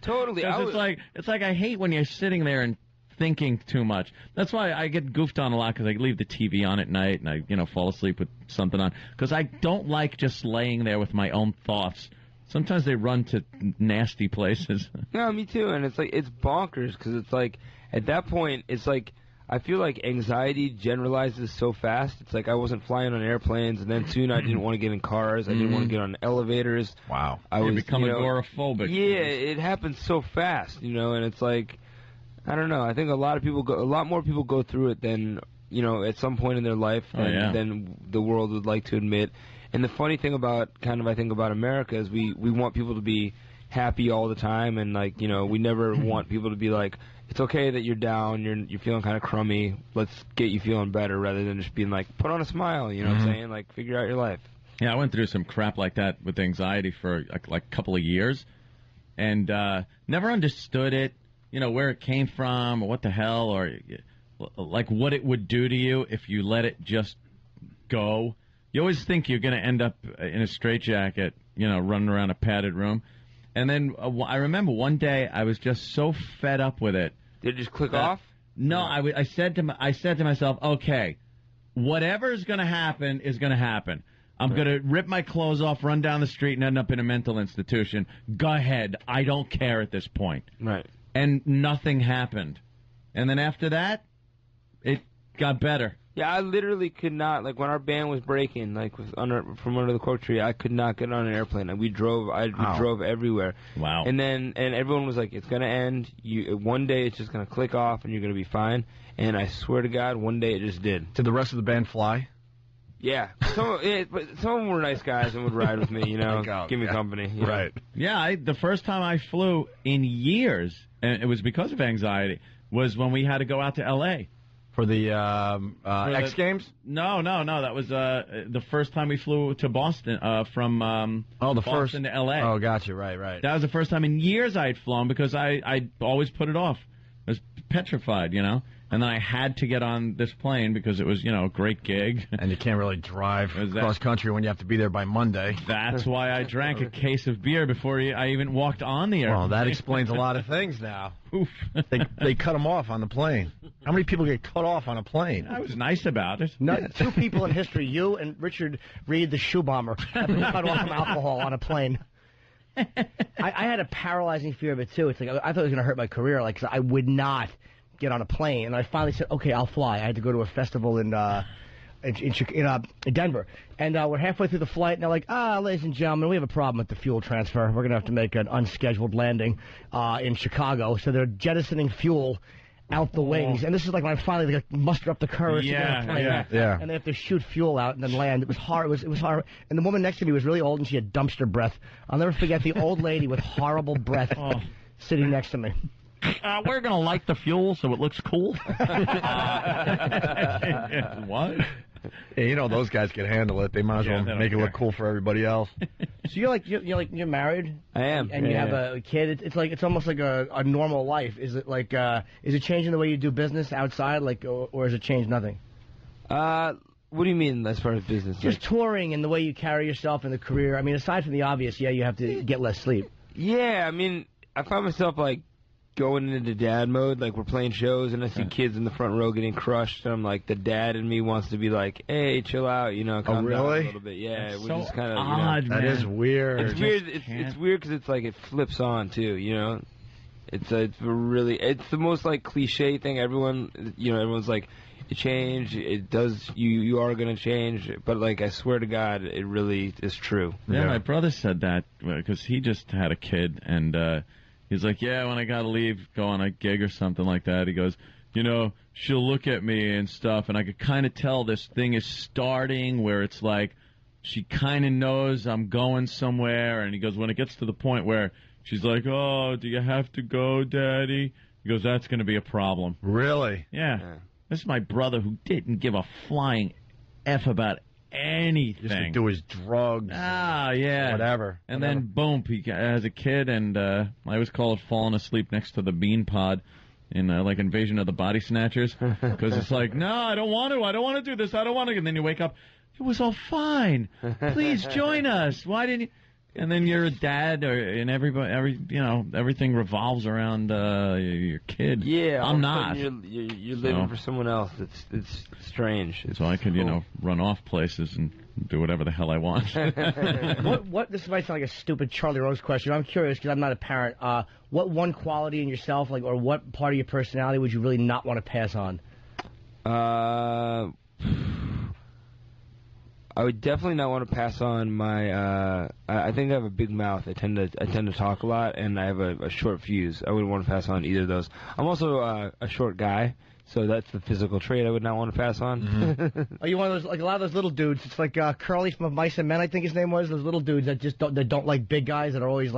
Totally. It's like I hate when you're sitting there and thinking too much. That's why I get goofed on a lot, because I leave the TV on at night and I fall asleep with something on, because I don't like just laying there with my own thoughts. Sometimes they run to nasty places. No, me too. And it's bonkers, because it's at that point it's I feel like anxiety generalizes so fast. It's I wasn't flying on airplanes, and then soon I didn't want to get in cars. I didn't want to get on elevators. Wow. You become agoraphobic. Yeah, it happens so fast, and it's I don't know. I think a lot more people go through it than, at some point in their life than the world would like to admit. And the funny thing about I think about America is we want people to be happy all the time, and we never want people to be like, it's okay that you're down, you're feeling kind of crummy, let's get you feeling better, rather than just being like, put on a smile, you know what I'm saying? Figure out your life. Yeah, I went through some crap like that with anxiety for a couple of years, and never understood it, where it came from, or what the hell, or what it would do to you if you let it just go. You always think you're going to end up in a straitjacket, running around a padded room. And then I remember one day I was just so fed up with it. Did it just click off? No, I said to myself, okay, whatever's going to happen is going to happen. I'm going to rip my clothes off, run down the street, and end up in a mental institution. Go ahead. I don't care at this point. Right. And nothing happened. And then after that, it got better. Yeah, I literally could not, when our band was breaking, from under the cork tree, I could not get on an airplane. We drove everywhere. Wow. And everyone was like, it's going to end. One day it's just going to click off and you're going to be fine. And I swear to God, one day it just did. Did the rest of the band fly? Yeah, but some of them were nice guys and would ride with me, give me company. Right. Yeah, the first time I flew in years, and it was because of anxiety, was when we had to go out to L.A. For the X Games? No. That was the first time we flew to Boston from Boston to L.A. Oh, gotcha. Right. That was the first time in years I'd flown because I always put it off. I was petrified, And then I had to get on this plane because it was, a great gig. And you can't really drive cross country when you have to be there by Monday. That's why I drank a case of beer before I even walked on the airplane. Well, that explains a lot of things now. Oof. They cut them off on the plane. How many people get cut off on a plane? I was nice about it. No, 2 people in history, you and Richard Reed, the shoe bomber, have been cut off from alcohol on a plane. I had a paralyzing fear of it, too. It's like I thought it was going to hurt my career. Like, 'cause I would not get on a plane, and I finally said, okay, I'll fly. I had to go to a festival in Denver, and we're halfway through the flight, and they're like, ladies and gentlemen, we have a problem with the fuel transfer. We're going to have to make an unscheduled landing in Chicago, so they're jettisoning fuel out the wings, and this is like when I finally muster up the courage to get on a plane. And they have to shoot fuel out and then land. It was hard. It was hard. And the woman next to me was really old, and she had dumpster breath. I'll never forget the old lady with horrible breath sitting next to me. We're going to light the fuel so it looks cool. What? Yeah, those guys can handle it. They might as well make it look cool for everybody else. So you're married? I am. And you have a kid. It's almost like a normal life. Is it like is it changing the way you do business outside, or has it changed nothing? What do you mean as far as business? Just touring and the way you carry yourself in the career. I mean, aside from the obvious, you have to get less sleep. Yeah, I mean, I find myself going into dad mode, like we're playing shows and I see kids in the front row getting crushed, and I'm like, the dad in me wants to be like, hey, chill out, calm down a little bit. Yeah, That's we so just kind of odd, That is weird. It's weird. It's weird because it's like it flips on too. It's the most cliche thing. Everyone's like, it changed. It does. You are gonna change, but I swear to God, it really is true. Yeah, my brother said that because he just had a kid and. He's like, yeah, when I gotta leave, go on a gig or something like that, he goes, she'll look at me and stuff, and I could kind of tell this thing is starting where it's like she kind of knows I'm going somewhere, and he goes, when it gets to the point where she's like, oh, do you have to go, Daddy? He goes, that's going to be a problem. Really? Yeah. This is my brother who didn't give a flying F about anything. Just to do his drugs. Whatever. And then, boom, he has a kid, and I always call it falling asleep next to the bean pod in, Invasion of the Body Snatchers. Because it's like, no, I don't want to do this, I don't want to. And then you wake up, it was all fine. Please join us. Why didn't you? And then you're a dad, and everything revolves around your kid. Yeah, I'm not. You're living for someone else. It's strange. So I could, run off places and do whatever the hell I want. What? This might sound like a stupid Charlie Rose question. I'm curious because I'm not a parent. What one quality in yourself, or what part of your personality, would you really not want to pass on? I would definitely not want to pass on my. I think I have a big mouth. I tend to talk a lot, and I have a short fuse. I wouldn't want to pass on either of those. I'm also a short guy, so that's the physical trait I would not want to pass on. Mm-hmm. Are you one of those, a lot of those little dudes? It's like Curly from Mice and Men, I think his name was. Those little dudes that just don't like big guys, that are always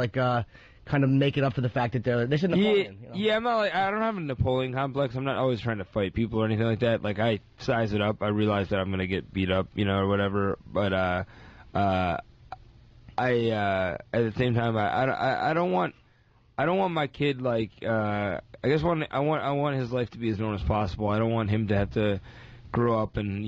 kind of make it up for the fact that they're Napoleon. Yeah, I'm not I don't have a Napoleon complex. I'm not always trying to fight people or anything like that. I size it up. I realize that I'm gonna get beat up, or whatever. But I at the same time, I don't want my kid I guess I want his life to be as normal as possible. I don't want him to have to grow up and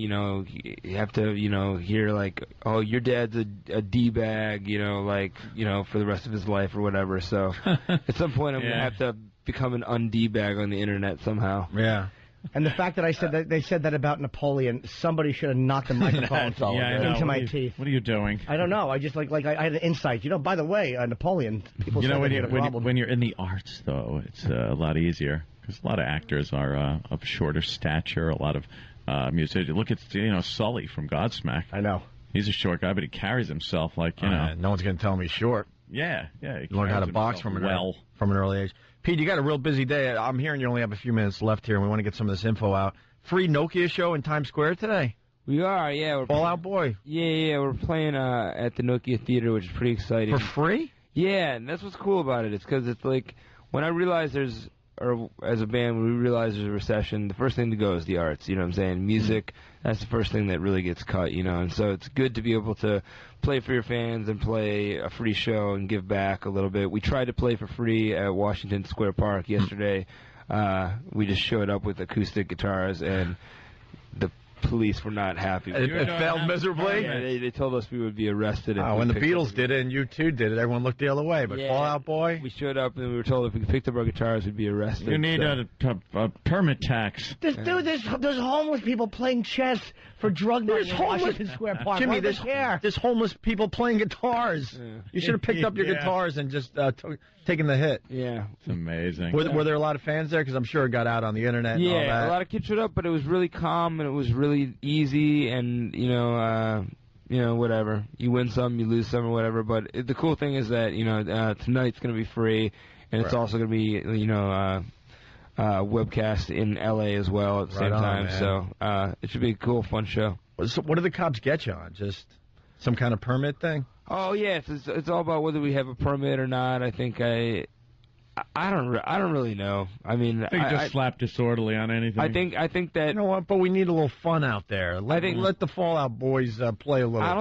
have to hear oh, your dad's a D-bag for the rest of his life or whatever. So at some point I'm gonna have to become an un-D-bag on the internet somehow. Yeah. And the fact that they said that about Napoleon, somebody should have knocked the microphone into my teeth. What are you doing? I don't know. I just I had an insight. By the way, Napoleon. People said when you're in the arts, though, it's a lot easier because a lot of actors are of shorter stature. A lot of musicians. Look at Sully from Godsmack. I know. He's a short guy, but he carries himself like no one's going to tell me he's short. Yeah. He learned how to box from an early age. Pete, you got a real busy day. I'm hearing you only have a few minutes left here, and we want to get some of this info out. Free Nokia show in Times Square today. We are, yeah. We're Fall Out Boy. Yeah, we're playing at the Nokia Theater, which is pretty exciting. For free? Yeah, and that's what's cool about it. It's because it's like, when I realized as a band, when we realize there's a recession, the first thing to go is the arts, you know what I'm saying? Music, that's the first thing that really gets cut, you know? And so it's good to be able to play for your fans and play a free show and give back a little bit. We tried to play for free at Washington Square Park yesterday. We just showed up with acoustic guitars, and the police were not happy. It failed miserably? Yeah, they told us we would be arrested. When the Beatles did it and U2 did it, everyone looked the other way. But Fall Out Boy? We showed up and we were told if we picked up our guitars, we'd be arrested. You need a permit tax. There's homeless people playing chess for drug money in Washington Square Park. Jimmy, Why do they care? there's homeless people playing guitars. Yeah. You should have picked up your guitars and just taken the hit. Yeah. It's amazing. Were there a lot of fans there? Because I'm sure it got out on the internet and all that. Yeah, a lot of kids showed up, but it was really calm and it was really easy, and whatever. You win some, you lose some, or whatever. But the cool thing is that tonight's going to be free, and it's also going to be webcast in LA as well at the same time. Man. So it should be a cool, fun show. So what do the cops get you on? Just some kind of permit thing? Oh yeah, it's all about whether we have a permit or not. I think I don't really know. I mean, I think you just slap disorderly on anything. I think that, you know what? But we need a little fun out there. Let the Fall Out Boys play a little. I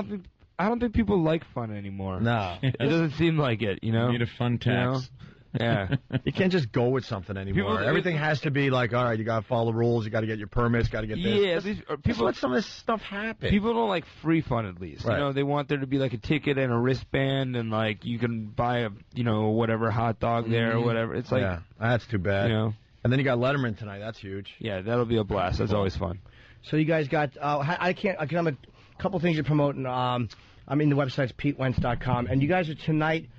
don't think people like fun anymore. No, it doesn't seem like it. You know, you need a fun tax. Yeah. You can't just go with something anymore. Everything has to be like, all right, you got to follow the rules, you got to get your permits, got to get this. Yeah, people let some of this stuff happen. People don't like free fun, at least. Right. You know, they want there to be like a ticket and a wristband, and like you can buy a whatever hot dog there or whatever. It's like, yeah, that's too bad. You know. And then you got Letterman tonight. That's huge. Yeah, that'll be a blast. That's always fun. So you guys got I can have a couple things you're promoting. The website's PeteWentz.com, and you guys are tonight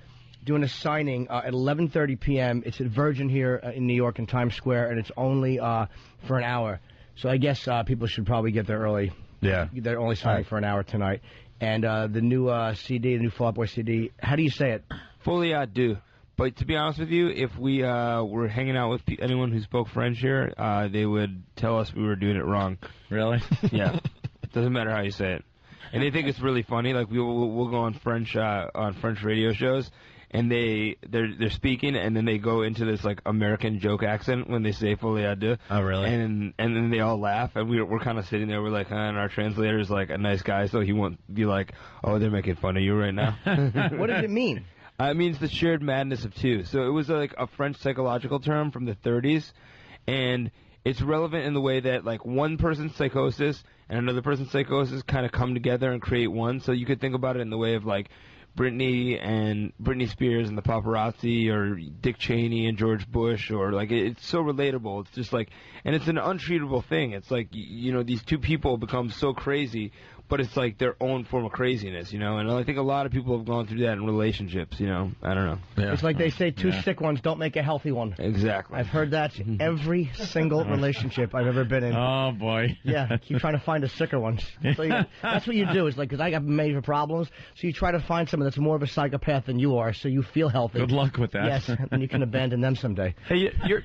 doing a signing at 11:30 p.m. It's at Virgin here in New York in Times Square, and it's only for an hour. So I guess people should probably get there early. Yeah. They're only signing for an hour tonight. And the new CD, the new Fall Out Boy CD, how do you say it? Fully I do. But to be honest with you, if we were hanging out with anyone who spoke French here, they would tell us we were doing it wrong. Really? Yeah. It doesn't matter how you say it. And they think it's really funny. Like we'll go on French radio shows, and they're speaking, and then they go into this like American joke accent when they say "folie à deux." Oh, really? And then they all laugh, and we're kind of sitting there. We're like, and our translator is like a nice guy, so he won't be like, "Oh, they're making fun of you right now." What does it mean? It means the shared madness of two. So it was like a French psychological term from the 30s, and it's relevant in the way that like one person's psychosis and another person's psychosis kind of come together and create one. So you could think about it in the way of like Britney Spears and the paparazzi, or Dick Cheney and George Bush, or like it's so relatable. It's just like, and it's an untreatable thing. It's like, these two people become so crazy, but it's like their own form of craziness, and I think a lot of people have gone through that in relationships, I don't know. Yeah. It's like they say two sick ones don't make a healthy one. Exactly. I've heard that every single relationship I've ever been in. Oh, boy. Yeah, keep trying to find a sicker one. So that's what you do. It's like, because I got major problems, so you try to find someone that's more of a psychopath than you are, so you feel healthy. Good luck with that. Yes, and you can abandon them someday. Hey, you're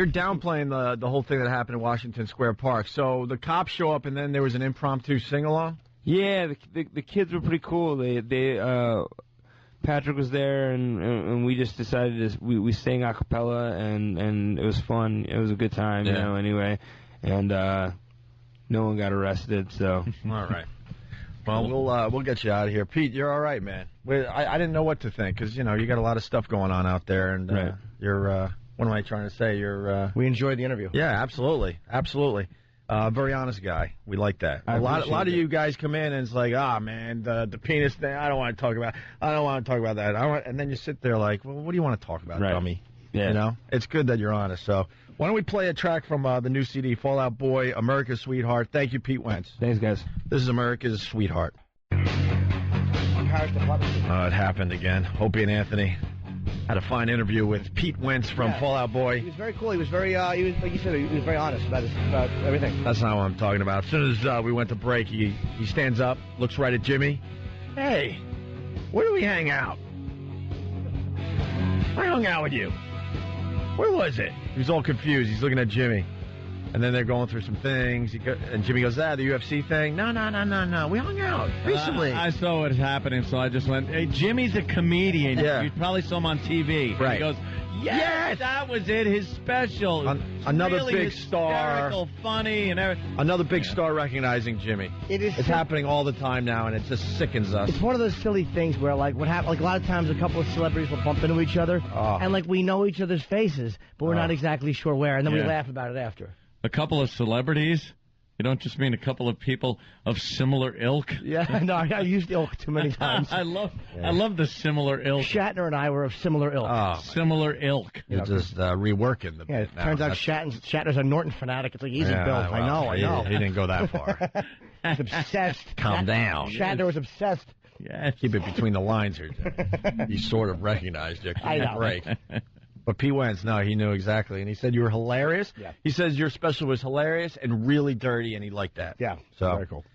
downplaying the whole thing that happened in Washington Square Park. So the cops show up, and then there was an impromptu sing-along? Yeah, the kids were pretty cool. They Patrick was there, and we just decided we sang a cappella, and it was fun. It was a good time, anyway. And no one got arrested, so. All right. Well, we'll get you out of here. Pete, you're all right, man. I didn't know what to think, because, you got a lot of stuff going on out there, and right. You're, what am I trying to say? We enjoyed the interview. Yeah, absolutely. Absolutely. Very honest guy. We like that. A lot of you guys come in and it's like, man, the penis thing, I don't want to talk about that. And then you sit there like, well, what do you want to talk about, dummy? Yeah. It's good that you're honest. So why don't we play a track from the new CD, Fall Out Boy, America's Sweetheart. Thank you, Pete Wentz. Thanks, guys. This is America's Sweetheart. It happened again. Opie and Anthony had a fine interview with Pete Wentz from Fall Out Boy. He was very cool. He was very, like you said, he was very honest about everything. That's not what I'm talking about. As soon as we went to break, he stands up, looks right at Jimmy. Hey, where do we hang out? I hung out with you. Where was it? He was all confused. He's looking at Jimmy. And then they're going through some things. And Jimmy goes, the UFC thing? No. We hung out recently. I saw what was happening, so I just went, hey, Jimmy's a comedian. Yeah. You probably saw him on TV. Right. And he goes, yes, that was it, his special. Another really big star. hysterical, funny, and everything. Another big star recognizing Jimmy. It's happening all the time now, and it just sickens us. It's one of those silly things where, like, what happens? Like, a lot of times, a couple of celebrities will bump into each other, and like we know each other's faces, but we're not exactly sure where, and then we laugh about it after. A couple of celebrities? You don't just mean a couple of people of similar ilk? Yeah, no, I used ilk too many times. I love the similar ilk. Shatner and I were of similar ilk. Oh, similar ilk. You're just reworking the. Yeah, it turns out Shatner's a Norton fanatic. It's like easy built. Well, I know. He didn't go that far. He's obsessed. Calm down. Shatner was obsessed. Yeah, keep it between the lines here. He sort of recognized you. I know. Break. But Pete Wentz, no, he knew exactly. And he said you were hilarious. Yeah. He says your special was hilarious and really dirty, and he liked that. Yeah, so very cool.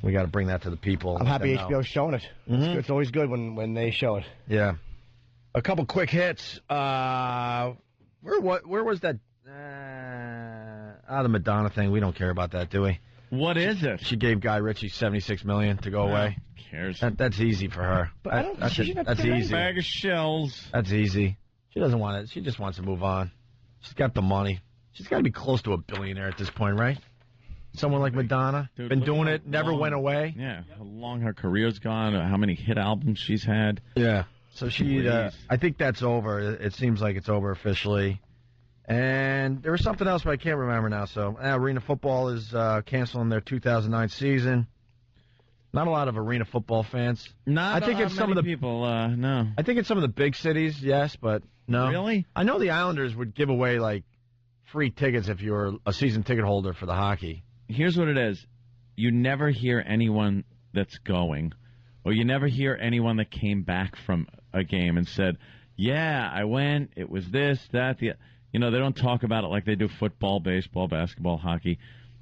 We got to bring that to the people. I'm happy HBO's showing it. Mm-hmm. It's always good when they show it. Yeah. A couple quick hits. Where was that? The Madonna thing. We don't care about that, do we? What is it? She gave Guy Ritchie $76 million to go away. Who cares? That's easy for her. But I don't. That's easy. Bag of shells. That's easy. She doesn't want it. She just wants to move on. She's got the money. She's got to be close to a billionaire at this point, right? Someone like Madonna. Dude, been doing it, never went away. Yeah, how long her career's gone, how many hit albums she's had. Yeah. So I think that's over. It seems like it's over officially. And there was something else, but I can't remember now. So Arena Football is canceling their 2009 season. Not a lot of Arena Football fans. I think it's some of the people. No, I think it's some of the big cities. Yes, but no. Really? I know the Islanders would give away like free tickets if you were a season ticket holder for the hockey. Here's what it is: you never hear anyone that's going, or you never hear anyone that came back from a game and said, "Yeah, I went. It was this, that, the." You know, they don't talk about it like they do football, baseball, basketball, hockey.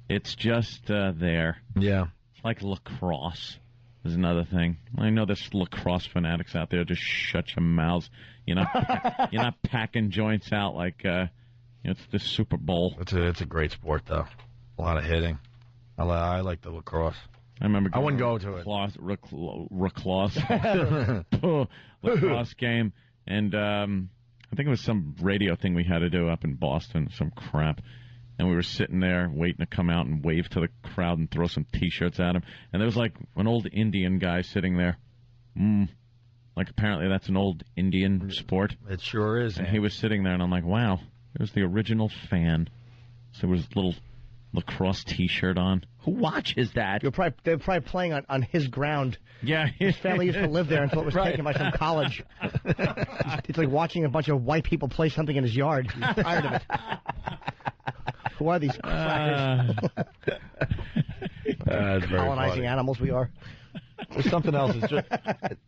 It's just there. Yeah. Like lacrosse is another thing. I know there's lacrosse fanatics out there. Just shut your mouths. You're not packing joints out like it's the Super Bowl. It's a great sport though. A lot of hitting. I like the lacrosse. I remember. I wouldn't go to it. Lacrosse game, and I think it was some radio thing we had to do up in Boston, some crap. And we were sitting there waiting to come out and wave to the crowd and throw some T-shirts at him. And there was like an old Indian guy sitting there. Like apparently that's an old Indian sport. It sure is. And he was sitting there, and I'm like, wow, there's the original fan. So there was a little lacrosse T-shirt on. Who watches that? They're probably playing on his ground. Yeah. His family used to live there until it was taken by some college. It's like watching a bunch of white people play something in his yard. He's tired of it. Who are these crackers? Colonizing animals we are. There's something else.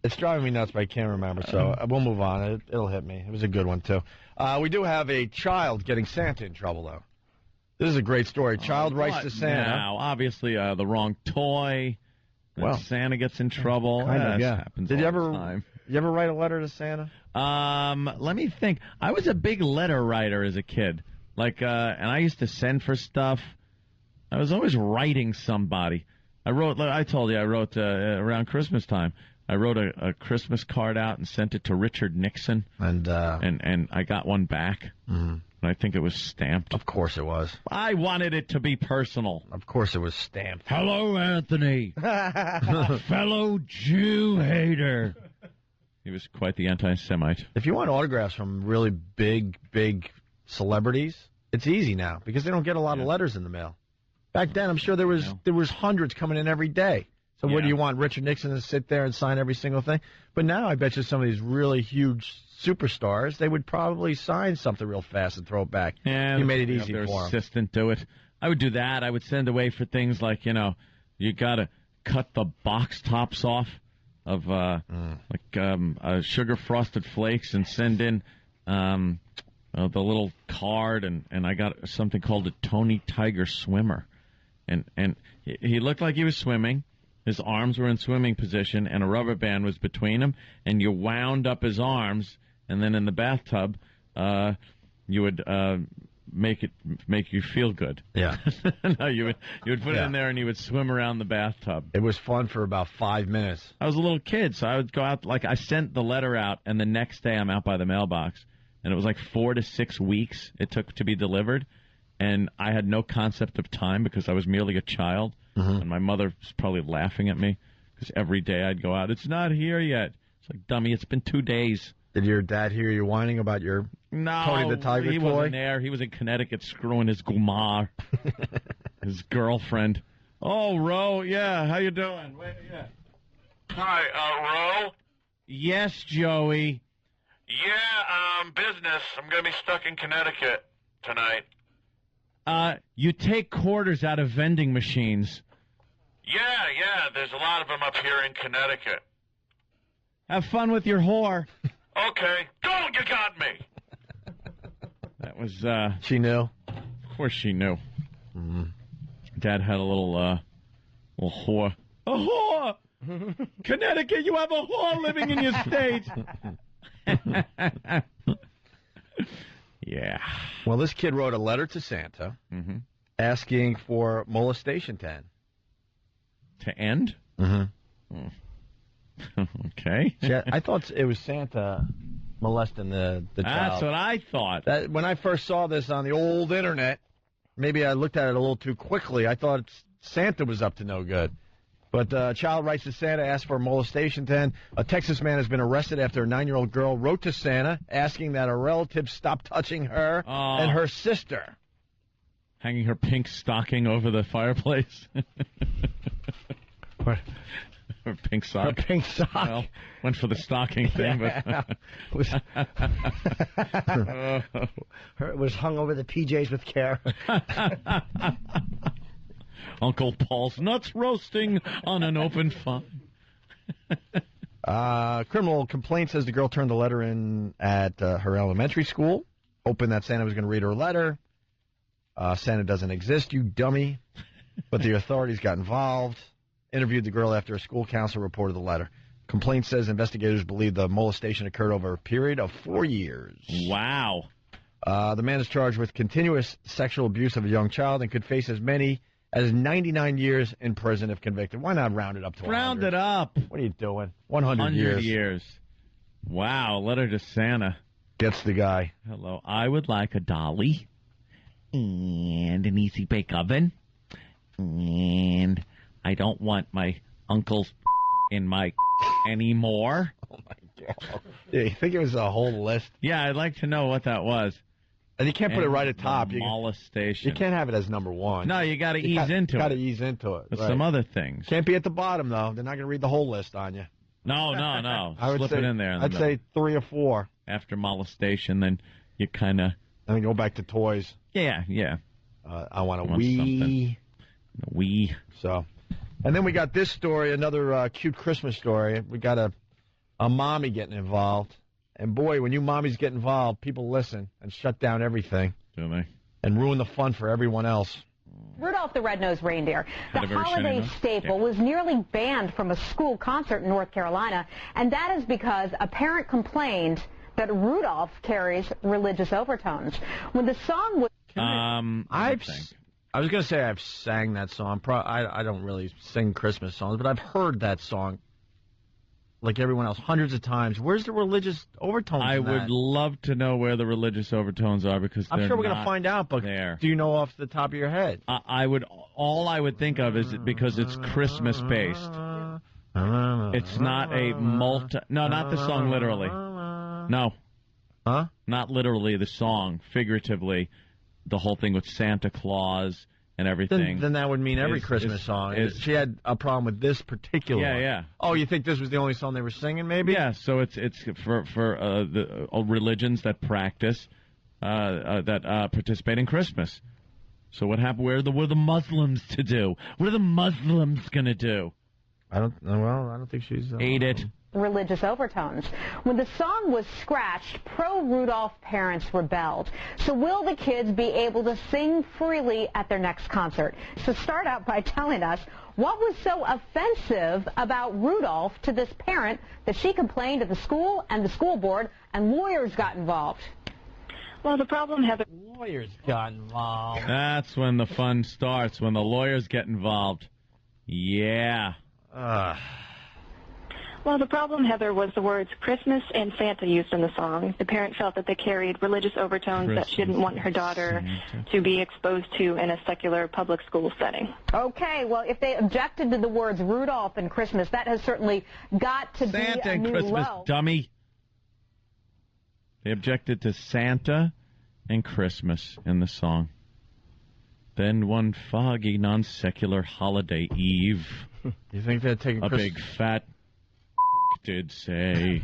It's driving me nuts, but I can't remember. So we'll move on. It'll hit me. It was a good one, too. We do have a child getting Santa in trouble, though. This is a great story. Child writes to Santa. Now, obviously, the wrong toy. Well, Santa gets in trouble. Happens Did all you the time. ever write a letter to Santa? Let me think. I was a big letter writer as a kid. Like, and I used to send for stuff. I was always writing somebody. I told you, I wrote around Christmas time. I wrote a Christmas card out and sent it to Richard Nixon. And I got one back. Mm-hmm. And I think it was stamped. Of course it was. I wanted it to be personal. Of course it was stamped. Hello, Anthony. Fellow Jew hater. He was quite the anti-Semite. If you want autographs from really big celebrities, it's easy now because they don't get a lot of letters in the mail. Back then, I'm sure there was hundreds coming in every day. So what do you want, Richard Nixon to sit there and sign every single thing? But now I bet you some of these really huge superstars, they would probably sign something real fast and throw it back. Yeah, you made it easy their for them. Assistant do it. I would do that. I would send away for things like, you got to cut the box tops off of sugar frosted flakes and send in the little card, and I got something called a Tony Tiger swimmer, and he looked like he was swimming. His arms were in swimming position, and a rubber band was between them, and you wound up his arms, and then in the bathtub, you would make you feel good. Yeah. No, you would put it in there and you would swim around the bathtub. It was fun for about 5 minutes. I was a little kid, so I would go out, like I sent the letter out, and the next day I'm out by the mailbox, and it was like 4 to 6 weeks it took to be delivered, and I had no concept of time because I was merely a child, and my mother was probably laughing at me because every day I'd go out, it's not here yet. It's like, dummy, it's been 2 days. Did your dad hear you whining about your Tony the Tiger he toy? Wasn't there. He was in Connecticut screwing his gumar, his girlfriend. Oh, Ro, yeah, how you doing? Hi, Ro? Yes, Joey. Yeah, business. I'm going to be stuck in Connecticut tonight. You take quarters out of vending machines. Yeah, there's a lot of them up here in Connecticut. Have fun with your whore. Okay. Go, you got me. That was, She knew? Of course she knew. Dad had a little whore. A whore! Connecticut, you have a whore living in your state. Yeah. Well, this kid wrote a letter to Santa asking for molestation to end. To end? Okay. See, I thought it was Santa molesting the child. That's what I thought. When I first saw this on the old internet, maybe I looked at it a little too quickly. I thought Santa was up to no good. But a child writes to Santa, asks for molestation to end. A Texas man has been arrested after a 9-year-old girl wrote to Santa asking that a relative stop touching her and her sister. Hanging her pink stocking over the fireplace. What? Her pink sock. Her pink sock. Well, went for the stocking thing, but it was hung over the PJs with care. Uncle Paul's nuts roasting on an open fire. Criminal complaint says the girl turned the letter in at her elementary school, hoping that Santa was going to read her letter. Santa doesn't exist, you dummy. But the authorities got involved. Interviewed the girl after a school counselor reported the letter. Complaint says investigators believe the molestation occurred over a period of 4 years. Wow. The man is charged with continuous sexual abuse of a young child and could face as many as 99 years in prison if convicted. Why not round it up to 100? Round it up. What are you doing? 100 years. Wow. Letter to Santa. Gets the guy. Hello. I would like a dolly and an easy bake oven. And I don't want my uncle's in my anymore. Oh, my God. Yeah, you think it was a whole list? Yeah, I'd like to know what that was. And you can't put it right at top. Molestation. You can't have it as number one. No, you got to ease into it. Got to ease into it. With some other things. Can't be at the bottom, though. They're not going to read the whole list on you. No. I would Slip say, it in there. I'd say 3 or 4. After molestation, then you kind of... Then go back to toys. Yeah. I want a Wii. A Wii. So... And then we got this story, another cute Christmas story. We got a mommy getting involved. And, boy, when you mommies get involved, people listen and shut down everything. Do they? And ruin the fun for everyone else. Rudolph the Red-Nosed Reindeer, the holiday staple, was nearly banned from a school concert in North Carolina. And that is because a parent complained that Rudolph carries religious overtones. When the song was... I was going to say I've sang that song. I don't really sing Christmas songs, but I've heard that song, like everyone else, hundreds of times. Where's the religious overtones I would love to know where the religious overtones are because I'm sure we're going to find out, but do you know off the top of your head? All I would think of is because it's Christmas-based. It's not a No, not the song literally. No. Huh? Not literally the song, figuratively. The whole thing with Santa Claus and everything. Then that would mean every Christmas song. She had a problem with this particular one. Yeah. Oh, you think this was the only song they were singing, maybe? Yeah, so it's for the religions that practice, that participate in Christmas. So what happened? What are the Muslims to do? What are the Muslims going to do? I don't think she's... Ate it. Religious overtones. When the song was scratched, pro-Rudolph parents rebelled. So will the kids be able to sing freely at their next concert? So start out by telling us what was so offensive about Rudolph to this parent that she complained to the school and the school board and lawyers got involved. Well, the problem, Heather... Lawyers got involved. That's when the fun starts, when the lawyers get involved. Yeah. Well, the problem, Heather, was the words Christmas and Santa used in the song. The parent felt that they carried religious overtones that she didn't want her daughter to be exposed to in a secular public school setting. Okay, well, if they objected to the words Rudolph and Christmas, that has certainly got to Santa be a and new Christmas, low. dummy. They objected to Santa and Christmas in the song. Then one foggy, non-secular holiday eve. You think they're taking a big fat did say.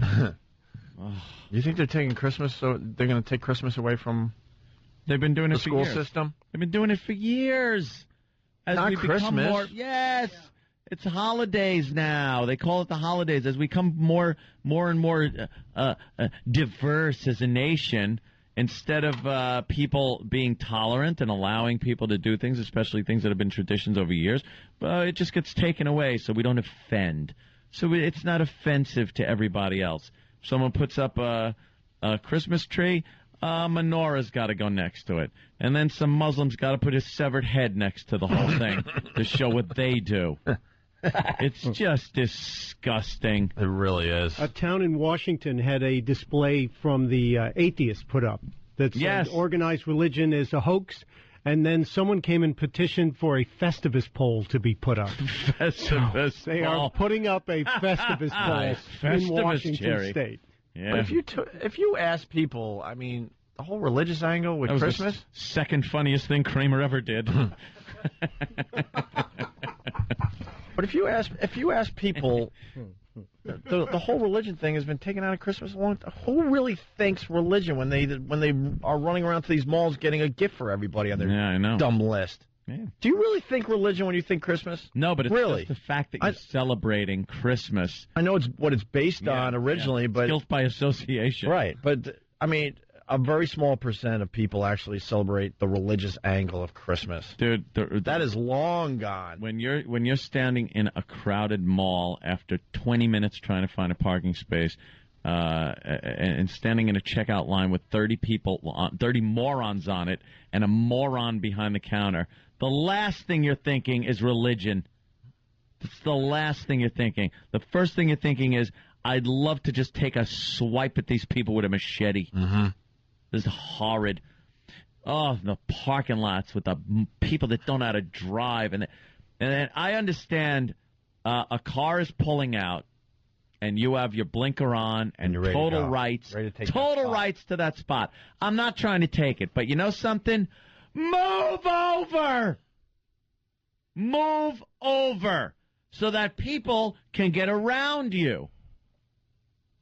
You think they're taking Christmas, so they're going to take Christmas away from They've been doing the it for school years. system? They've been doing it for years. As Not we become Christmas. more, yes, it's holidays now. They call it the holidays. As we become more and more diverse as a nation, instead of people being tolerant and allowing people to do things, especially things that have been traditions over years, it just gets taken away so we don't offend. So it's not offensive to everybody else. Someone puts up a Christmas tree, menorah's got to go next to it. And then some Muslims got to put his severed head next to the whole thing to show what they do. It's just disgusting. It really is. A town in Washington had a display from the atheists put up that said organized religion is a hoax, and then someone came and petitioned for a Festivus pole to be put up. Festivus So they are putting up a Festivus pole in Washington State. Yeah. But if you ask people, I mean, the whole religious angle with That was Christmas. the second funniest thing Kramer ever did. But if you ask people, the whole religion thing has been taken out of Christmas a long time. Who really thinks religion when they are running around to these malls getting a gift for everybody on their dumb list? Yeah. Do you really think religion when you think Christmas? No, but it's really just the fact that you're celebrating Christmas. I know it's what it's based on originally, but guilt by association. Right, but I mean, a very small percent of people actually celebrate the religious angle of Christmas. Dude, that is long gone. When you're standing in a crowded mall after 20 minutes trying to find a parking space, and standing in a checkout line with 30 morons on it, and a moron behind the counter, the last thing you're thinking is religion. It's the last thing you're thinking. The first thing you're thinking is, I'd love to just take a swipe at these people with a machete. Mm-hmm. This is horrid. Oh, the parking lots with the people that don't know how to drive. And then I understand a car is pulling out, and you have your blinker on and you're ready total to go. rights. Ready to take that total spot. rights to that spot. I'm not trying to take it, but you know something? Move over! Move over so that people can get around you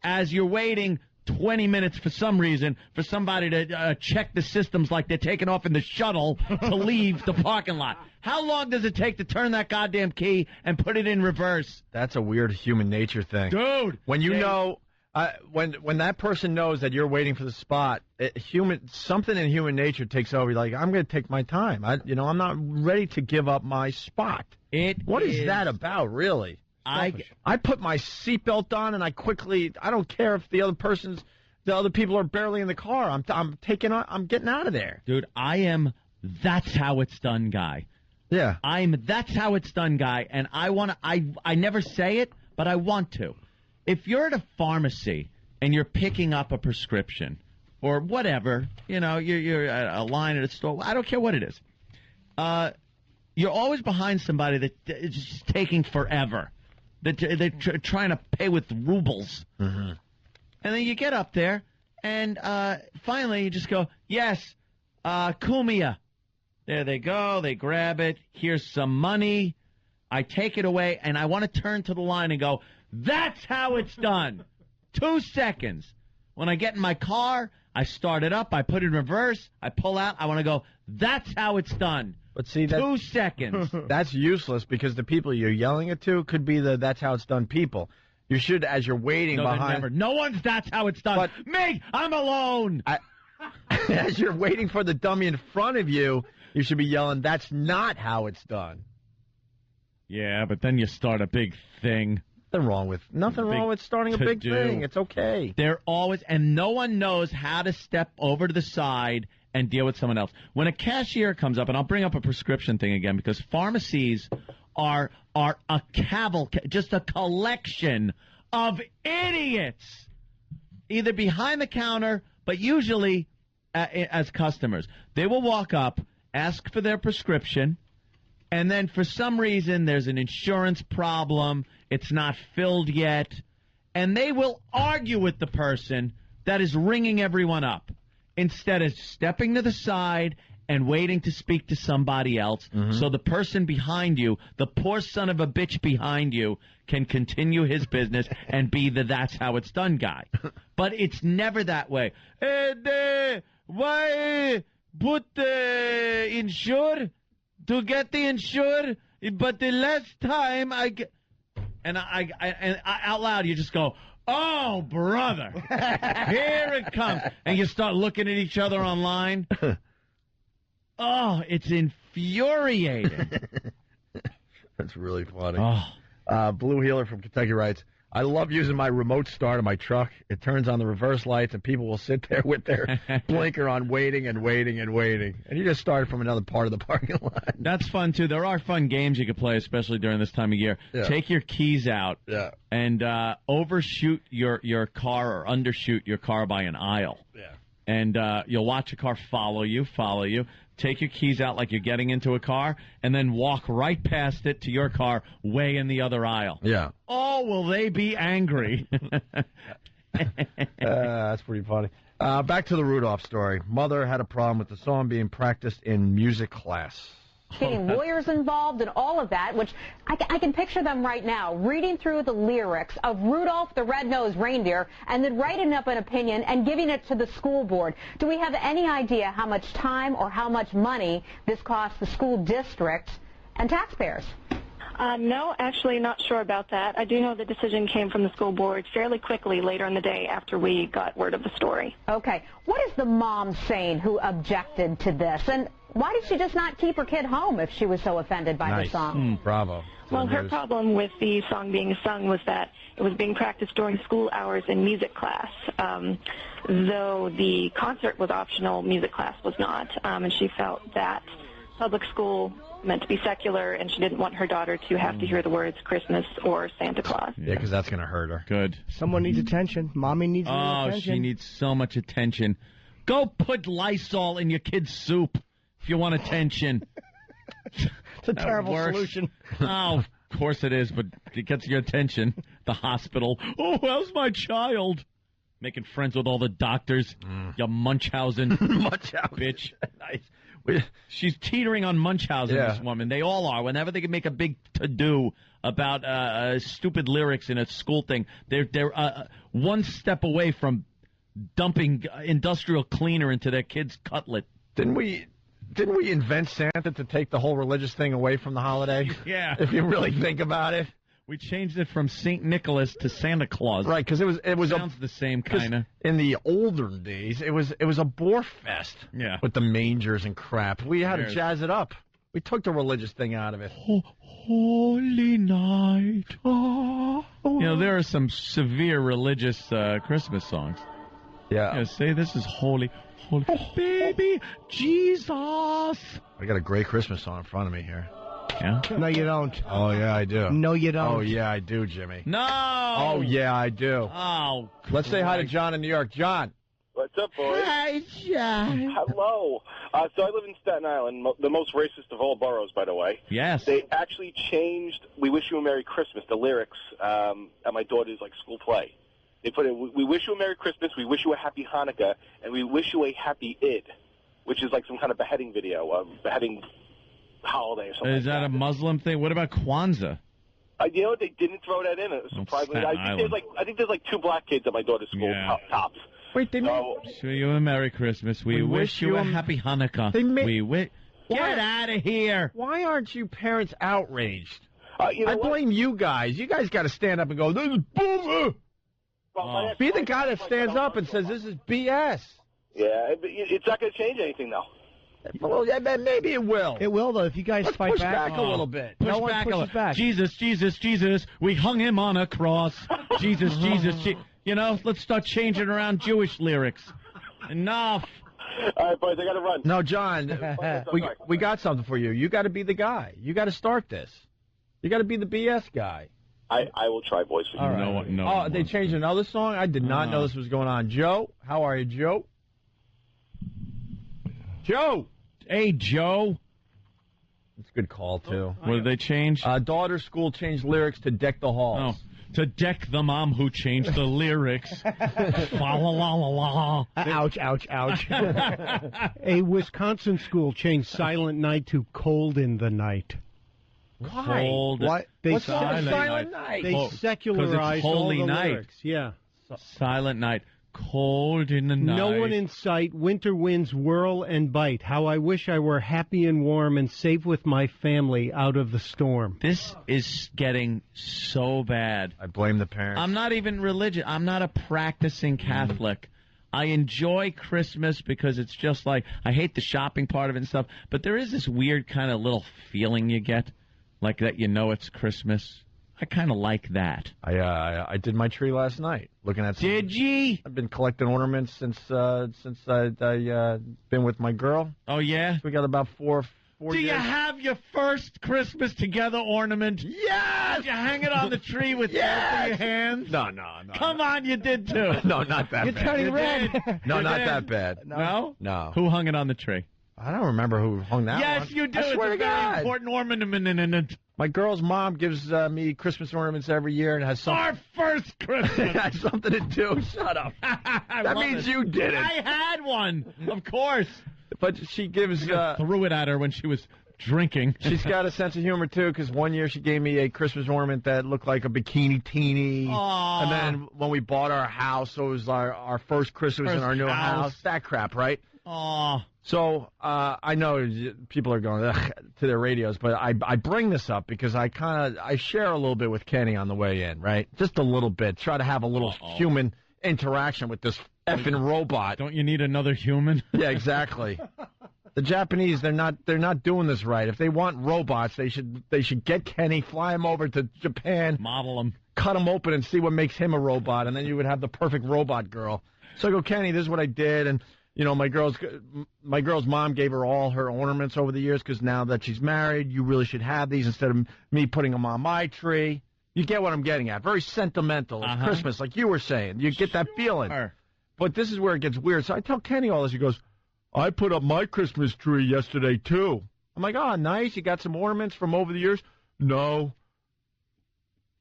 as you're waiting 20 minutes for some reason for somebody to check the systems like they're taking off in the shuttle to leave the parking lot. How long does it take to turn that goddamn key and put it in reverse? That's a weird human nature thing. Dude! When you know, when that person knows that you're waiting for the spot, something in human nature takes over. You're like, I'm going to take my time. I'm not ready to give up my spot. What is that about, really? I put my seatbelt on and I don't care if the other people are barely in the car. I'm getting out of there. Dude, I am that's how it's done guy. Yeah. That's how it's done guy, and I never say it, but I want to. If you're at a pharmacy and you're picking up a prescription or whatever, you're at a line at a store, I don't care what it is. You're always behind somebody that is just taking forever. They're trying to pay with rubles. Mm-hmm. And then you get up there, and finally you just go, yes, Kumia. There they go. They grab it. Here's some money. I take it away, and I want to turn to the line and go, that's how it's done. 2 seconds. When I get in my car, I start it up. I put it in reverse. I pull out. I want to go, that's how it's done. But see, 2 seconds. That's useless because the people you're yelling it to could be the that's how it's done people. You should, as you're waiting behind. No one's that's how it's done. But me, I'm alone. As you're waiting for the dummy in front of you, you should be yelling, that's not how it's done. Yeah, but then you start a big thing. Nothing wrong with starting a big thing. It's okay. They're always, and no one knows how to step over to the side and deal with someone else. When a cashier comes up, and I'll bring up a prescription thing again, because pharmacies are a cavalcade, just a collection of idiots, either behind the counter, but usually as customers. They will walk up, ask for their prescription, and then for some reason there's an insurance problem, it's not filled yet, and they will argue with the person that is ringing everyone up instead of stepping to the side and waiting to speak to somebody else so the person behind you, the poor son of a bitch behind you, can continue his business and be the that's how it's done guy. But it's never that way. Why put the insure to get the insured? But the last time I get... And I out loud, you just go, oh, brother, here it comes. And you start looking at each other online. Oh, it's infuriating. That's really funny. Blue Healer from Kentucky writes, I love using my remote start of my truck. It turns on the reverse lights, and people will sit there with their blinker on waiting and waiting and waiting. And you just started from another part of the parking lot. That's fun, too. There are fun games you can play, especially during this time of year. Yeah. Take your keys out and overshoot your car or undershoot your car by an aisle. Yeah. And you'll watch a car follow you. Take your keys out like you're getting into a car, and then walk right past it to your car way in the other aisle. Yeah. Oh, will they be angry? That's pretty funny. Back to the Rudolph story. Mother had a problem with the song being practiced in music class. Getting lawyers involved and all of that, which I can picture them right now, reading through the lyrics of Rudolph the Red-Nosed Reindeer and then writing up an opinion and giving it to the school board. Do we have any idea how much time or how much money this costs the school district and taxpayers? No, actually not sure about that. I do know the decision came from the school board fairly quickly later in the day after we got word of the story. Okay. What is the mom saying who objected to this? And why did she just not keep her kid home if she was so offended by the song? Bravo. Well, her problem with the song being sung was that it was being practiced during school hours in music class. Though the concert was optional, music class was not. And she felt that public school meant to be secular, and she didn't want her daughter to have to hear the words Christmas or Santa Claus. Yeah, because that's going to hurt her. Good. Someone needs attention. Mommy needs attention. Oh, she needs so much attention. Go put Lysol in your kid's soup if you want attention. It's a terrible solution. Oh, of course it is, but it gets your attention. The hospital. Oh, how's my child? Making friends with all the doctors. You Munchausen. Munchausen. Bitch. Nice. She's teetering on Munchausen, this woman. They all are. Whenever they can make a big to-do about stupid lyrics in a school thing, they're one step away from dumping industrial cleaner into their kid's cutlet. Didn't we invent Santa to take the whole religious thing away from the holiday? Yeah. If you really think about it. We changed it from St. Nicholas to Santa Claus. Right, because it was sounds the same kind of. In the older days, it was a bore fest. Yeah. With the mangers and crap. We had to jazz it up. We took the religious thing out of it. Holy night. Oh. You know, there are some severe religious Christmas songs. Yeah. Say this is holy, baby Jesus. I got a great Christmas song in front of me here. Yeah? No, you don't. Oh, yeah, I do. No, you don't. Oh, yeah, I do, Jimmy. No! Oh, yeah, I do. Oh, let's say hi to John in New York. John. What's up, boys? Hi, John. Hello. So I live in Staten Island, the most racist of all boroughs, by the way. Yes. They actually changed "We Wish You a Merry Christmas," the lyrics at my daughter's school play. They put it, "We wish you a Merry Christmas, we wish you a Happy Hanukkah, and we wish you a Happy Id," which is like some kind of beheading video, beheading holiday or something. Is that a Muslim thing? What about Kwanzaa? You know what? They didn't throw that in. It was surprisingly. I think there's like 2 black kids at my daughter's school, tops. Wait, they wish you a Merry Christmas. We wish you a Happy Hanukkah. Get out of here. Why aren't you parents outraged? I blame you guys. You guys got to stand up and go, "This is boomer." Be the guy that stands up and says, "This is BS." Yeah, it's not going to change anything, though. Well, yeah, maybe it will. It will, though, if you guys fight push back. back a little bit. Push No one back pushes back. Jesus, Jesus, Jesus. We hung him on a cross. Jesus, Jesus. You know, let's start changing around Jewish lyrics. Enough. All right, boys, I got to run. No, John, we got something for you. You got to be the guy. You got to start this. You got to be the BS guy. I will try, boys. All right. Oh, they changed another song? I did not know this was going on. Joe, how are you, Joe? Joe! Hey, Joe. That's a good call, too. What did they change? Daughter's school changed lyrics to Deck the Halls. Oh. To deck the mom who changed the lyrics. La la la la la. Ouch, ouch, ouch. A Wisconsin school changed Silent Night to Cold in the Night. Why? What? What's wrong with Silent Night? They secularized all the lyrics. Yeah. Silent Night. Cold in the night. No one in sight. Winter winds whirl and bite. How I wish I were happy and warm and safe with my family out of the storm. This is getting so bad. I blame the parents. I'm not even religious. I'm not a practicing Catholic. I enjoy Christmas because it's just like, I hate the shopping part of it and stuff, but there is this weird kind of little feeling you get, like that you know it's Christmas. I kind of like that. I did my tree last night. Looking at. Did ye? I've been collecting ornaments since I've been with my girl. Oh yeah. We got about four Do years. you have your first Christmas together ornament? Yes. Did you hang it on the tree with both of your hands? No. Come on, you did too. No, not that You're bad. turning red. No, You not did? that bad. No? No. Who hung it on the tree? I don't remember who hung that one. Yes, you do. I swear it's to a very God. important ornament. My girl's mom gives me Christmas ornaments every year and has something. Our first Christmas. It has something to do. Shut up. That means you did it. I had one, of course. But she gives. Threw it at her when she was drinking. She's got a sense of humor too, because one year she gave me a Christmas ornament that looked like a bikini teeny. Aww. And then when we bought our house, so it was our first Christmas in our new house. That crap, right? Aw. So I know people are going ugh, to their radios, but I bring this up because I share a little bit with Kenny on the way in, right? Just a little bit. Try to have a little human interaction with this effing robot. Don't you need another human? Yeah, exactly. The Japanese, they're not doing this right. If they want robots, they should get Kenny, fly him over to Japan, model him, cut him open, and see what makes him a robot, and then you would have the perfect robot girl. So I go, Kenny, this is what I did, and you know, my girl's mom gave her all her ornaments over the years because now that she's married, you really should have these instead of me putting them on my tree. You get what I'm getting at. Very sentimental. It's Christmas, like you were saying. You get that feeling. But this is where it gets weird. So I tell Kenny all this. He goes, I put up my Christmas tree yesterday, too. I'm like, oh, nice. You got some ornaments from over the years? No.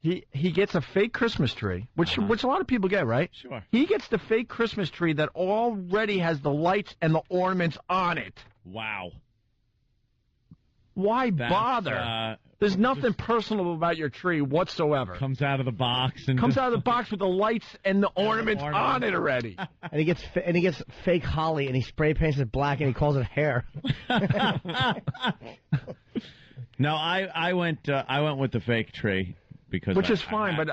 He gets a fake Christmas tree, which a lot of people get, right? Sure. He gets the fake Christmas tree that already has the lights and the ornaments on it. Wow. Why bother? There's nothing personal about your tree whatsoever. Comes out of the box and comes out of the box with the lights and the ornaments on it already. And he gets fake holly and he spray paints it black and he calls it hair. No, I went with the fake tree. Because which is fine, but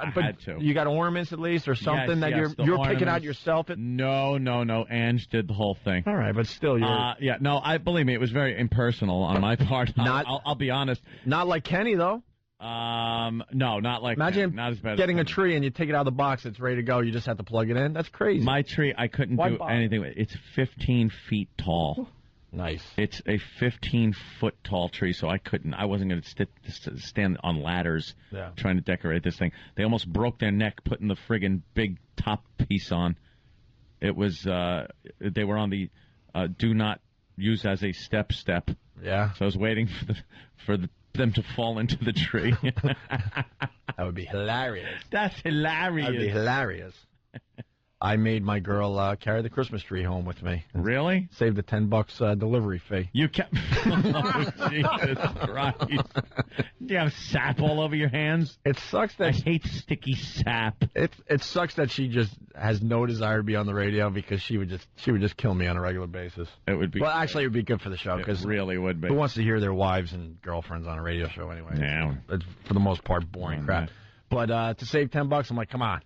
you got ornaments at least or something that you're picking out yourself. No. Ange did the whole thing. All right, but still, believe me, it was very impersonal on my part. I'll be honest. Not like Kenny though. No, not like. Imagine not as bad getting as a tree and you take it out of the box, it's ready to go. You just have to plug it in. That's crazy. My tree, I couldn't do anything with. It's 15 feet tall. Nice. It's a 15-foot tall tree, so I wasn't going to stand on ladders trying to decorate this thing. They almost broke their neck putting the friggin' big top piece on. It was, they were on the do not use as a step. Yeah. So I was waiting for them to fall into the tree. That would be hilarious. That's hilarious. That would be hilarious. I made my girl carry the Christmas tree home with me. Really? Saved the $10 delivery fee. You kept. Oh, Jesus Christ! Do you have sap all over your hands? It sucks that I hate sticky sap. It sucks that she just has no desire to be on the radio because she would just kill me on a regular basis. It would be. Well, actually, it would be good for the show because it really would be. Who wants to hear their wives and girlfriends on a radio show anyway? Yeah. It's for the most part boring crap. But to save $10, I'm like, come on.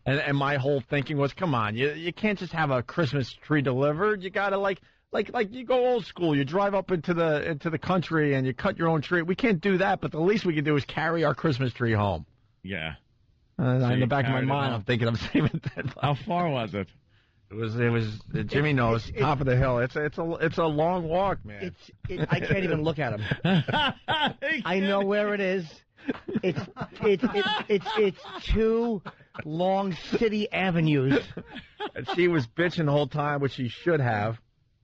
And my whole thinking was, come on, you can't just have a Christmas tree delivered. You got to, like, Like you go old school. You drive up into the country and you cut your own tree. We can't do that, but the least we can do is carry our Christmas tree home. Yeah. In the back of my mind, I'm thinking I'm saving that. How far was it? It was Jimmy knows, top of the hill. It's a long walk, man. I can't even look at him. I know where it is. It's 2 long city avenues. And she was bitching the whole time, which she should have.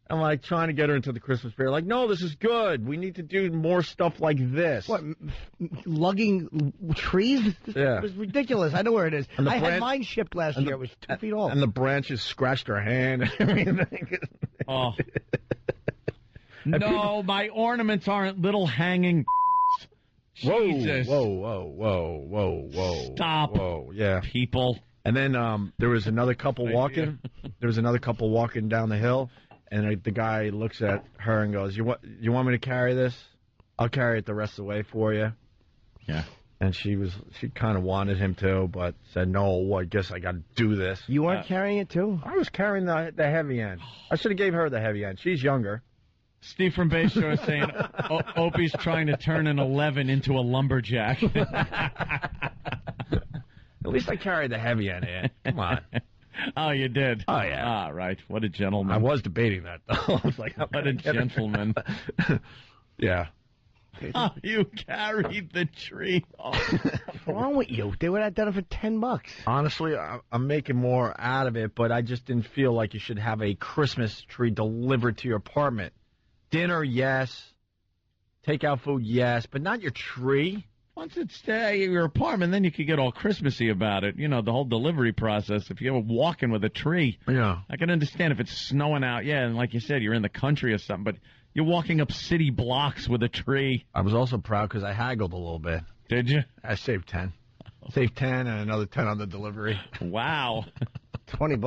I'm like trying to get her into the Christmas spirit. Like, no, this is good. We need to do more stuff like this. What, lugging trees? Yeah. It was ridiculous. I know where it is. I had mine shipped last year. It was 2 feet old. And the branches scratched her hand and everything. Oh. No, my ornaments aren't little hanging. Jesus. Whoa. Stop. Whoa, yeah. People. And then there was another couple walking. There was another couple walking down the hill. And the guy looks at her and goes, you want me to carry this? I'll carry it the rest of the way for you. Yeah. And she kind of wanted him to, but said, no, I guess I got to do this. You weren't carrying it, too? I was carrying the heavy end. I should have gave her the heavy end. She's younger. Steve from Bay Shore is saying Opie's trying to turn an 11 into a lumberjack. At least I carried the heavy end in. Come on. Oh, you did? Oh, yeah. Ah, right. What a gentleman. I was debating that, though. I was like, what a gentleman. Yeah. Oh, you carried the tree. Oh. What's wrong with you? They would have done it for $10. Honestly, I'm making more out of it, but I just didn't feel like you should have a Christmas tree delivered to your apartment. Dinner, yes. Takeout food, yes, but not your tree. Once it's your apartment, then you could get all Christmassy about it. You know, the whole delivery process. If you're walking with a tree, yeah, I can understand if it's snowing out. Yeah, and like you said, you're in the country or something, but you're walking up city blocks with a tree. I was also proud because I haggled a little bit. Did you? I saved 10. Saved 10 and another 10 on the delivery. Wow. $20.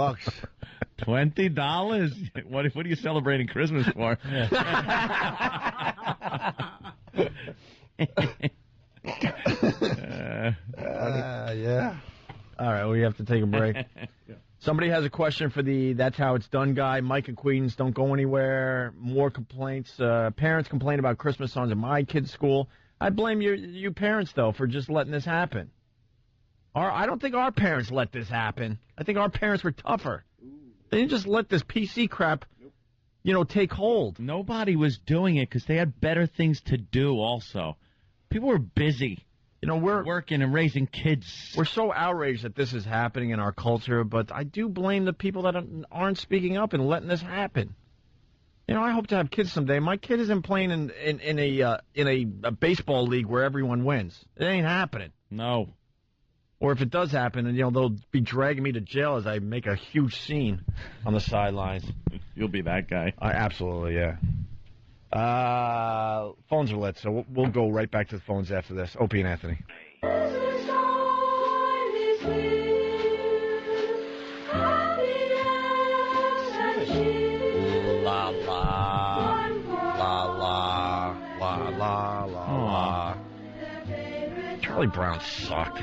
$20? What are you celebrating Christmas for? Yeah. All right, we have to take a break. Somebody has a question for the That's How It's Done guy. Mike and Queens, don't go anywhere. More complaints. Parents complain about Christmas songs at my kids' school. I blame you parents, though, for just letting this happen. I don't think our parents let this happen. I think our parents were tougher. They didn't just let this PC crap, take hold. Nobody was doing it because they had better things to do also. People were busy. We're working and raising kids. We're so outraged that this is happening in our culture, but I do blame the people that aren't speaking up and letting this happen. I hope to have kids someday. My kid isn't playing in a baseball league where everyone wins. It ain't happening. No. Or if it does happen, and they'll be dragging me to jail as I make a huge scene on the sidelines. You'll be that guy. Absolutely, yeah. Phones are lit, so we'll go right back to the phones after this. Opie and Anthony. La la la la la la la. Charlie Brown sucked.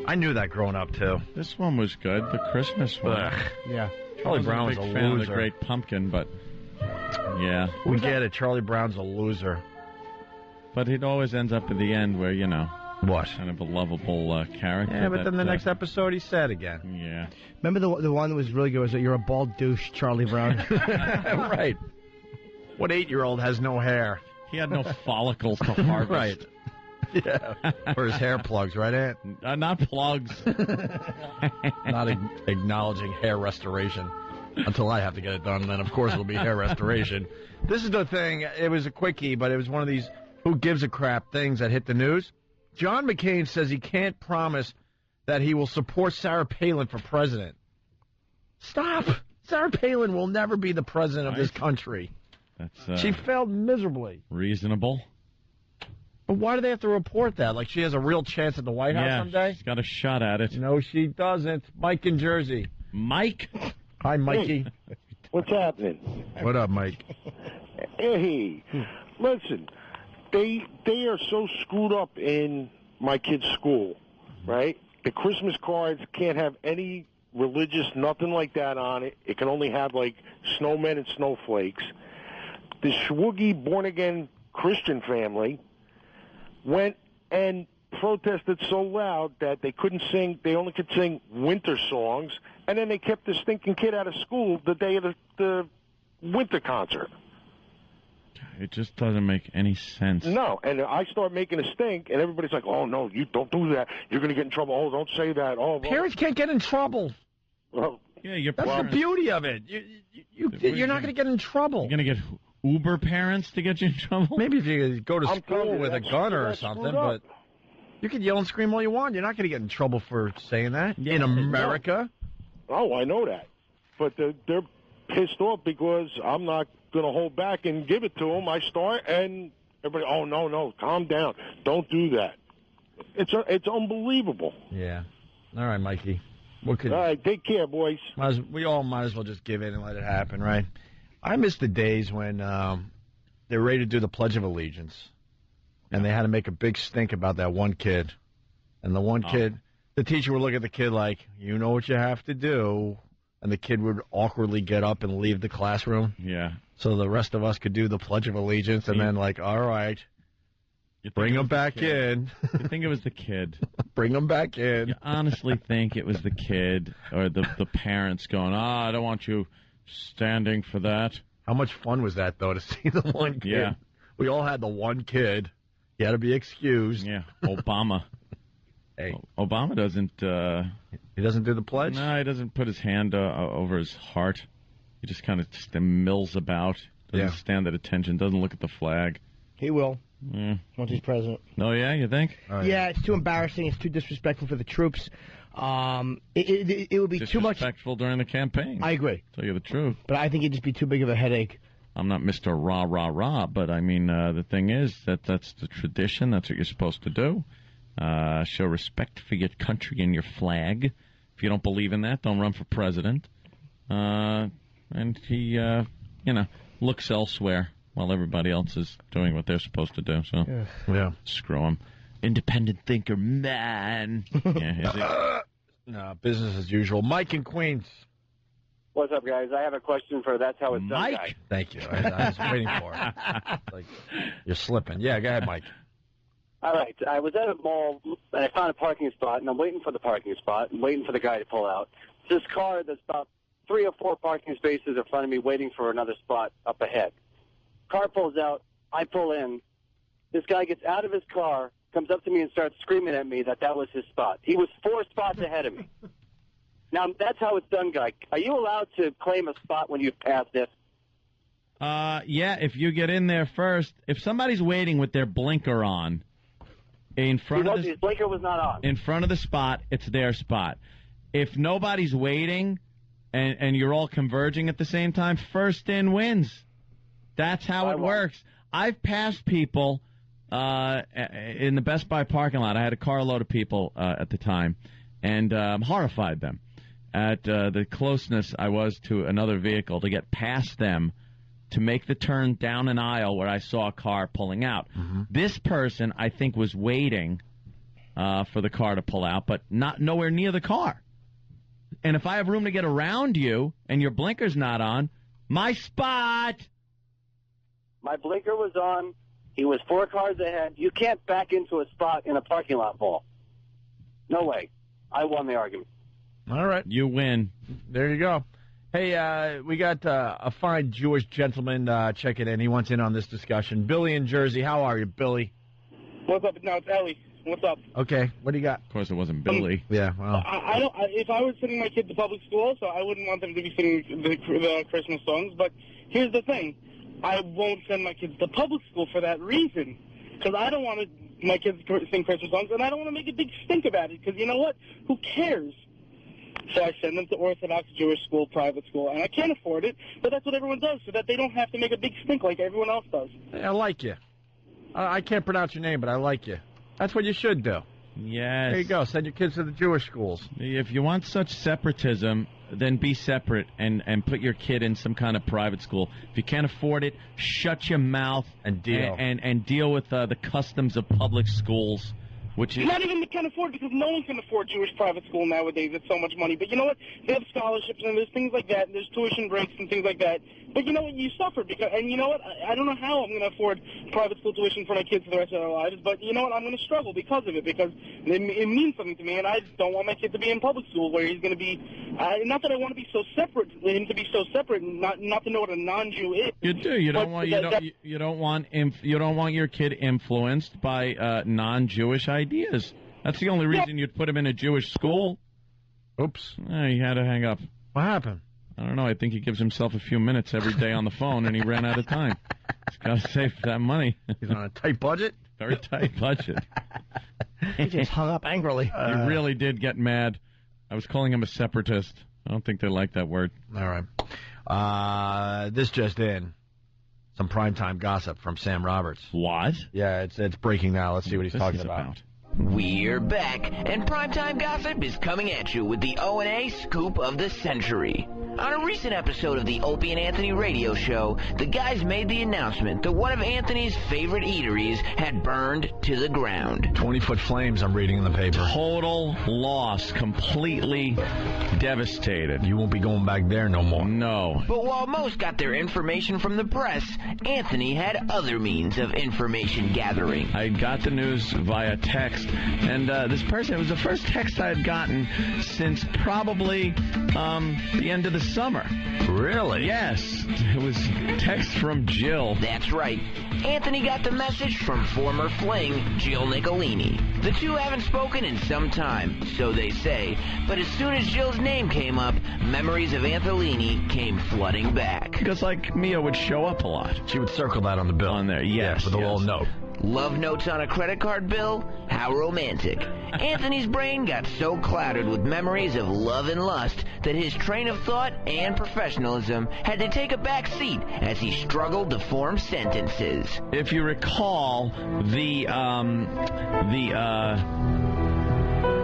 I knew that growing up too. This one was good. The Christmas one. Yeah. Charlie Brown was a fan loser. Of the Great Pumpkin, but yeah, we get it. Charlie Brown's a loser, but it always ends up at the end where what kind of a lovable character. Yeah, but then the next episode he's sad again. Yeah. Remember the one that was really good was that you're a bald douche, Charlie Brown. Right. What 8-year-old has no hair? He had no follicles to harvest. Right. Yeah. Or his hair plugs, right, Ant? Not plugs. Not acknowledging hair restoration until I have to get it done. Then, of course, it'll be hair restoration. This is the thing. It was a quickie, but it was one of these who gives a crap things that hit the news. John McCain says he can't promise that he will support Sarah Palin for president. Stop. Sarah Palin will never be the president of this country. She failed miserably. Reasonable. But why do they have to report that? Like she has a real chance at the White House someday? She's got a shot at it. No, she doesn't. Mike in Jersey. Mike? Hi, Mikey. Hey, what's happening? What up, Mike? Hey, listen, they are so screwed up in my kid's school, right? The Christmas cards can't have any religious, nothing like that on it. It can only have, like, snowmen and snowflakes. The Schwoogie born-again Christian family went and protested so loud that they couldn't sing. They only could sing winter songs, and then they kept the stinking kid out of school the day of the winter concert. It just doesn't make any sense. No, and I start making a stink, and everybody's like, "Oh no, you don't do that. You're going to get in trouble. Oh, don't say that." Oh, parents can't get in trouble. Well, yeah, that's the beauty of it. You're not going to get in trouble. You're going to get Uber parents to get you in trouble. Maybe if you go to school with a gunner or something, but you can yell and scream all you want. You're not going to get in trouble for saying that in America. Oh, I know that, but they're pissed off because I'm not going to hold back and give it to them. I start, and everybody, oh, no, calm down. Don't do that. It's unbelievable. Yeah. All right, Mikey. All right, take care, boys. We all might as well just give in and let it happen, right? I miss the days when they were ready to do the Pledge of Allegiance, and they had to make a big stink about that one kid. And the one kid, the teacher would look at the kid like, you know what you have to do. And the kid would awkwardly get up and leave the classroom. Yeah. So the rest of us could do the Pledge of Allegiance, and then, like, all right, bring him back in. You think it was the kid. Bring him back in. You honestly think it was the kid or the parents going, I don't want you standing for that. How much fun was that, though, to see the one kid? Yeah. We all had the one kid. You had to be excused. Yeah. Obama. Hey. Obama doesn't... he doesn't do the pledge? No, he doesn't put his hand over his heart. He just kind of mills about. Doesn't stand at attention. Doesn't look at the flag. He will. Once he's president. Oh, yeah? You think? Yeah, it's too embarrassing. It's too disrespectful for the troops. It would be too much... Disrespectful during the campaign. I agree. Tell you the truth. But I think it'd just be too big of a headache. I'm not Mr. Rah, rah, rah, but, I mean, the thing is that's the tradition. That's what you're supposed to do. Show respect for your country and your flag. If you don't believe in that, don't run for president. And he, looks elsewhere while everybody else is doing what they're supposed to do. So, yeah. Screw him. Independent thinker, man. Yeah, is he? No, business as usual. Mike in Queens. What's up, guys? I have a question for That's How It's Done guy. Thank you. I was waiting for it. Like, you're slipping. Yeah, go ahead, Mike. All right. I was at a mall, and I found a parking spot, and I'm waiting for the parking spot and waiting for the guy to pull out. This car that's about 3 or 4 parking spaces in front of me waiting for another spot up ahead. Car pulls out. I pull in. This guy gets out of his car, comes up to me and starts screaming at me that was his spot. He was 4 spots ahead of me. Now, That's How It's Done guy. Are you allowed to claim a spot when you've passed it? Yeah, if you get in there first. If somebody's waiting with their blinker on, his blinker was not on. In front of the spot, it's their spot. If nobody's waiting and you're all converging at the same time, first in wins. That's how it works. I've passed people in the Best Buy parking lot. I had a carload of people at the time, and horrified them at the closeness I was to another vehicle to get past them to make the turn down an aisle where I saw a car pulling out. Mm-hmm. This person, I think, was waiting for the car to pull out, but nowhere near the car. And if I have room to get around you and your blinker's not on, my spot. My blinker was on. He was 4 cars ahead. You can't back into a spot in a parking lot ball. No way. I won the argument. All right. You win. There you go. Hey, we got a fine Jewish gentleman checking in. He wants in on this discussion. Billy in Jersey. How are you, Billy? What's up? No, it's Ellie. What's up? Okay. What do you got? Of course, it wasn't Billy. Yeah, well. I don't. If I was sending my kid to public school, so I wouldn't want them to be singing the Christmas songs. But here's the thing. I won't send my kids to public school for that reason. Because I don't want my kids to sing Christmas songs, and I don't want to make a big stink about it. Because you know what? Who cares? So I send them to Orthodox Jewish school, private school, and I can't afford it, but that's what everyone does, so that they don't have to make a big stink like everyone else does. Hey, I like you. I can't pronounce your name, but I like you. That's what you should do. Yes. There you go. Send your kids to the Jewish schools. If you want such separatism, then be separate and put your kid in some kind of private school. If you can't afford it, shut your mouth and deal and deal with the customs of public schools. Which is not even can afford, because no one can afford Jewish private school nowadays. It's so much money. But you know what? They have scholarships and there's things like that. And there's tuition breaks and things like that. But you know what? You suffer because, and you know what? I don't know how I'm going to afford private school tuition for my kids for the rest of their lives. But you know what? I'm going to struggle because of it, because it means something to me, and I don't want my kid to be in public school where he's going to be. Not that I want to be so separate, him to be so separate, and not to know what a non-Jew is. You do. You don't want your kid influenced by non-Jewish ideas. That's the only reason you'd put him in a Jewish school. Oops. He had to hang up. What happened? I don't know. I think he gives himself a few minutes every day on the phone, and he ran out of time. He's got to save that money. He's on a tight budget? Very tight budget. He just hung up angrily. He really did get mad. I was calling him a separatist. I don't think they like that word. All right. This just in. Some primetime gossip from Sam Roberts. What? Yeah, it's breaking now. Let's see what he's talking about. We're back, and Primetime Gossip is coming at you with the O&A scoop of the century. On a recent episode of the Opie and Anthony radio show, the guys made the announcement that one of Anthony's favorite eateries had burned to the ground. 20-foot flames, I'm reading in the paper. Total loss. Completely devastated. You won't be going back there no more. No. But while most got their information from the press, Anthony had other means of information gathering. I got the news via text. And this person, it was the first text I had gotten since probably the end of the summer. Really? Yes. It was text from Jill. That's right. Anthony got the message from former fling Jill Nicolini. The two haven't spoken in some time, so they say, but as soon as Jill's name came up, memories of Antolini came flooding back. Because, like, Mia would show up a lot. She would circle that on the bill. On there, yes. With a little note. Love notes on a credit card bill? How romantic. Anthony's brain got so clouded with memories of love and lust that his train of thought and professionalism had to take a back seat as he struggled to form sentences. If you recall,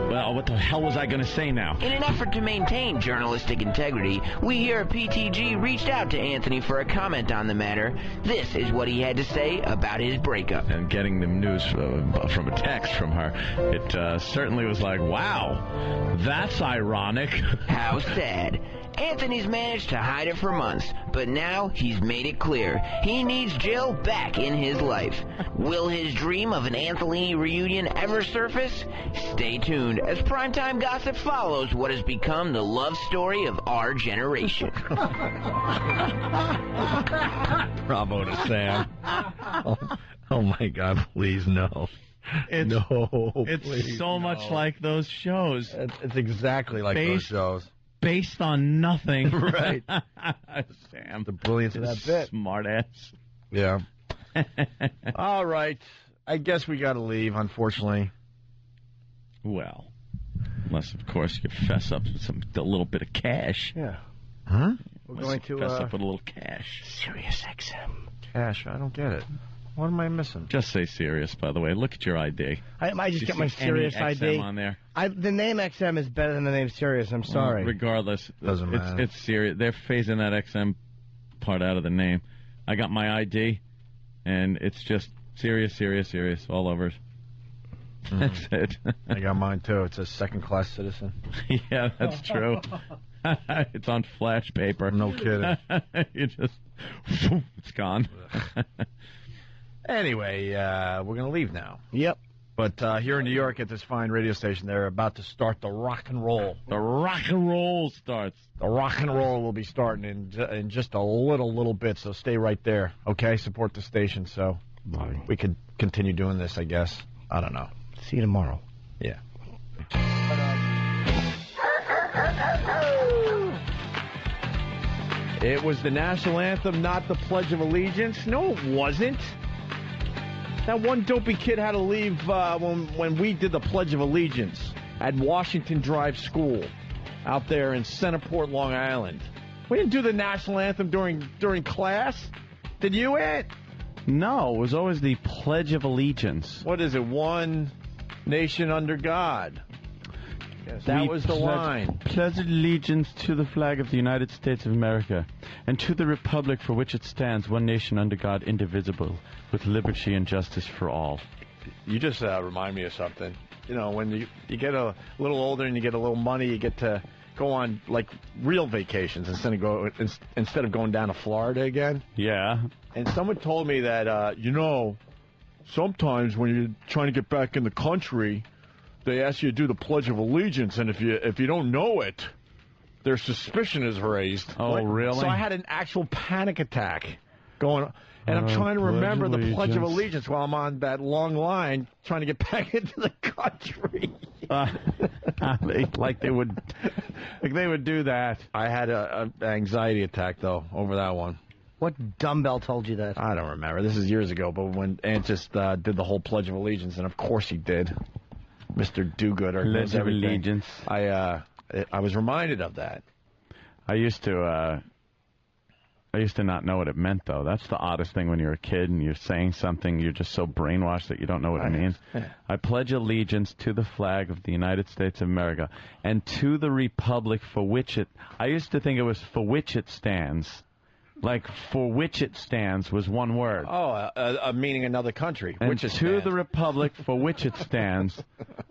well, what the hell was I going to say now? In an effort to maintain journalistic integrity, we here at PTG reached out to Anthony for a comment on the matter. This is what he had to say about his breakup. And getting the news from a text from her, it certainly was like, wow, that's ironic. How sad. Anthony's managed to hide it for months, but now he's made it clear he needs Jill back in his life. Will his dream of an Antolini reunion ever surface? Stay tuned as Primetime Gossip follows what has become the love story of our generation. Bravo to Sam. Oh my God, please no. It's please, so much like those shows. It's exactly like those shows. Based on nothing. Right. Sam. The brilliance of that bit. Smart ass. Yeah. All right. I guess we got to leave, unfortunately. Well, unless, of course, you fess up with a little bit of cash. Yeah. Huh? We're going to fess up with a little cash. Sirius XM. Cash? I don't get it. What am I missing? Just say Sirius, by the way. Look at your ID. I just get my Sirius ID. on there? The name XM is better than the name Sirius. I'm sorry. Regardless, doesn't matter. It's Sirius. They're phasing that XM part out of the name. I got my ID, and it's just Sirius, Sirius, Sirius all over it. That's it. I got mine too. It says second-class citizen. Yeah, that's true. It's on flash paper. No kidding. You just, it's gone. Anyway, we're going to leave now. Yep. But here in New York at this fine radio station, they're about to start the rock and roll. The rock and roll starts. The rock and roll will be starting in just a little bit, so stay right there, okay? Support the station so we could continue doing this, I guess. I don't know. See you tomorrow. Yeah. It was the national anthem, not the Pledge of Allegiance. No, it wasn't. That one dopey kid had to leave when we did the Pledge of Allegiance at Washington Drive School out there in Centerport, Long Island. We didn't do the national anthem during class. Did you, Ed? No, it was always the Pledge of Allegiance. What is it? One nation under God. Yes, that was the line. Pledge allegiance to the flag of the United States of America and to the republic for which it stands, one nation under God, indivisible, with liberty and justice for all. You just remind me of something. You know, when you get a little older and you get a little money, you get to go on, like, real vacations instead of going down to Florida again. Yeah. And someone told me that, sometimes when you're trying to get back in the country, they ask you to do the Pledge of Allegiance, and if you don't know it, their suspicion is raised. Oh, really? So I had an actual panic attack going on. And I'm trying to remember the Pledge of Allegiance while I'm on that long line trying to get back into the country. They would do that. I had an anxiety attack, though, over that one. What dumbbell told you that? I don't remember. This is years ago, but when Ant just did the whole Pledge of Allegiance, and of course he did. Mr. Do-Gooder. Pledge of Allegiance. I was reminded of that. I used to not know what it meant, though. That's the oddest thing when you're a kid and you're saying something, you're just so brainwashed that you don't know what it means. I pledge allegiance to the flag of the United States of America and to the republic for which it... I used to think it was for which it stands. Like, for which it stands was one word. Oh, meaning another country. And which it to stands. the republic for which it stands,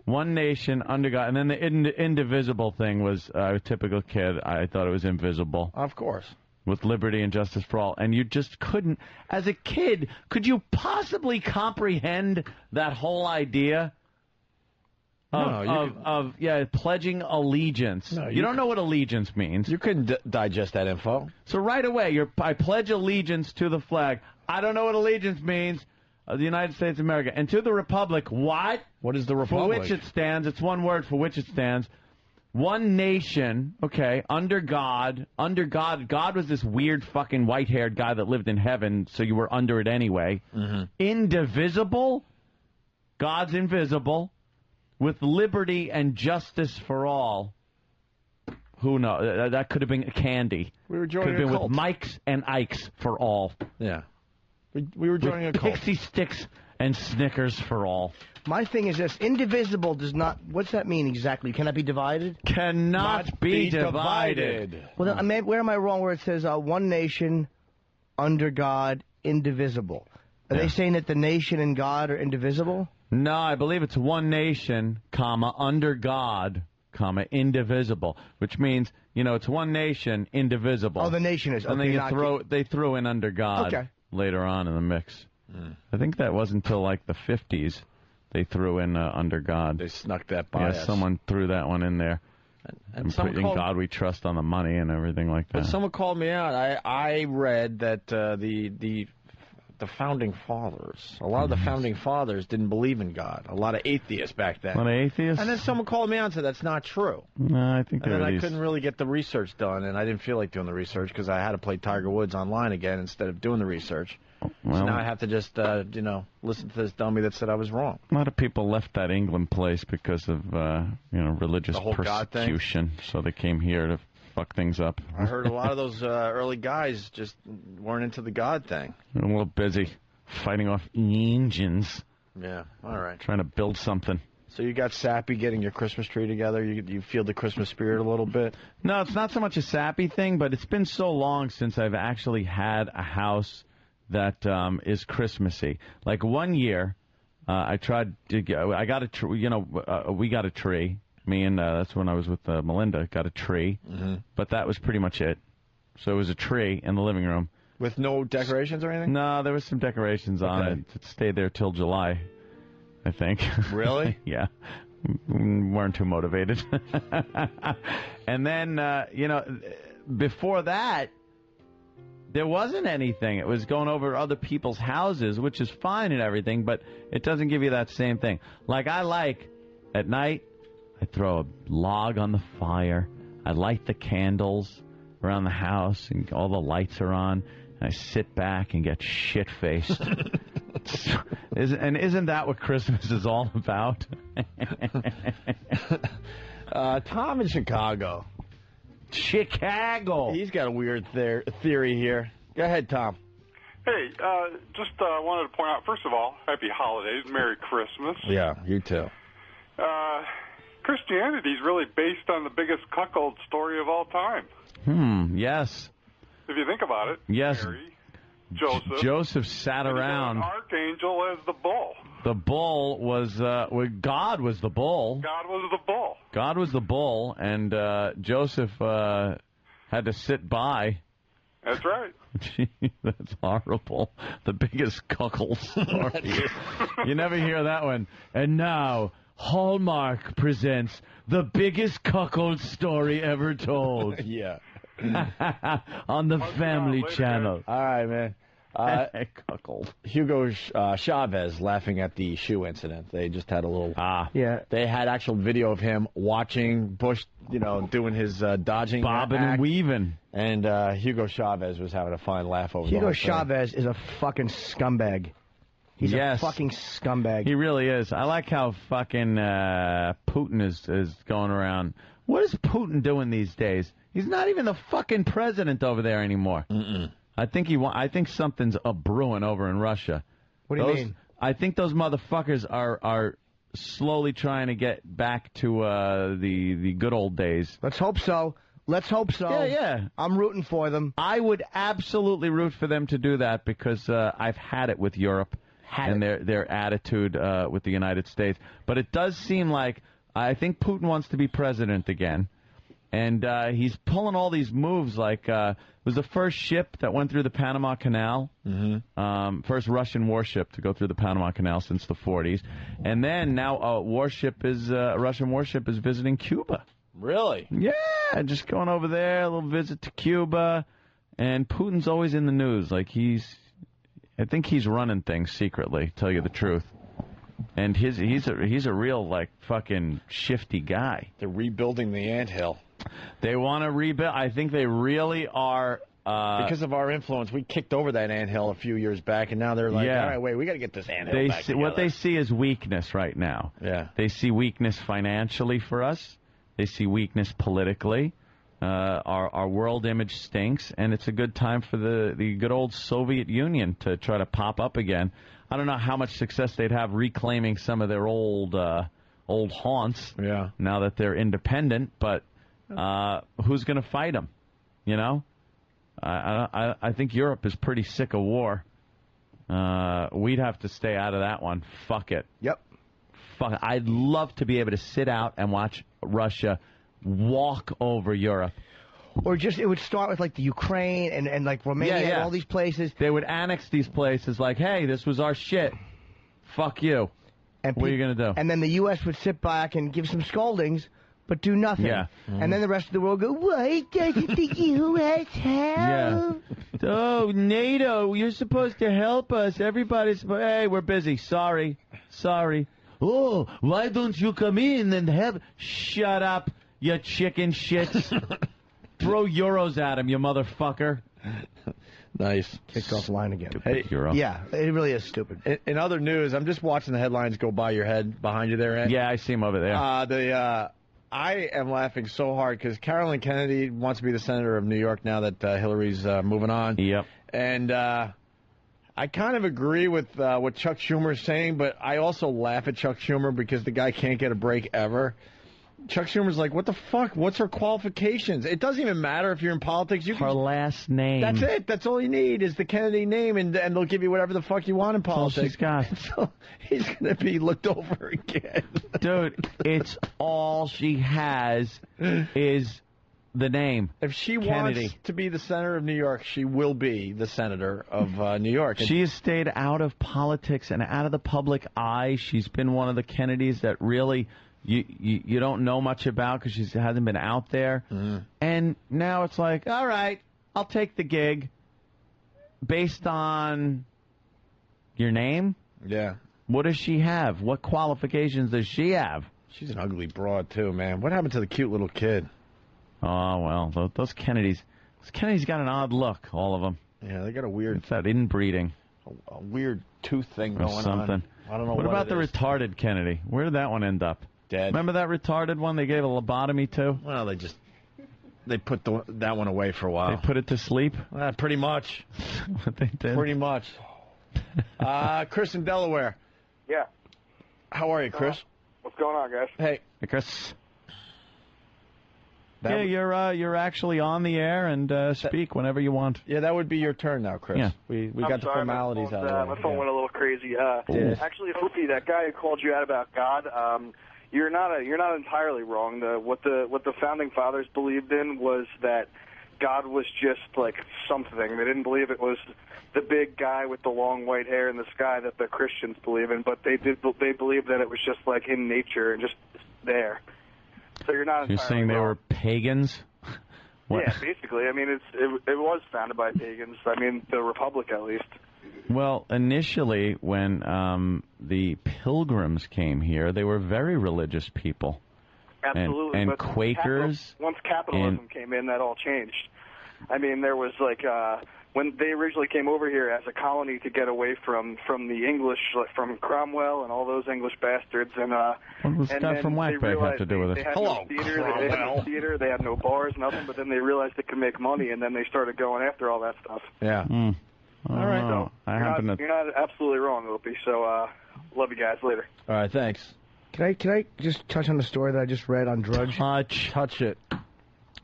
one nation under God. And then the indivisible thing was a typical kid. I thought it was invisible. Of course. With liberty and justice for all. And you just couldn't, as a kid, could you possibly comprehend that whole idea of pledging allegiance? No, you don't know what allegiance means. You couldn't digest that info. So right away, I pledge allegiance to the flag. I don't know what allegiance means. The United States of America. And to the republic, what? What is the republic? For which it stands. It's one word, for which it stands. One nation, okay, under God. Under God. God was this weird fucking white-haired guy that lived in heaven, so you were under it anyway. Mm-hmm. Indivisible. God's invisible. With liberty and justice for all. Who knows? That could have been candy. We were joining could have been a cult. with Mikes and Ikes for all. Yeah. We were joining a cult. Pixie sticks and Snickers for all. My thing is this: indivisible does not. What's that mean exactly? Can that be divided? Cannot be divided. Well, then, where am I wrong? Where it says one nation under God, indivisible. Are they saying that the nation and God are indivisible? No, I believe it's one nation, comma, under God, comma, indivisible, which means, it's one nation, indivisible. Oh, the nation is. And okay, then they threw in under God later on in the mix. I think that wasn't until like the 50s they threw in under God. They snuck that by us. Someone threw that one in there. And put in God we trust on the money and everything like that. But someone called me out. I read that the founding fathers, a lot of the founding fathers didn't believe in God. A lot of atheists back then. A lot of atheists? And then someone called me out and said that's not true. No, I think and then I couldn't really get the research done, and I didn't feel like doing the research because I had to play Tiger Woods online again instead of doing the research. Well, so now I have to just, listen to this dummy that said I was wrong. A lot of people left that England place because of, religious persecution. So they came here to fuck things up. I heard a lot of those early guys just weren't into the God thing. They're a little busy fighting off engines. Yeah, all right. Trying to build something. So you got sappy getting your Christmas tree together? You feel the Christmas spirit a little bit? No, it's not so much a sappy thing, but it's been so long since I've actually had a house that is Christmassy. Like 1 year, I tried to get, I got a tree, we got a tree. Me and that's when I was with Melinda, got a tree. Mm-hmm. But that was pretty much it. So it was a tree in the living room. With no decorations or anything? No, there was some decorations on it. It stayed there till July, I think. Really? Yeah. Weren't too motivated. And then, before that, there wasn't anything. It was going over other people's houses, which is fine and everything, but it doesn't give you that same thing. Like, at night, I throw a log on the fire. I light the candles around the house, and all the lights are on. And I sit back and get shit-faced. Isn't that what Christmas is all about? Tom in Chicago. Chicago. He's got a weird theory here. Go ahead, Tom. Hey, just wanted to point out, first of all, happy holidays, Merry Christmas. Yeah, you too. Christianity is really based on the biggest cuckold story of all time. Yes. If you think about it. Yes. Mary, Joseph. Joseph sat around. An archangel as the bull. The bull was God was the bull. God was the bull. God was the bull, and Joseph had to sit by. That's right. Gee, that's horrible. The biggest cuckold story. You never hear that one. And now, Hallmark presents the biggest cuckold story ever told. Yeah. On the Family Channel. All right, man. Cuckold. Hugo Chavez laughing at the shoe incident. They just had a little. Yeah. They had actual video of him watching Bush, doing his dodging, bobbing and weaving, and Hugo Chavez was having a fine laugh over. Hugo the whole Chavez is a fucking scumbag. He's a fucking scumbag. He really is. I like how fucking Putin is going around. What is Putin doing these days? He's not even the fucking president over there anymore. I think something's brewing over in Russia. What do you mean? I think those motherfuckers are slowly trying to get back to the good old days. Let's hope so. Yeah. I'm rooting for them. I would absolutely root for them to do that because I've had it with Europe and their attitude with the United States. But it does seem like I think Putin wants to be president again. And he's pulling all these moves like it was the first ship that went through the Panama Canal, first Russian warship to go through the Panama Canal since the 40s. And then now a Russian warship is visiting Cuba. Really? Yeah, just going over there, a little visit to Cuba. And Putin's always in the news. Like I think he's running things secretly, tell you the truth. And he's a real, like, fucking shifty guy. They're rebuilding the anthill. They want to rebuild. I think they really are. Because of our influence, we kicked over that anthill a few years back, and now they're like, all right, wait, we got to get this anthill back together. What they see is weakness right now. Yeah. They see weakness financially for us. They see weakness politically. Our world image stinks, and it's a good time for the good old Soviet Union to try to pop up again. I don't know how much success they'd have reclaiming some of their old haunts now that they're independent, but who's going to fight them? I think Europe is pretty sick of war. We'd have to stay out of that one. Fuck it. Yep. Fuck it. I'd love to be able to sit out and watch Russia walk over Europe. Or just, it would start with, like, the Ukraine and like, Romania and all these places. They would annex these places like, hey, this was our shit. Fuck you. And what are you going to do? And then the U.S. would sit back and give some scoldings, but do nothing. Yeah. And then the rest of the world go, why doesn't the U.S. help? Yeah. Oh, NATO, you're supposed to help us. Everybody's, hey, we're busy. Sorry. Oh, why don't you come in and help? Shut up, you chicken shits. Throw euros at him, you motherfucker. Nice. Kicked off line again. Hey, euro. Yeah, it really is stupid. In other news, I'm just watching the headlines go by your head, behind you there, Ed. Yeah, I see him over there. I am laughing so hard because Carolyn Kennedy wants to be the senator of New York now that Hillary's moving on. Yep. And I kind of agree with what Chuck Schumer's saying, but I also laugh at Chuck Schumer because the guy can't get a break ever. Chuck Schumer's like, what the fuck? What's her qualifications? It doesn't even matter if you're in politics. Her last name. That's it. That's all you need is the Kennedy name, and they'll give you whatever the fuck you want in politics. All she's got. So he's going to be looked over again. Dude, it's all she has is the name. If she Kennedy wants to be the senator of New York, she will be the senator of New York. She has stayed out of politics and out of the public eye. She's been one of the Kennedys that really... You don't know much about because she hasn't been out there. And now it's like, all right, I'll take the gig based on your name. Yeah. What does she have? What qualifications does she have? She's an ugly broad, too, man. What happened to the cute little kid? Oh, well, those Kennedys. Those Kennedys got an odd look, all of them. Yeah, they got a weird... It's that inbreeding. A weird tooth thing going something. on. I don't know what about the retarded Kennedy? Where did that one end up? Dead. Remember that retarded one they gave a lobotomy to? Well, they put that one away for a while. They put it to sleep? Pretty much. What they did? Pretty much. Chris in Delaware. Yeah. How are you, Chris? What's going on, guys? Hey, Chris. you're actually on the air and speak whenever you want. Yeah, that would be your turn now, Chris. Yeah. We got the formalities out of the way. My phone went a little crazy. Actually, Opie, that guy who called you out about God, you're not entirely wrong. What the founding fathers believed in was that God was just like something. They didn't believe it was the big guy with the long white hair in the sky that the Christians believe in, but they believed that it was just like in nature and just there. So you're not. You're saying they were pagans? What? Yeah, basically. I mean, it was founded by pagans. I mean, the Republic at least. Well, initially, when the Pilgrims came here, they were very religious people. Absolutely. And but Quakers. Once capitalism came in, that all changed. I mean, there was like when they originally came over here as a colony to get away from the English, from Cromwell and all those English bastards, and what does that from Whackback have to do with it? They had no theater, they had no theater, they had no bars, nothing. But then they realized they could make money, and then they started going after all that stuff. Yeah. All right, so you're not absolutely wrong, Opie. So love you guys. Later. All right, thanks. Can I just touch on the story that I just read on Drudge? Touch it.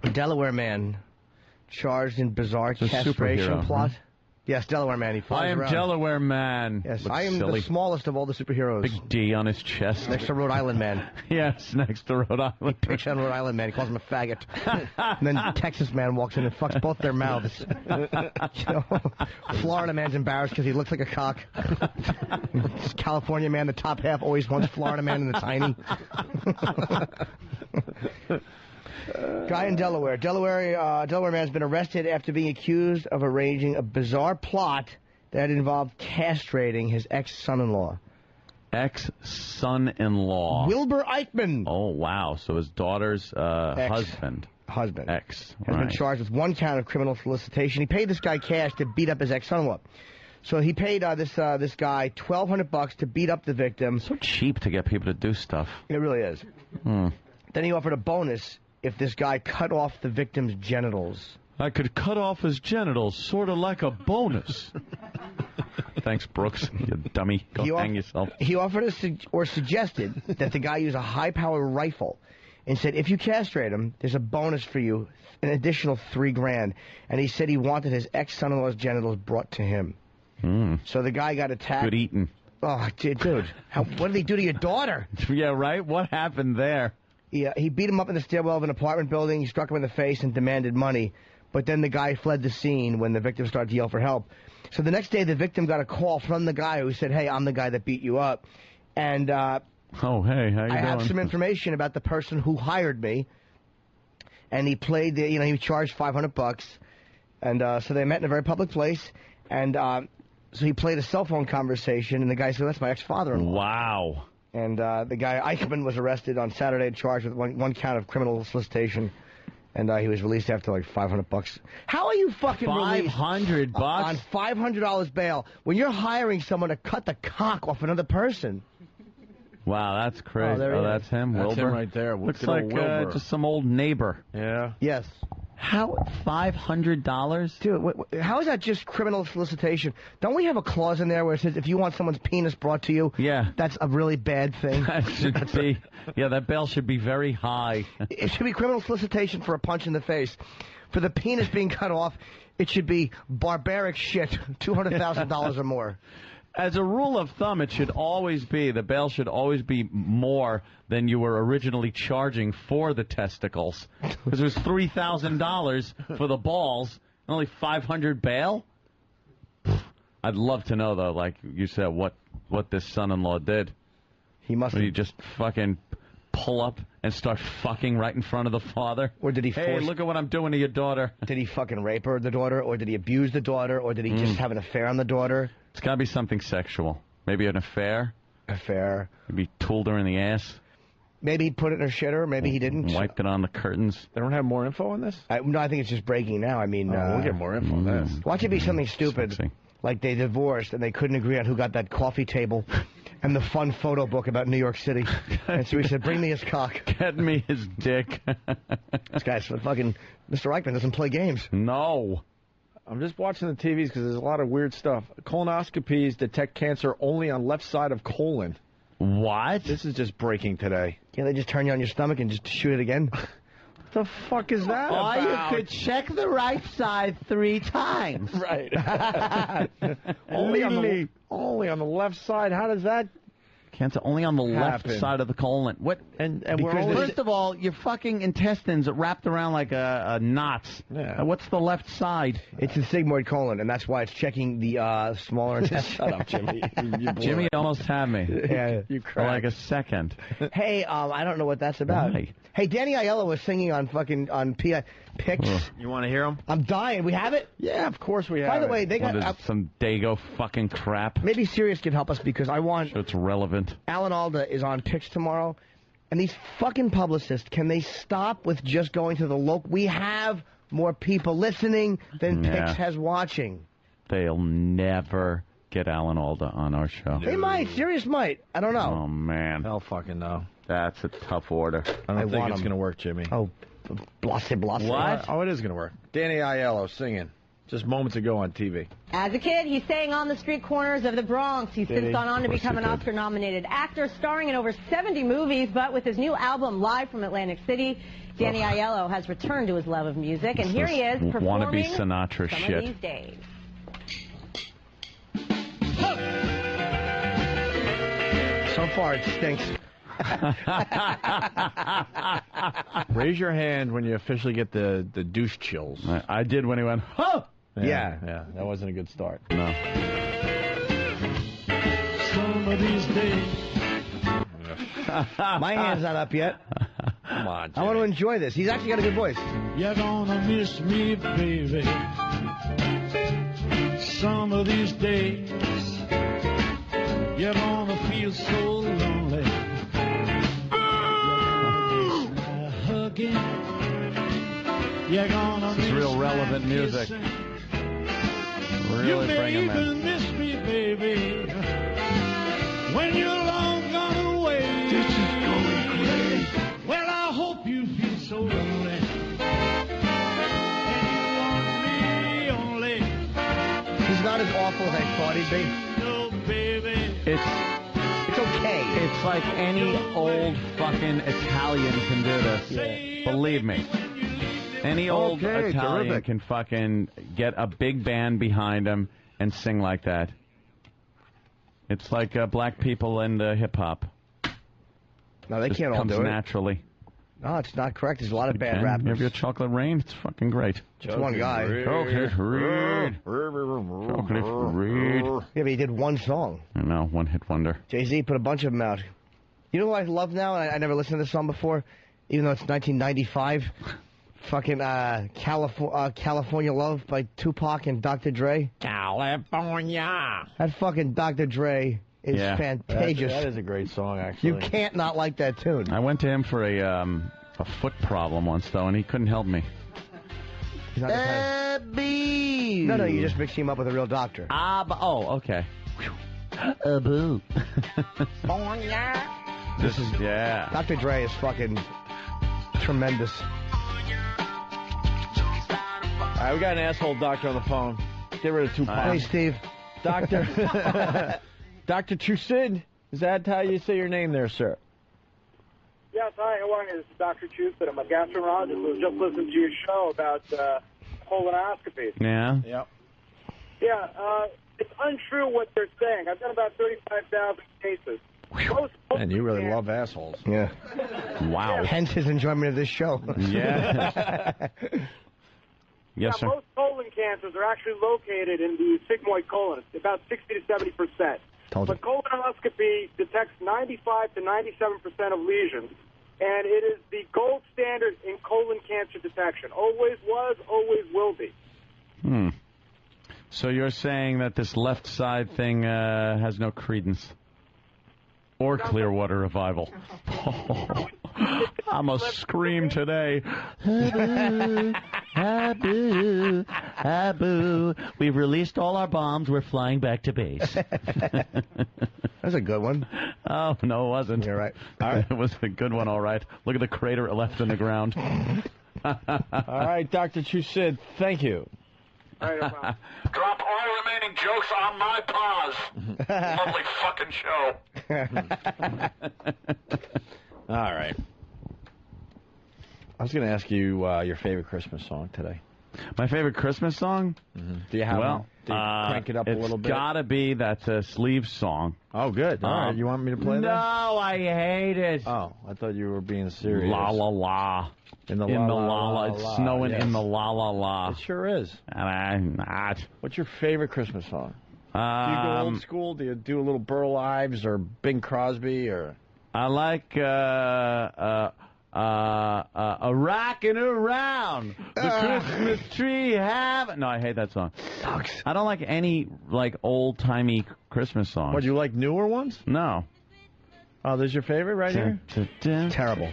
A Delaware man charged in bizarre castration plot. Huh? Yes, Delaware man. He flies around. Delaware man. Yes, Looks I am silly. the smallest of all the superheroes. Big D on his chest. Next to Rhode Island man. Yes, next to Rhode Island. He picks on Rhode Island man. He calls him a faggot. And then Texas man walks in and fucks both their mouths. Florida man's embarrassed because he looks like a cock. California man, the top half always wants Florida man in the tiny. Guy in Delaware. Delaware man's been arrested after being accused of arranging a bizarre plot that involved castrating his ex-son-in-law. Ex-son-in-law. Wilbur Eichmann. Oh, wow. So his daughter's husband. Ex. Has been charged with one count of criminal solicitation. He paid this guy cash to beat up his ex-son-in-law. So he paid this guy $1,200 to beat up the victim. So cheap to get people to do stuff. It really is. Then he offered a bonus if this guy cut off the victim's genitals. I could cut off his genitals, sort of like a bonus. Thanks, Brooks, you dummy. Go hang yourself. He offered suggested that the guy use a high-powered rifle and said, if you castrate him, there's a bonus for you, an additional $3,000. And he said he wanted his ex-son-in-law's genitals brought to him. So the guy got attacked. Good eating. Oh, dude. What did he do to your daughter? Yeah, right? What happened there? Yeah, he beat him up in the stairwell of an apartment building. He struck him in the face and demanded money. But then the guy fled the scene when the victim started to yell for help. So the next day, the victim got a call from the guy who said, hey, I'm the guy that beat you up. And oh, hey, how you doing? I have some information about the person who hired me. And he played, he charged $500. And so they met in a very public place. And so he played a cell phone conversation. And the guy said, that's my ex-father-in-law. Wow. And the guy, Eichmann, was arrested on Saturday and charged with one count of criminal solicitation. And he was released after like $500. How are you fucking released $500 on $500 bail when you're hiring someone to cut the cock off another person? Wow, that's crazy. Oh, that's him, Wilbur. That's him right there. Looks like just some old neighbor. Yeah. Yes. How $500? Dude, how is that just criminal solicitation? Don't we have a clause in there where it says if you want someone's penis brought to you, that's a really bad thing? That should be. Yeah, that bail should be very high. It should be criminal solicitation for a punch in the face. For the penis being cut off, it should be barbaric shit, $200,000 or more. As a rule of thumb, it should always be, the bail should always be more than you were originally charging for the testicles. Because it was $3,000 for the balls, and only $500 bail? I'd love to know, though, like you said, what this son-in-law did. He must have... Did he just fucking pull up and start fucking right in front of the father? Or did he Hey, look at what I'm doing to your daughter. Did he fucking rape her, the daughter? Or did he abuse the daughter? Or did he just have an affair on the daughter? It's got to be something sexual. Maybe an affair. Maybe tooled her in the ass. Maybe he put it in her shitter. Maybe he didn't. Wiped it on the curtains. They don't have more info on this? No, I think it's just breaking now. I mean... we'll get more info on this. Watch it be something stupid. Sexy. Like they divorced and they couldn't agree on who got that coffee table and the fun photo book about New York City. And so he said, bring me his cock. Get me his dick. This guy's fucking... Mr. Eichmann doesn't play games. No. I'm just watching the TVs because there's a lot of weird stuff. Colonoscopies detect cancer only on left side of colon. What? This is just breaking today. Yeah, they just turn you on your stomach and just shoot it again. The fuck is that Or about? you could check the right side 3 times. Right. only on the left side. How does that? Cancer only on the left happen? side of the colon. What? And we're only First of all, your fucking intestines are wrapped around like a knots. Yeah. What's the left side? It's the sigmoid colon, and that's why it's checking the smaller intestine. Shut up, Jimmy. Jimmy almost had me. Yeah. You For like a second. Hey, I don't know what that's about. Why? Hey, Danny Aiello was singing on PI Picks. You want to hear him? I'm dying. We have it? Yeah, of course we have. By the way, they What got is some Dago fucking crap? maybe Sirius can help us because I want So it's relevant. Alan Alda is on Picks tomorrow, and these fucking publicists, can they stop with just going to the local? We have more people listening than Yeah. Picks has watching. They'll never get Alan Alda on our show. They might. Sirius might. I don't know. Oh, man. Hell fucking no. That's a tough order. I don't think want it's him. going to work, Jimmy. Oh, blase. What? Oh, it is going to work. Danny Aiello singing just moments ago on TV. As a kid, he sang on the street corners of the Bronx. He's Did since he? gone on to Of course become he an did. Oscar-nominated actor, starring in over 70 movies. But with his new album, Live from Atlantic City, Danny Aiello has returned to his love of music. And here he is performing Wannabe Sinatra some shit. of these days. So far, it stinks. Raise your hand when you officially get the douche chills. I did when he went, huh! Yeah, that wasn't a good start. No. Some of these days. My hand's not up yet. Come on, I want to enjoy this. He's actually got a good voice. You're gonna miss me, baby. Some of these days, you're gonna feel so lonely. Hugging. You're gonna This is real relevant music. Really you may bring him in. even miss me, baby, when you're long gone away. This is going crazy. Well, I hope you feel so lonely. And you want me only. He's not as awful as I thought he'd be. No, baby. It's okay. It's like any old fucking Italian can do this. Believe me. Any old Okay, Italian terrific. can fucking get a big band behind him and sing like that. It's like black people and hip-hop. No, they Just can't all comes do it. naturally. No, it's not correct. There's a lot of bad And you have rappers. your Chocolate Rain. It's fucking great. Just one guy. Chocolate Rain. Chocolate Rain. Yeah, but he did one song. I know, one-hit wonder. Jay-Z put a bunch of them out. You know what I love now? I never listened to this song before, even though it's 1995. Fucking California Love by Tupac and Dr. Dre. California. That fucking Dr. Dre is fantastious. That is a great song, actually. You can't not like that tune. I went to him for a foot problem once, though, and he couldn't help me. He's not the kind of... No, you just mix him up with a real doctor. Oh, okay. Boo. This is, yeah. Dr. Dre is fucking tremendous. All right, we got an asshole doctor on the phone. Get rid of Tupac. Hey, Steve. Doctor. Dr. Trusid, is that how you say your name there, sir? Yes, hi, how are you? This is Dr. Chusett. I'm a gastroenterologist. I was just listening to your show about colonoscopy. Yeah? Yep. Yeah, it's untrue what they're saying. I've done about 35,000 cases. And you really love assholes. Yeah. Wow. Hence his enjoyment of this show. Yeah. Yes, sir. Most colon cancers are actually located in the sigmoid colon. It's about 60 to 70%. But colonoscopy detects 95 to 97% of lesions, and it is the gold standard in colon cancer detection. Always was, always will be. So you're saying that this left side thing has no credence? Or Clearwater Revival? I'm a scream today. Abu, Abu. We've released all our bombs. We're flying back to base. That's a good one. Oh, no, it wasn't. You're right. It was a good one, all right. Look at the crater left in the ground. All right, Dr. Trusid, thank you. Drop all remaining jokes on my pause. Lovely fucking show. All right. I was going to ask you your favorite Christmas song today. My favorite Christmas song? Mm-hmm. Do you have one? Do you crank it up a little bit? It's got to be that Sleeves song. Oh, good. All right. You want me to play that? No, I hate it. Oh, I thought you were being serious. La la la. In the la. It's snowing in the la la la. It sure is. And I'm not. What's your favorite Christmas song? Do you go old school? Do you do a little Burl Ives or Bing Crosby or? I like a rockin' around the Christmas tree. No, I hate that song. Sucks. I don't like any old timey Christmas songs. What, do you like newer ones? No. Oh, there's your favorite right here? Terrible.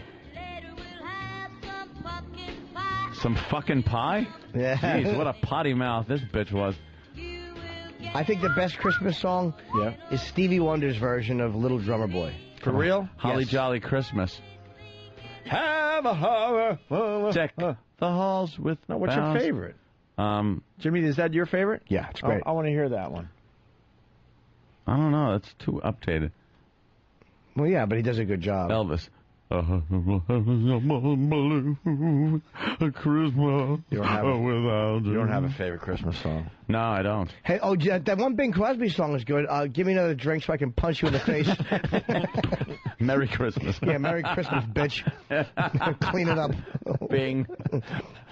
Some fucking pie? Yeah. Jeez, what a potty mouth this bitch was. I think the best Christmas song is Stevie Wonder's version of Little Drummer Boy. For real? Holly Jolly Christmas. Have a horror. Deck the halls with what's your favorite? Jimmy, is that your favorite? Yeah, it's great. I want to hear that one. I don't know. That's too updated. Well, yeah, but he does a good job. Elvis. Christmas. You don't have a favorite Christmas song? No, I don't. Hey, that one Bing Crosby song is good. Give me another drink so I can punch you in the face. Merry Christmas. Yeah, Merry Christmas, bitch. Clean it up. Bing.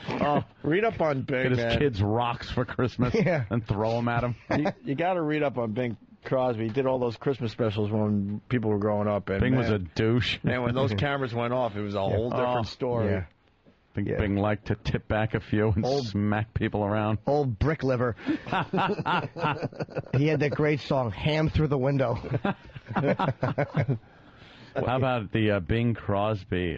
Oh, read up on Bing. Get his kids rocks for Christmas and throw them at him. You got to read up on Bing Crosby. He did all those Christmas specials when people were growing up. And Bing was a douche. And when those cameras went off, it was a whole different story. Yeah. Bing liked to tip back a few and smack people around. Old brick liver. He had that great song, Ham Through the Window. How about the Bing Crosby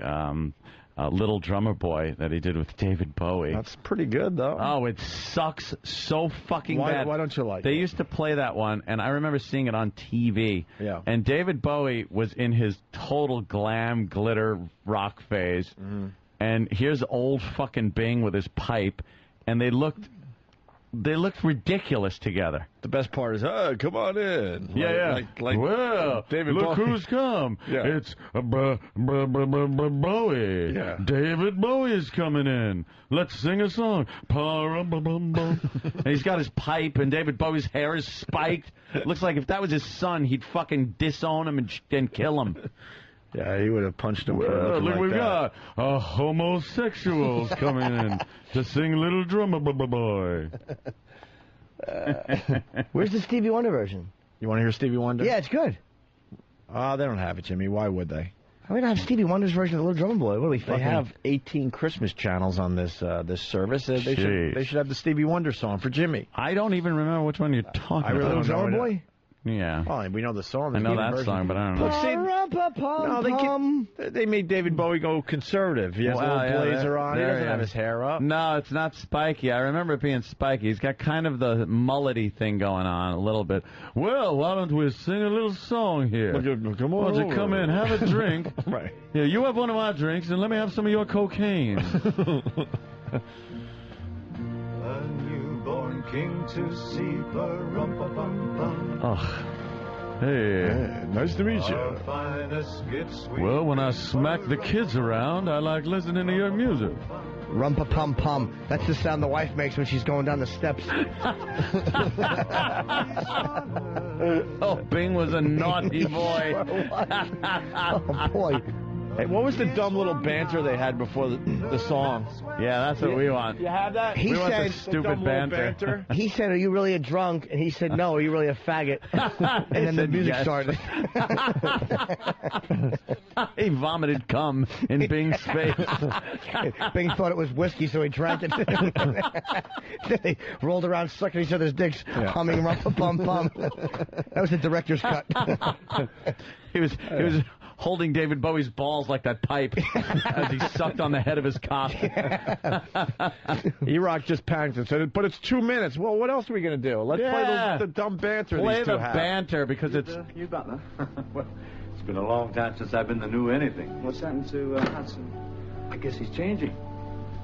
Little Drummer Boy that he did with David Bowie? That's pretty good, though. Oh, it sucks so fucking bad. Why don't you like it? They used to play that one, and I remember seeing it on TV. Yeah. And David Bowie was in his total glam, glitter rock phase. Mm-hmm. And here's old fucking Bing with his pipe, and they looked ridiculous together. The best part is, come on in. Like well, David look Bowie. who's come. Yeah. It's Bowie. Yeah. David Bowie is coming in. Let's sing a song. And he's got his pipe, and David Bowie's hair is spiked. Looks like if that was his son, he'd fucking disown him and kill him. Yeah, he would have punched him. Well, look, we've got homosexuals coming in to sing Little Drummer Boy. Where's the Stevie Wonder version? You want to hear Stevie Wonder? Yeah, it's good. They don't have it, Jimmy. Why would they? I mean, I have Stevie Wonder's version of Little Drummer Boy. What are we fucking? They have 18 Christmas channels on this service. They should have the Stevie Wonder song for Jimmy. I don't even remember which one you're talking about. Little Drummer Boy? Yeah. Oh, we know the song. I know that song, but I don't know. They made David Bowie go conservative. He has a little blazer on. He doesn't have his hair up. No, it's not spiky. I remember it being spiky. He's got kind of the mullety thing going on a little bit. Well, why don't we sing a little song here? Come on. Why don't you come in, have a drink? Right. Yeah, you have one of my drinks, and let me have some of your cocaine. King to see Ugh. Hey. Nice to meet you. Well, when I smack the kids around, I like listening to your music. Rumpa-pum-pum. That's the sound the wife makes when she's going down the steps. Oh, Bing was a naughty boy. Oh, boy. Hey, what was the dumb little banter they had before the song? Yeah, that's what we want. You have that? He we want said, the stupid banter. He said, "Are you really a drunk?" And he said, "No, are you really a faggot?" And then the music started. He vomited cum in Bing's face. Bing thought it was whiskey, so he drank it. Then they rolled around sucking each other's dicks, humming "Rumpa-pum-pum." That was the director's cut. He was holding David Bowie's balls like that pipe as he sucked on the head of his cock. E-Rock just panicked and said, but it's 2 minutes. Well, what else are we going to do? Let's play the dumb banter Play these two the have. banter because it's... You got that? Well, it's been a long time since I've been to New Anything. What's happened to Hudson? I guess he's changing.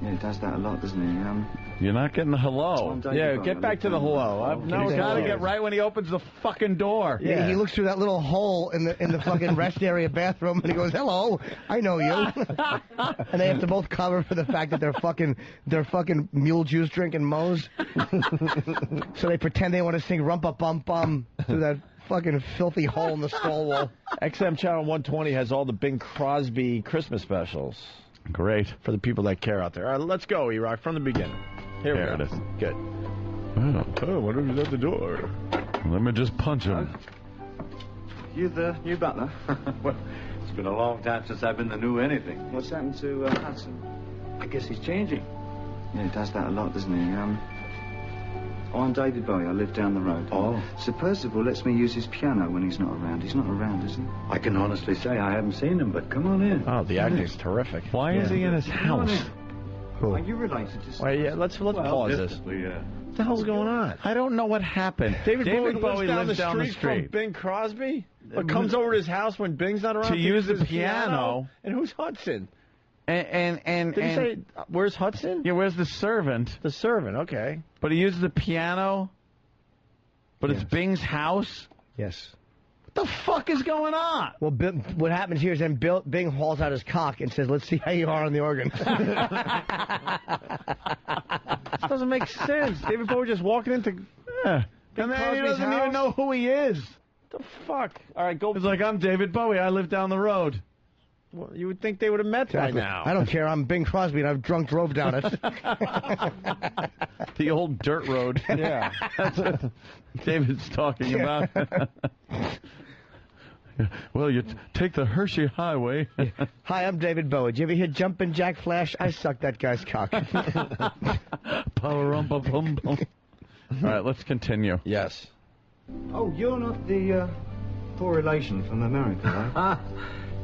Yeah, he does that a lot, doesn't he? You're not getting the hello. Yeah, get back to the hello. No, gotta get right when he opens the fucking door. Yeah, he looks through that little hole in the fucking rest area bathroom, and he goes, "Hello, I know you." And they have to both cover for the fact that they're fucking mule juice drinking moes. So they pretend they want to sing "Rumpa Bum Bum" through that fucking filthy hole in the stall wall. XM Channel 120 has all the Bing Crosby Christmas specials. Great. For the people that care out there. All right, let's go, E-Rock, from the beginning. Here we go. It is. Good. Oh, what is at the door? Let me just punch him. You the new butler? Well, it's been a long time since I've been the new anything. What's happened to Hudson? I guess he's changing. Yeah, he does that a lot, doesn't he? I'm David Bowie. I live down the road. Oh. Sir Percival lets me use his piano when he's not around. He's not around, is he? I can honestly say I haven't seen him, but come on in. Oh, the acting's terrific. Why is he in his house? Are you related to Sir Well, yeah, let's pause this. Yeah. What the hell's going on? I don't know what happened. David Bowie lives down the street from Bing Crosby? But comes over to his house when Bing's not around to use the piano. And who's Hudson? And Did he say, where's Hudson? Yeah, where's the servant? The servant, okay. But he uses the piano? But it's Bing's house? Yes. What the fuck is going on? Well, what happens here is then Bing hauls out his cock and says, "Let's see how you are on the organ." This doesn't make sense. David Bowie just walking into... And then he doesn't even know who he is. The fuck? All right, go... He's like, I'm David Bowie. I live down the road. Well, you would think they would have met by now. I don't care. I'm Bing Crosby, and I've drove down it. The old dirt road. Yeah. That's what David's talking about. Well, you take the Hershey Highway. Hi, I'm David Bowie. Did you ever hear Jumpin' Jack Flash? I sucked that guy's cock. Power-um-ba-bum-bum. All right, let's continue. Yes. Oh, you're not the poor relation from America, right?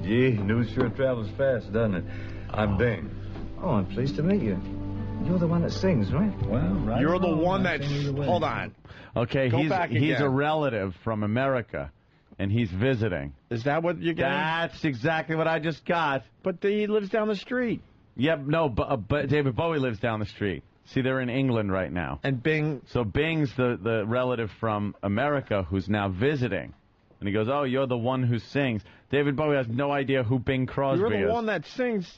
Gee, news sure travels fast, doesn't it? I'm Bing. Oh, I'm pleased to meet you. You're the one that sings, right? Well, right. You're the one that's... Hold on. Okay, he's a relative from America, and he's visiting. Is that what you're getting? That's exactly what I just got. But he lives down the street. Yep, no, but David Bowie lives down the street. See, they're in England right now. And Bing... So Bing's the relative from America who's now visiting. And he goes, oh, you're the one who sings. David Bowie has no idea who Bing Crosby is. You're the one that sings.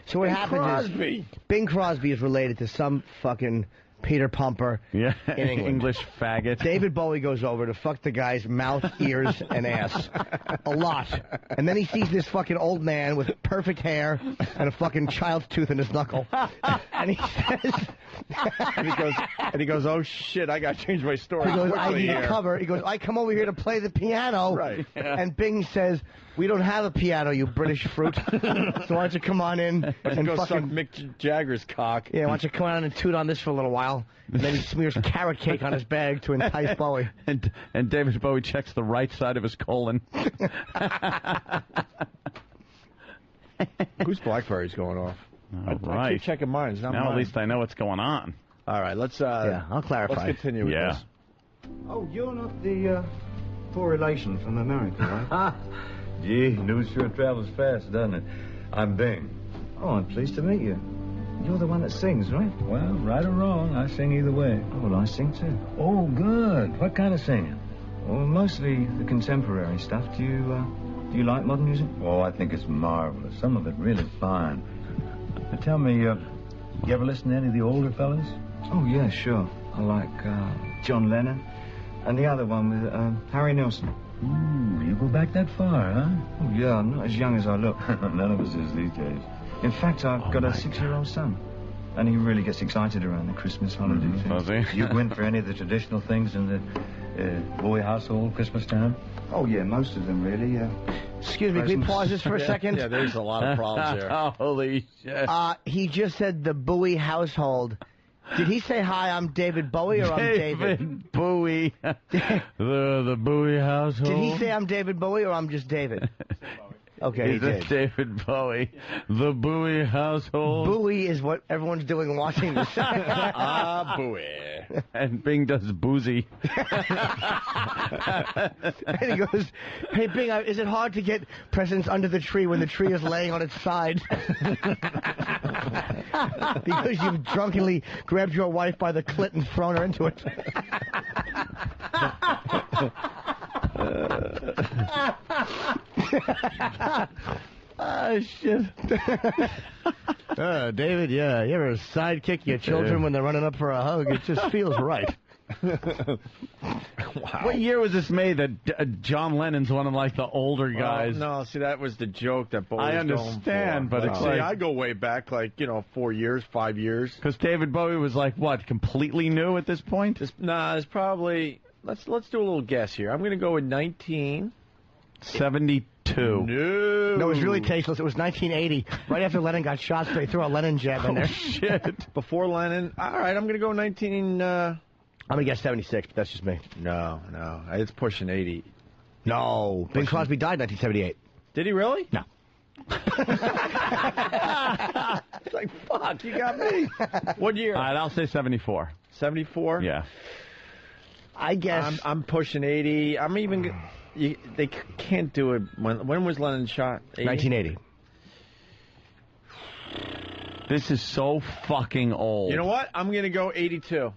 So what happens is Bing Crosby is related to some fucking Peter Pumper in England. English faggot. David Bowie goes over to fuck the guy's mouth, ears, and ass. A lot. And then he sees this fucking old man with perfect hair and a fucking child's tooth in his knuckle. And he says... and he goes, oh, shit, I got to change my story. He goes, I need a cover. He goes, I come over here to play the piano. Right. Yeah. And Bing says, we don't have a piano, you British fruit. So why don't you come on in and go fucking... suck Mick Jagger's cock. Yeah, why don't you come on and toot on this for a little while. And then he smears carrot cake on his bag to entice Bowie. And David Bowie checks the right side of his colon. Whose BlackBerry's going off? I keep checking mine. It's not now mine. At least I know what's going on. All right, let's... I'll clarify. Let's continue with this. Oh, you're not the poor relation from America, right? Gee, news sure travels fast, doesn't it? I'm Bing. Oh, I'm pleased to meet you. You're the one that sings, right? Well, right or wrong, I sing either way. Oh, well, I sing too. Oh, good. What kind of singing? Well, mostly the contemporary stuff. Do you like modern music? Oh, I think it's marvelous. Some of it really fine. Now, tell me, you ever listen to any of the older fellas? Oh, yeah, sure. I like John Lennon and the other one with Harry Nilsson. Ooh, you go back that far, huh? Oh, yeah, I'm not as young as I look. None of us is these days. In fact, I've got a 6-year-old son. And he really gets excited around the Christmas holiday things. You go in for any of the traditional things in the Bowie household Christmas time? Oh, yeah, most of them, really. Excuse me, can we pause this for a second? Yeah, there's a lot of problems here. Holy shit. He just said the Bowie household. Did he say, hi, I'm David Bowie, or I'm David? David Bowie. the Bowie household. Did he say I'm David Bowie, or I'm just David? Okay, Is it David Bowie? The Bowie household. Bowie is what everyone's doing watching this. Bowie. And Bing does boozy. And he goes, "Hey, Bing, is it hard to get presents under the tree when the tree is laying on its side?" Because you've drunkenly grabbed your wife by the clit and thrown her into it. Oh, shit. David, yeah, you ever sidekick your children when they're running up for a hug? It just feels right. Wow. What year was this made that John Lennon's one of like the older guys? No, see, that was the joke that Bowie I was going understand, for. but it's See, like... I go way back, 4 years, 5 years. Because David Bowie was like, what, completely new at this point? It's probably... Let's do a little guess here. I'm going to go with 1972. No, it was really tasteless. It was 1980, right after Lennon got shot, so they threw a Lennon jab in there. Shit. Before Lennon. All right, I'm going to go 19... I'm going to guess 76, but that's just me. No. It's pushing 80. No. Bing Crosby died in 1978. Did he really? No. It's like, fuck, you got me. What year? All right, I'll say 74. 74? Yeah. I guess... I'm pushing 80. I'm even... they can't do it. When was Lennon shot? 80? 1980. This is so fucking old. You know what? I'm going to go 82.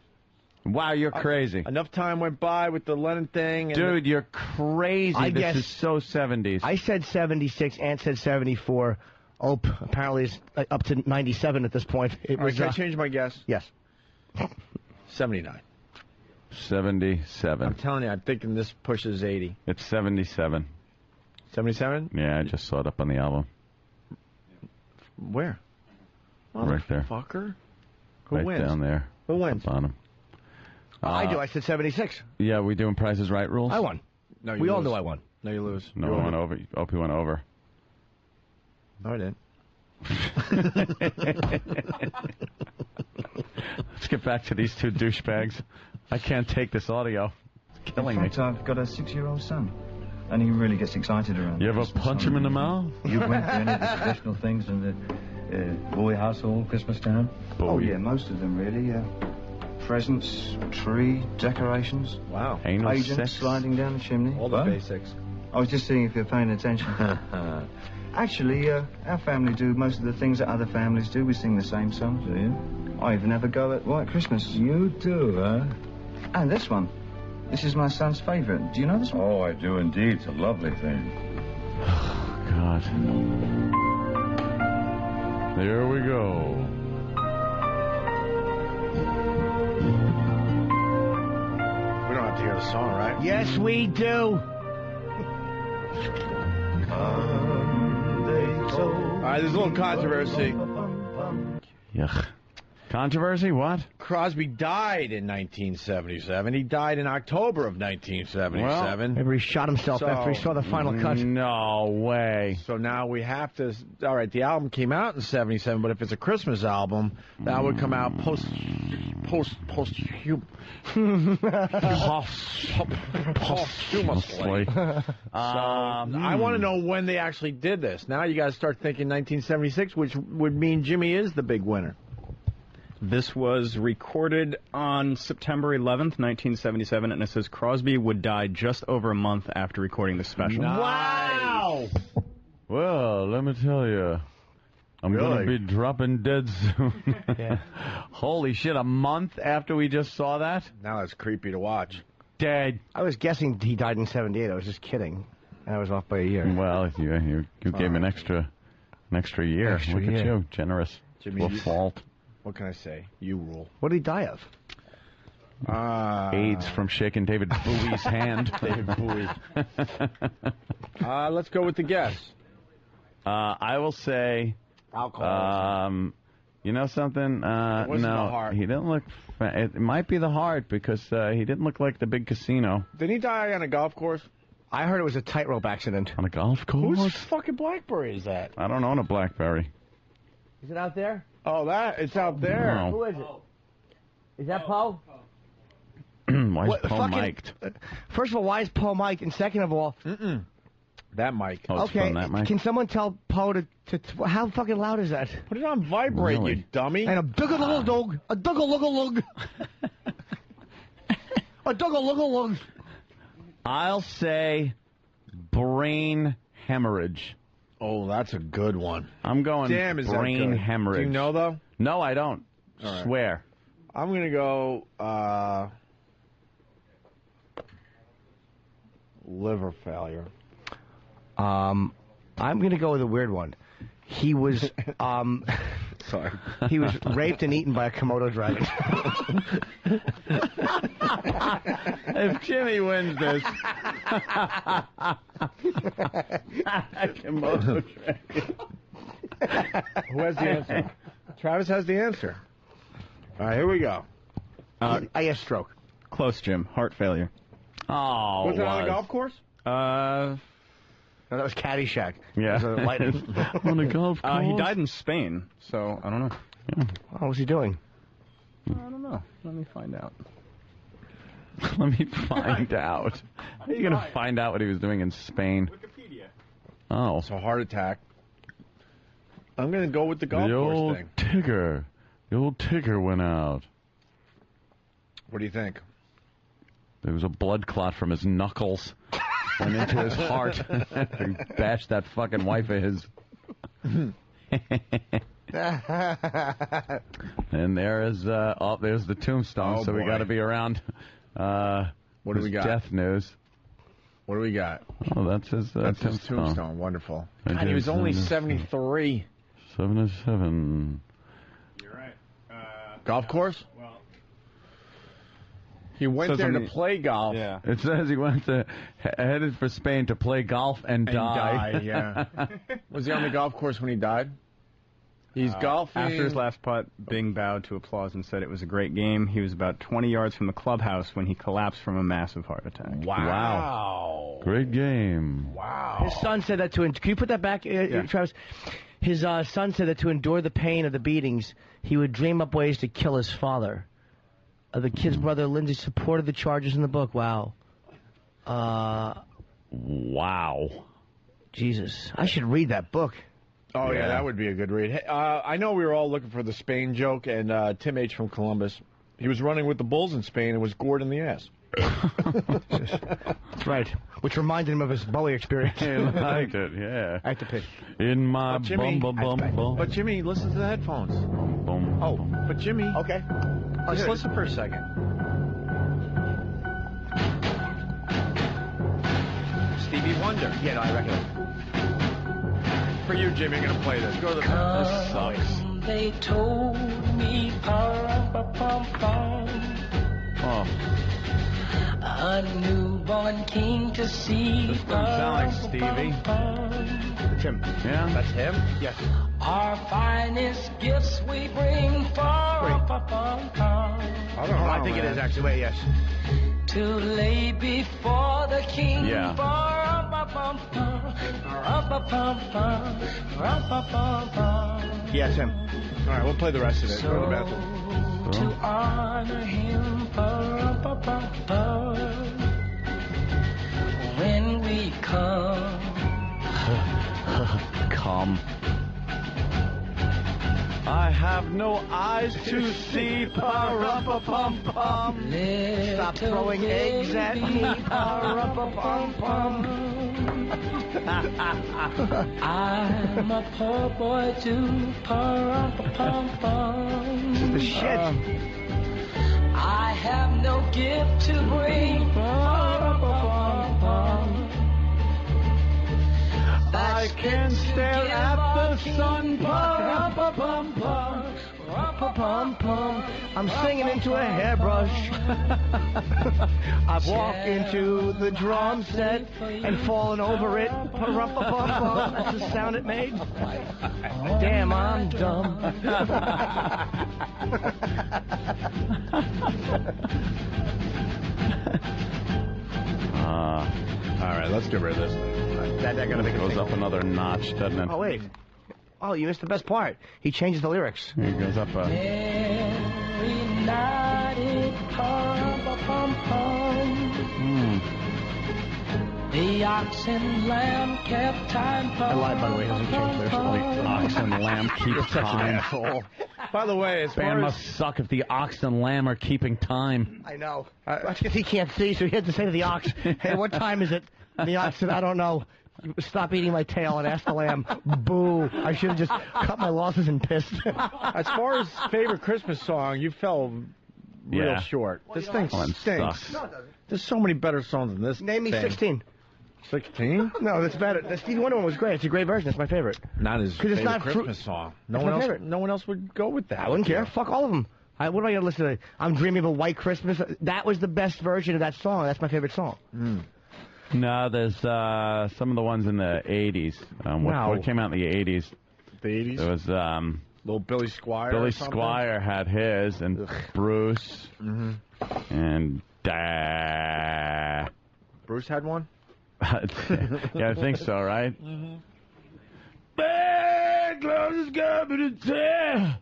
Wow, you're crazy. Enough time went by with the Lennon thing. And Dude, you're crazy. This is so 70s. I said 76, Ant said 74. Apparently it's up to 97 at this point. Can I change my guess? Yes. 79. 77. I'm telling you, I'm thinking this pushes 80. It's 77. 77? Yeah, I just saw it up on the album. Where? Right there. Fucker. Who right wins? Down there. Who wins? Up on him. I do. I said 76. Yeah, we doing Price is Right rules? I won. No, we all knew I won. No, you lose. No, I went over. Opie went over. No, I didn't. Let's get back to these two douchebags. I can't take this audio. It's killing me. In fact, I've got a 6-year-old son, and he really gets excited around. You ever punch him in the mouth? You went to any of the traditional things in the Bowie household, Christmas time? Bowie. Oh, yeah, most of them, really. Presents, tree, decorations. Wow. Anal Agents sex. sliding down the chimney. All the basics. I was just seeing if you're paying attention. Actually, our family do most of the things that other families do. We sing the same songs, do you? I even have a go at White Christmas. You do, huh? And this one. This is my son's favourite. Do you know this one? Oh, I do indeed. It's a lovely thing. God. There we go. We don't have to hear the song, right? Yes, we do. All right, there's a little controversy. Yuck. Controversy? What? Crosby died in 1977. He died in October of 1977. Well, maybe he shot himself after he saw the final cut. No way. So now we have to... All right, the album came out in 77, but if it's a Christmas album, that would come out posthumously. I want to know when they actually did this. Now you got to start thinking 1976, which would mean Jimmy is the big winner. This was recorded on September 11th, 1977, and it says Crosby would die just over a month after recording the special. Wow! Well, let me tell you, I'm going to be dropping dead soon. Yeah. Holy shit, a month after we just saw that? Now it's creepy to watch. Dead. I was guessing he died in 78. I was just kidding. I was off by a year. Well, you gave him an extra year. Look at you, generous. Jimmy, Little fault. What can I say? You rule. What did he die of? AIDS from shaking David Bowie's hand. David Bowie. Let's go with the guess. I will say... Alcohol. You know something? It wasn't the heart. He didn't look... It might be the heart, because he didn't look like the big casino. Didn't he die on a golf course? I heard it was a tightrope accident. On a golf course? Whose fucking BlackBerry is that? I don't own a BlackBerry. Is it out there? Oh, it's out there. No. Who is it? Is that Poe? Why is Poe mic'd? First of all, why is Poe mic'd? And second of all, That mic. Oh, it's Okay, from that mic? can someone tell Poe to how fucking loud is that? Put it on vibrate, Really? you dummy. And a dug-a-lug-a-lug, a dug-a-lug-a-lug, a dug-a-lug-a-lug. I'll say brain hemorrhage. Oh, that's a good one. I'm going Damn, is that brain good? hemorrhage. Do you know, though? No, I don't. All right. Swear. I'm going to go liver failure. I'm going to go with a weird one. He was, Sorry. he was raped and eaten by a Komodo dragon. If Jimmy wins this, Komodo dragon. Who has the answer? Travis has the answer. All right, here we go. I had stroke. Close, Jim. Heart failure. Oh, Was it on a golf course? No, that was Caddyshack. Yeah. It was a lighting. On a golf course? He died in Spain, so I don't know. Yeah. What was he doing? I don't know. Let me find out. Let me find out. How are you going to find out what he was doing in Spain? Wikipedia. Oh. It's a heart attack. I'm going to go with the golf The course old thing. Tigger. The old Tigger went out. What do you think? There was a blood clot from his knuckles. Went into his heart. He bashed that fucking wife of his. And there is, there's the tombstone, Oh, so we boy. got to be around. What do we got? Death news. What do we got? Oh, that's his That's tombstone. his tombstone. Wonderful. I God, he did was only 73. 73. 77. You're right. Golf course? Well, he went says there on to the- play golf. Yeah. It says he went to headed for Spain to play golf and die. Yeah. Was he on the golf course when he died? He's golfing. After his last putt, Bing bowed to applause and said it was a great game. He was about 20 yards from the clubhouse when he collapsed from a massive heart attack. Wow. Great game. Wow. His son said that can you put that back, Travis? His son said that to endure the pain of the beatings, he would dream up ways to kill his father. The kid's brother, Lindsay, supported the charges in the book. Wow. Wow. Jesus. I should read that book. Oh, yeah, that would be a good read. Hey, I know we were all looking for the Spain joke, and Tim H. from Columbus, he was running with the Bulls in Spain and was gored in the ass. That's right. Which reminded him of his Bowie experience. He liked it, yeah. I have to pick. In my Jimmy, bum. But Jimmy, listen to the headphones. Bum. Oh, but Jimmy. Okay. Just listen for a second. Stevie Wonder. Yeah, no, I recognize. For you, Jimmy, I'm going to play this. Go to the This sucks. They told me, Oh. a newborn king to see. This doesn't sound like Stevie. It's him. Yeah? That's him? Yes. Our finest gifts we bring for I don't know. I think it is, actually. Wait, yes. to lay before the king. Yeah. Yeah, it's him. All right, we'll play the rest of it. Go to the bathroom. To honor him, when we come. Come. I have no eyes to see. Pa-rum-pa-pum-pum. Stop throwing eggs at me. I'm a poor boy too. The shit. I have no gift to bring. I can stare at the sun. I'm singing into a hairbrush. I've walked into the drum set and fallen over it. That's the sound it made. Damn, I'm dumb. All right, let's get rid of this thing. That gonna make it Goes up another notch, doesn't it? Oh, wait. Oh, you missed the best part. He changes the lyrics. He goes up a... The ox and lamb kept time for I lied, by the way. It doesn't change their story. Ox and lamb keep You're such an time. asshole. By the way, as Band far must suck if the ox and lamb are keeping time. I know. That's because he can't see, so he had to say to the ox, hey, what time is it? And the ox said, I don't know. Stop eating my tail and ask the lamb. Boo. I should have just cut my losses and pissed. As far as favorite Christmas song, you fell real short. This thing stinks. No, it doesn't. There's so many better songs than this. Name me thing. 16. 16? No, that's better. The Stevie Wonder one was great. It's a great version. It's my favorite. Not his favorite it's not Christmas song. No one else would go with that. I wouldn't care. Fuck all of them. What am I going to listen to? I'm Dreaming of a White Christmas. That was the best version of that song. That's my favorite song. No, there's some of the ones in the 80s. What came out in the 80s? The 80s? There was little Billy Squire. Billy Squire had his, and Bruce, and Bruce had one? Yeah, I think so, right? Bad clothes is coming to town.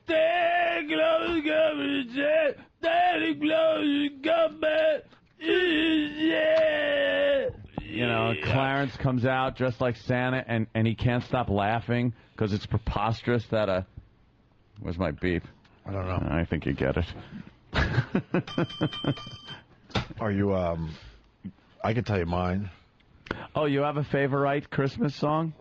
Bad clothes is coming to town. Bad clothes is coming. Yeah. You know, Clarence comes out dressed like Santa, and he can't stop laughing because it's preposterous that where's my beep? I don't know. I think you get it. Are you, I can tell you mine. Oh, you have a favorite Christmas song?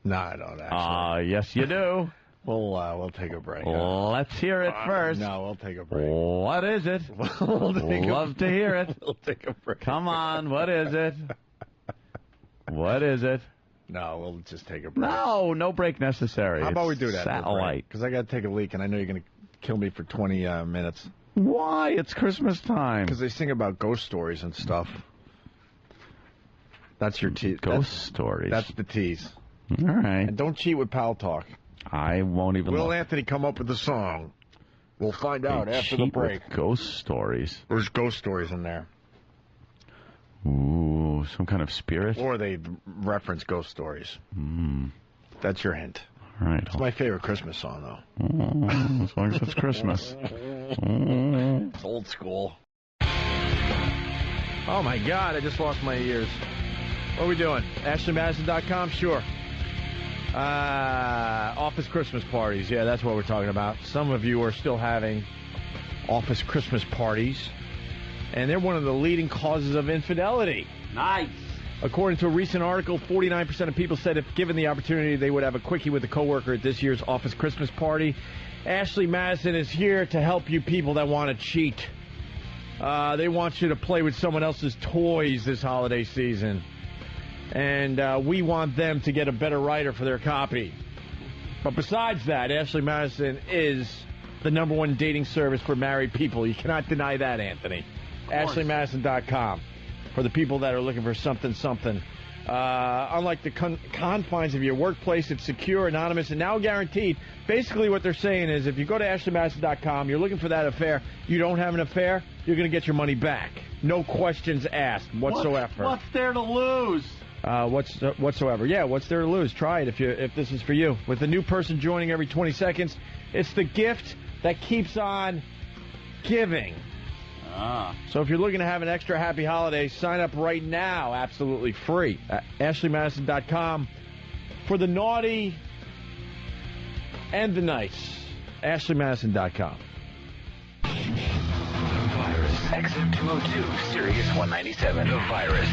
No, I don't actually. Yes, you do. We'll take a break. Let's hear it first. No, we'll take a break. What is it? Love to hear it. We'll take a break. Come on, what is it? What is it? No, we'll just take a break. No break necessary. How about we do that? Satellite. Because I got to take a leak, and I know you're going to kill me for 20 minutes. Why? It's Christmas time. Because they sing about ghost stories and stuff. That's your tease. Ghost stories. That's the tease. All right. And don't cheat with Pal Talk. I won't even Will look. Anthony come up with the song? We'll find out after the cheat break. With ghost stories. There's ghost stories in there. Ooh, some kind of spirit? Or they reference ghost stories. That's your hint. All right. It's my favorite Christmas song, though. As long as it's Christmas. It's old school. Oh, my God, I just lost my ears. What are we doing? AshleyMadison.com? Sure. Office Christmas parties. Yeah, that's what we're talking about. Some of you are still having office Christmas parties, and they're one of the leading causes of infidelity. Nice. According to a recent article, 49% of people said if given the opportunity, they would have a quickie with a coworker at this year's office Christmas party. Ashley Madison is here to help you people that want to cheat. They want you to play with someone else's toys this holiday season. And we want them to get a better writer for their copy. But besides that, Ashley Madison is the #1 dating service for married people. You cannot deny that, Anthony. AshleyMadison.com for the people that are looking for something. Unlike the confines of your workplace, it's secure, anonymous, and now guaranteed. Basically what they're saying is if you go to AshleyMadison.com, you're looking for that affair, you don't have an affair, you're going to get your money back. No questions asked whatsoever. What's there to lose? Whatsoever. Yeah, what's there to lose? Try it if this is for you. With a new person joining every 20 seconds, it's the gift that keeps on giving. So if you're looking to have an extra happy holiday, sign up right now, absolutely free, at AshleyMadison.com for the naughty and the nice. AshleyMadison.com. The Virus. XM202, Sirius 197. The Virus.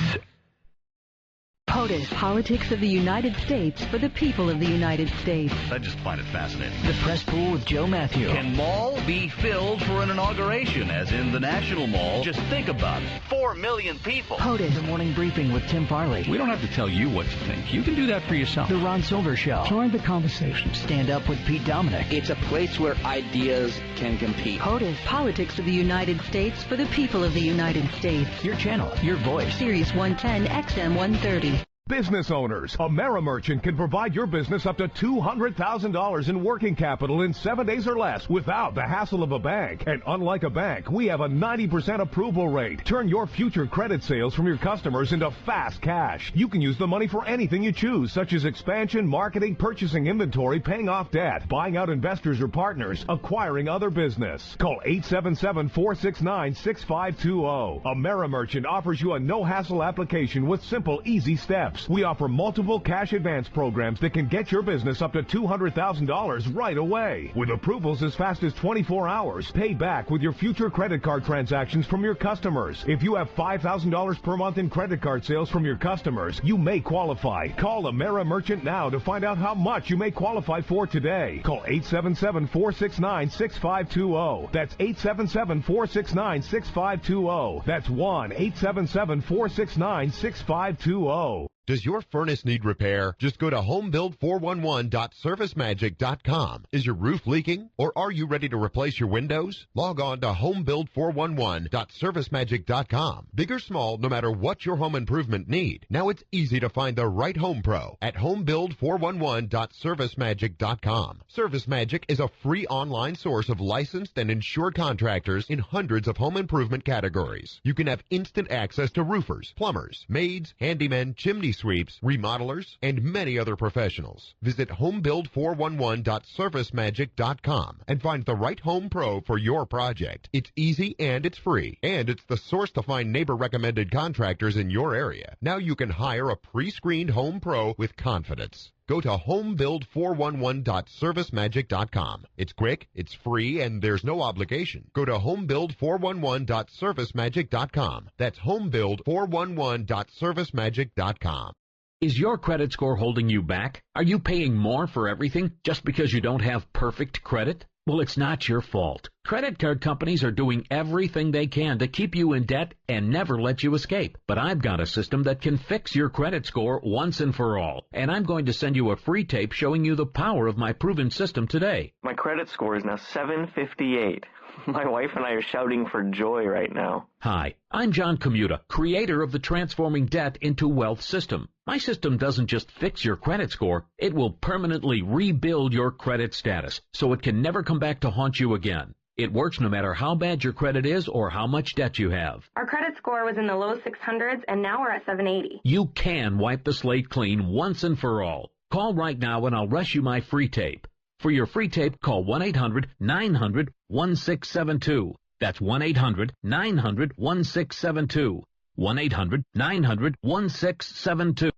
POTUS, Politics of the United States for the people of the United States. I just find it fascinating. The Press Pool with Joe Matthew. Can mall be filled for an inauguration, as in the National Mall? Just think about it. 4 million people. POTUS. The Morning Briefing with Tim Farley. We don't have to tell you what to think. You can do that for yourself. The Ron Silver Show. Join the conversation. Stand Up with Pete Dominic. It's a place where ideas can compete. POTUS, Politics of the United States for the people of the United States. Your channel, your voice. Sirius 110, XM 130. Business owners, AmeriMerchant can provide your business up to $200,000 in working capital in 7 days or less without the hassle of a bank. And unlike a bank, we have a 90% approval rate. Turn your future credit sales from your customers into fast cash. You can use the money for anything you choose, such as expansion, marketing, purchasing inventory, paying off debt, buying out investors or partners, acquiring other business. Call 877-469-6520. AmeriMerchant offers you a no-hassle application with simple, easy steps. We offer multiple cash advance programs that can get your business up to $200,000 right away. With approvals as fast as 24 hours, pay back with your future credit card transactions from your customers. If you have $5,000 per month in credit card sales from your customers, you may qualify. Call AmeriMerchant now to find out how much you may qualify for today. Call 877-469-6520. That's 877-469-6520. That's 1-877-469-6520. Does your furnace need repair? Just go to homebuild411.servicemagic.com. Is your roof leaking? Or are you ready to replace your windows? Log on to homebuild411.servicemagic.com. Big or small, no matter what your home improvement need. Now it's easy to find the right home pro at homebuild411.servicemagic.com. ServiceMagic is a free online source of licensed and insured contractors in hundreds of home improvement categories. You can have instant access to roofers, plumbers, maids, handymen, chimney sweeps, remodelers, and many other professionals. Visit homebuild411.servicemagic.com and find the right home pro for your project. It's easy and it's free, and it's the source to find neighbor-recommended contractors in your area. Now you can hire a pre-screened home pro with confidence. Go to homebuild411.servicemagic.com. It's quick, it's free, and there's no obligation. Go to homebuild411.servicemagic.com. That's homebuild411.servicemagic.com. Is your credit score holding you back? Are you paying more for everything just because you don't have perfect credit? Well, it's not your fault. Credit card companies are doing everything they can to keep you in debt and never let you escape. But I've got a system that can fix your credit score once and for all. And I'm going to send you a free tape showing you the power of my proven system today. My credit score is now 758. My wife and I are shouting for joy right now. Hi, I'm John Commuta, creator of the Transforming Debt into Wealth system. My system doesn't just fix your credit score, it will permanently rebuild your credit status so it can never come back to haunt you again. It works no matter how bad your credit is or how much debt you have. Our credit score was in the low 600s, and now we're at 780. You can wipe the slate clean once and for all. Call right now and I'll rush you my free tape. For your free tape, call 1-800-900-1672. That's 1-800-900-1672. 1-800-900-1672.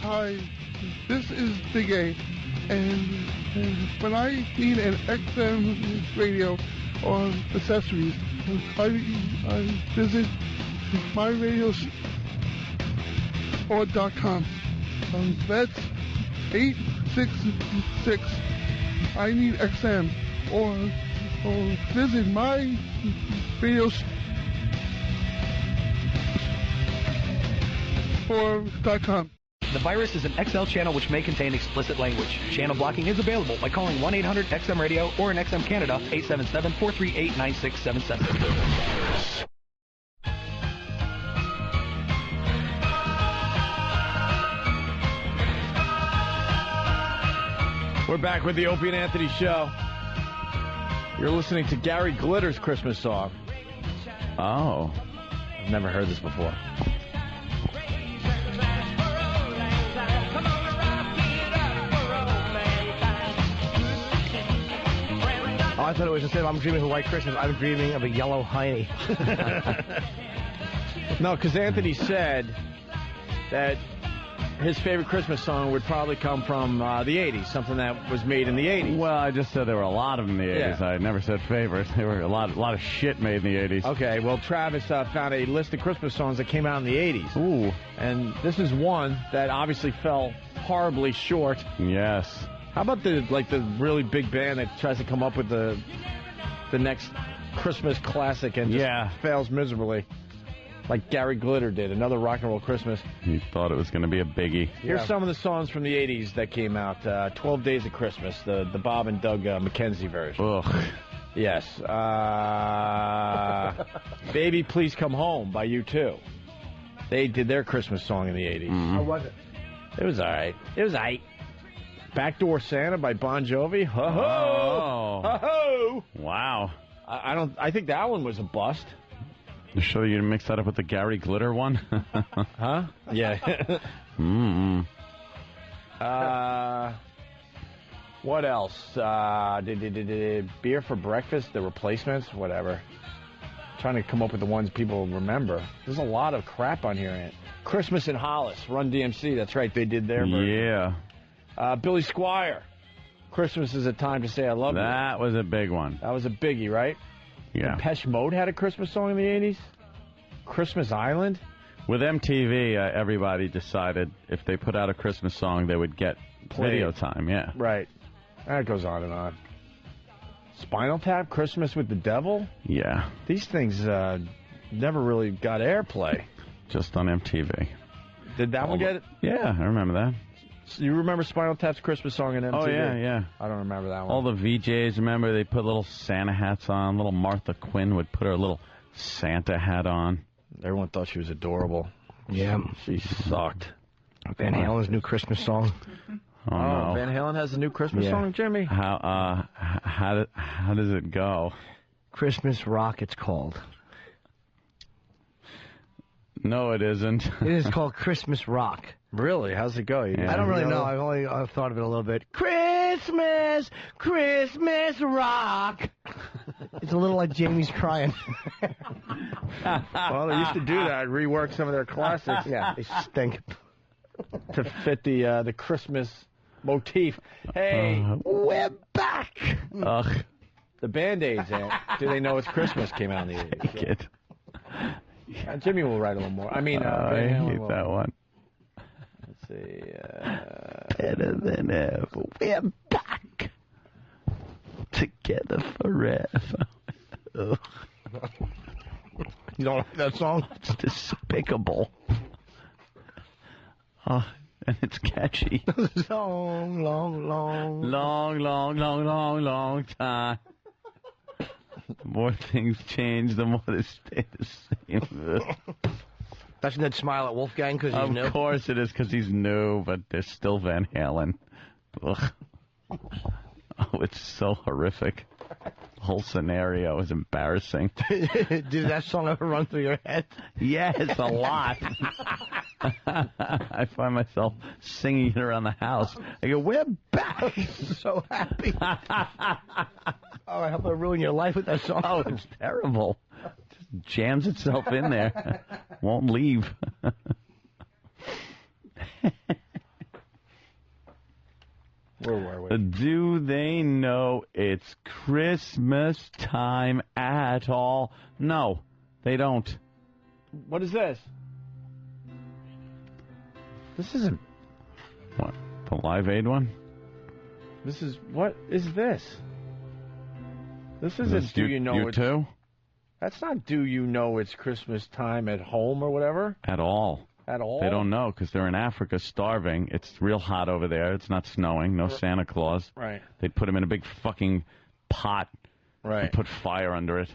Hi, this is Big A, and when I need an XM radio or accessories, I visit myradios.com. That's 866. I need XM, or visit myradios.com. The virus is an XL channel which may contain explicit language. Channel blocking is available by calling 1-800-XM-RADIO or in XM Canada, 877-438-9677. We're back with the Opie and Anthony Show. You're listening to Gary Glitter's Christmas song. Oh. I've never heard this before. Oh, I thought it was just I'm dreaming of a white Christmas. I'm dreaming of a yellow hiney. No, because Anthony said that his favorite Christmas song would probably come from the 80s, something that was made in the 80s. Well, I just said there were a lot of them in the 80s. Yeah. I never said favorites. There were a lot of shit made in the 80s. Okay, well, Travis found a list of Christmas songs that came out in the 80s. Ooh. And this is one that obviously fell horribly short. Yes. How about the really big band that tries to come up with the next Christmas classic and just fails miserably? Like Gary Glitter did, another rock and roll Christmas. He thought it was going to be a biggie. Here's some of the songs from the 80s that came out. 12 Days of Christmas, the Bob and Doug McKenzie version. Ugh. Yes. Baby Please Come Home by U2. They did their Christmas song in the 80s. Mm-hmm. How was it? It was all right. Backdoor Santa by Bon Jovi. Ho ho! Ho ho! Wow. I think that one was a bust. You sure you didn't mix that up with the Gary Glitter one? Huh? Yeah. What else? Beer for Breakfast, The Replacements, whatever. Trying to come up with the ones people remember. There's a lot of crap on here, Ant. Christmas in Hollis, Run DMC. That's right, they did their version. Yeah. Billy Squire, Christmas is a Time to Say I Love You. That was a big one. That was a biggie, right? Yeah. Depeche Mode had a Christmas song in the 80s. Christmas Island. With MTV, everybody decided if they put out a Christmas song, they would get video time, yeah. Right. That goes on and on. Spinal Tap, Christmas with the Devil? Yeah. These things never really got airplay. Just on MTV. Did that one get it? Yeah, I remember that. So you remember Spinal Tap's Christmas song on MTV? Oh, yeah. I don't remember that one. All the VJs, remember, they put little Santa hats on. Little Martha Quinn would put her little Santa hat on. Everyone thought she was adorable. Yeah. She sucked. Van Halen's new Christmas song. Oh, no. Van Halen has a new Christmas song, Jimmy? How does it go? Christmas Rock, it's called. No, it isn't. It is called Christmas Rock. Really? How's it go? I don't really know. I've thought of it a little bit. Christmas Rock. It's a little like Jamie's crying. Well, they used to do that. Rework some of their classics. Yeah, they stink. To fit the Christmas motif. Hey, we're back. Ugh. The Band-Aids, Do They Know It's Christmas came out in the 80s. Jimmy will write a little more. I mean, I hate that one. Let's see. Better than ever. We're back. Together forever. You don't like that song? It's despicable. Oh, and it's catchy. long time. The more things change, the more they stay the same. Doesn't that smile at Wolfgang because he's new? Of course it is because he's new, but there's still Van Halen. Ugh. Oh, it's so horrific. The whole scenario is embarrassing. Did that song ever run through your head? Yes, a lot. I find myself singing it around the house. I go, we're back. So happy. Oh, I hope I ruin your life with that song. Oh, it's terrible. It just jams itself in there. Won't leave. Where were we? Do they know it's Christmas time at all? No, they don't. What is this? This isn't... What? The Live Aid one? This is... What is this? This isn't Do You Know You It's... too? That's not Do You Know It's Christmas Time at Home or whatever? At all. At all? They don't know because they're in Africa starving. It's real hot over there. It's not snowing. No Santa Claus. Right. They'd put him in a big fucking pot. Right. And put fire under it.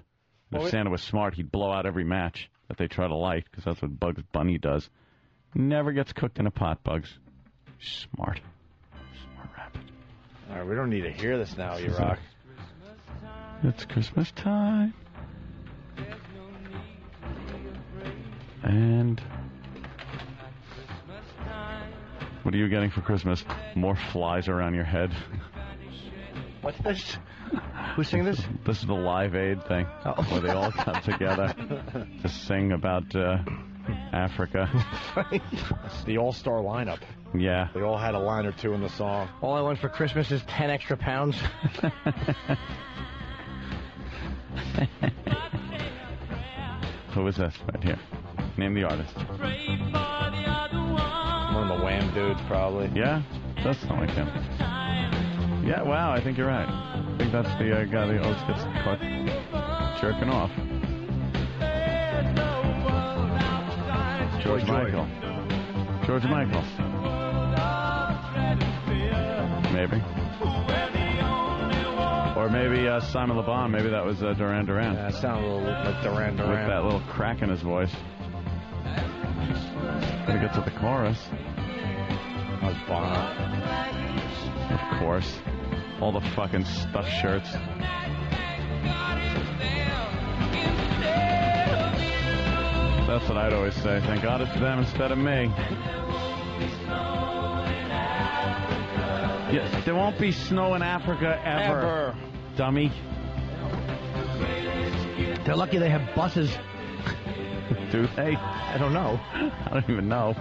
And if Santa was smart, he'd blow out every match that they try to light because that's what Bugs Bunny does. Never gets cooked in a pot, Bugs. Smart. Smart rabbit. All right, we don't need to hear this now, you rock. It's Christmas time. And... what are you getting for Christmas? More flies around your head. What's this? Who's singing this? This is the Live Aid thing, where they all come together to sing about Africa. It's the all-star lineup. Yeah. They all had a line or two in the song. All I want for Christmas is 10 extra pounds. Who is this right here? Name the artist. One of the Wham dudes, probably. Yeah? Does sound like him. Yeah, wow, I think you're right. I think that's the guy that always gets caught jerking off. George Michael. George Michael. Maybe. Or maybe Simon Le Bon. Maybe that was Duran Duran. Yeah, it sounded a little like Duran Duran. With that little crack in his voice. Gotta get to the chorus. Of course. All the fucking stuffed shirts. That's what I'd always say. Thank God it's them instead of me. Yeah, there won't be snow in Africa ever. Dummy. They're lucky they have buses. Do they? I don't know. I don't even know.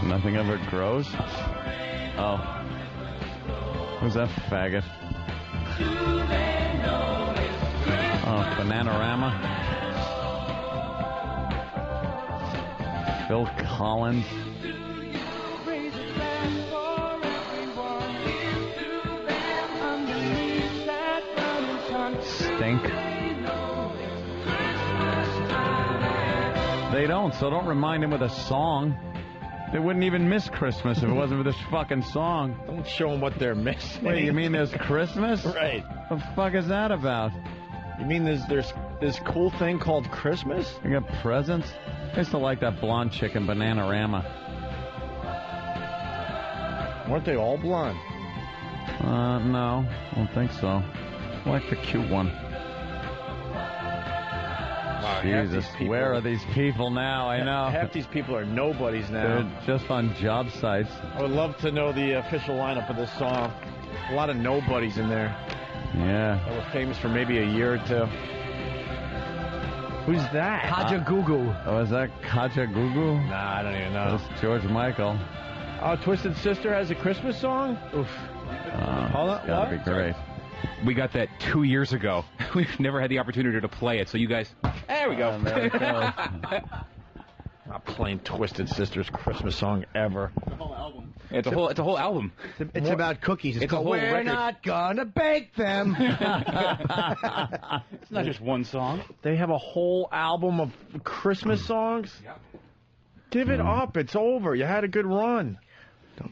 Nothing ever grows? Oh. Who's that faggot? Oh, Bananarama. Phil Collins. Stink. They don't, so don't remind him with a song. They wouldn't even miss Christmas if it wasn't for this fucking song. Don't show them what they're missing. Wait, you mean there's Christmas? Right. What the fuck is that about? You mean there's this cool thing called Christmas? You got presents? I used to like that blonde chick in Bananarama. Weren't they all blonde? No, I don't think so. I like the cute one. Wow, Jesus, where are these people now? I know. Half these people are nobodies now. They're just on job sites. I would love to know the official lineup of this song. A lot of nobodies in there. Yeah. They were famous for maybe a year or two. Who's that? Kaja Gugu. Oh, is that Kaja Gugu? Nah, I don't even know. That's George Michael. Oh, Twisted Sister has a Christmas song? Oof. It's gotta be great. We got that 2 years ago. We've never had the opportunity to play it, so you guys... There we go. There it goes. Not playing Twisted Sister's Christmas song ever. It's a whole album. It's about cookies. It's called We're record. Not Gonna Bake Them. It's not just one song. They have a whole album of Christmas songs? Yep. Give it up. It's over. You had a good run.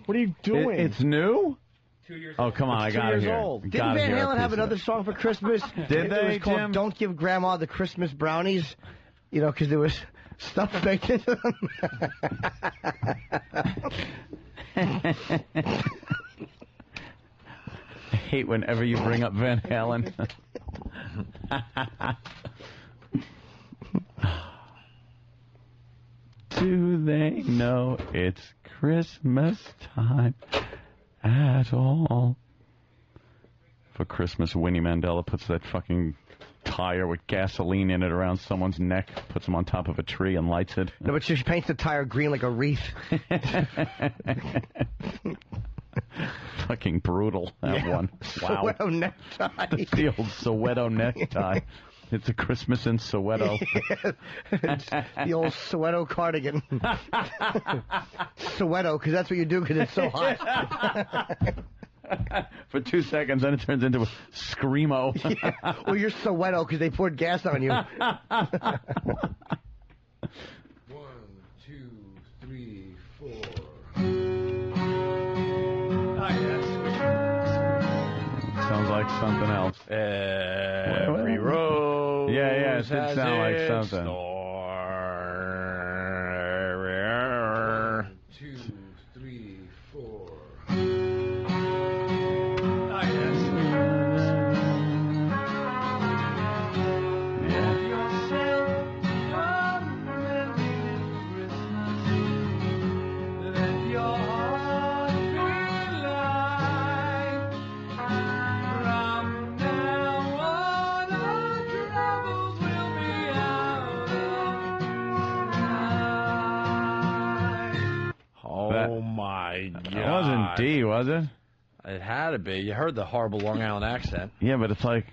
What are you doing? It's new? 2 years old. Oh, come on. It's I got 2 years here. old. Didn't Van Halen have another song for Christmas? Did they, It was called Jim? Don't Give Grandma the Christmas Brownies. You know, because there was stuff baked into them. I hate whenever you bring up Van Halen. Do they know it's Christmas time at all? For Christmas, Winnie Mandela puts that fucking tire with gasoline in it around someone's neck, puts them on top of a tree and lights it. No, but she paints the tire green like a wreath. Fucking brutal, that one. Wow. Soweto necktie. It's the old Soweto necktie. It's a Christmas in Soweto. It's the old Soweto cardigan. Soweto, because that's what you do because it's so hot. For 2 seconds, then it turns into a Screamo. Yeah. Well, you're Soweto because they poured gas on you. 1, 2, 3, 4. Sounds like something else. Every road. Yeah, it did sound like something. 1, 2, 3, 4. Oh, my God. It wasn't D, was it? It had to be. You heard the horrible Long Island accent. Yeah, but it's like,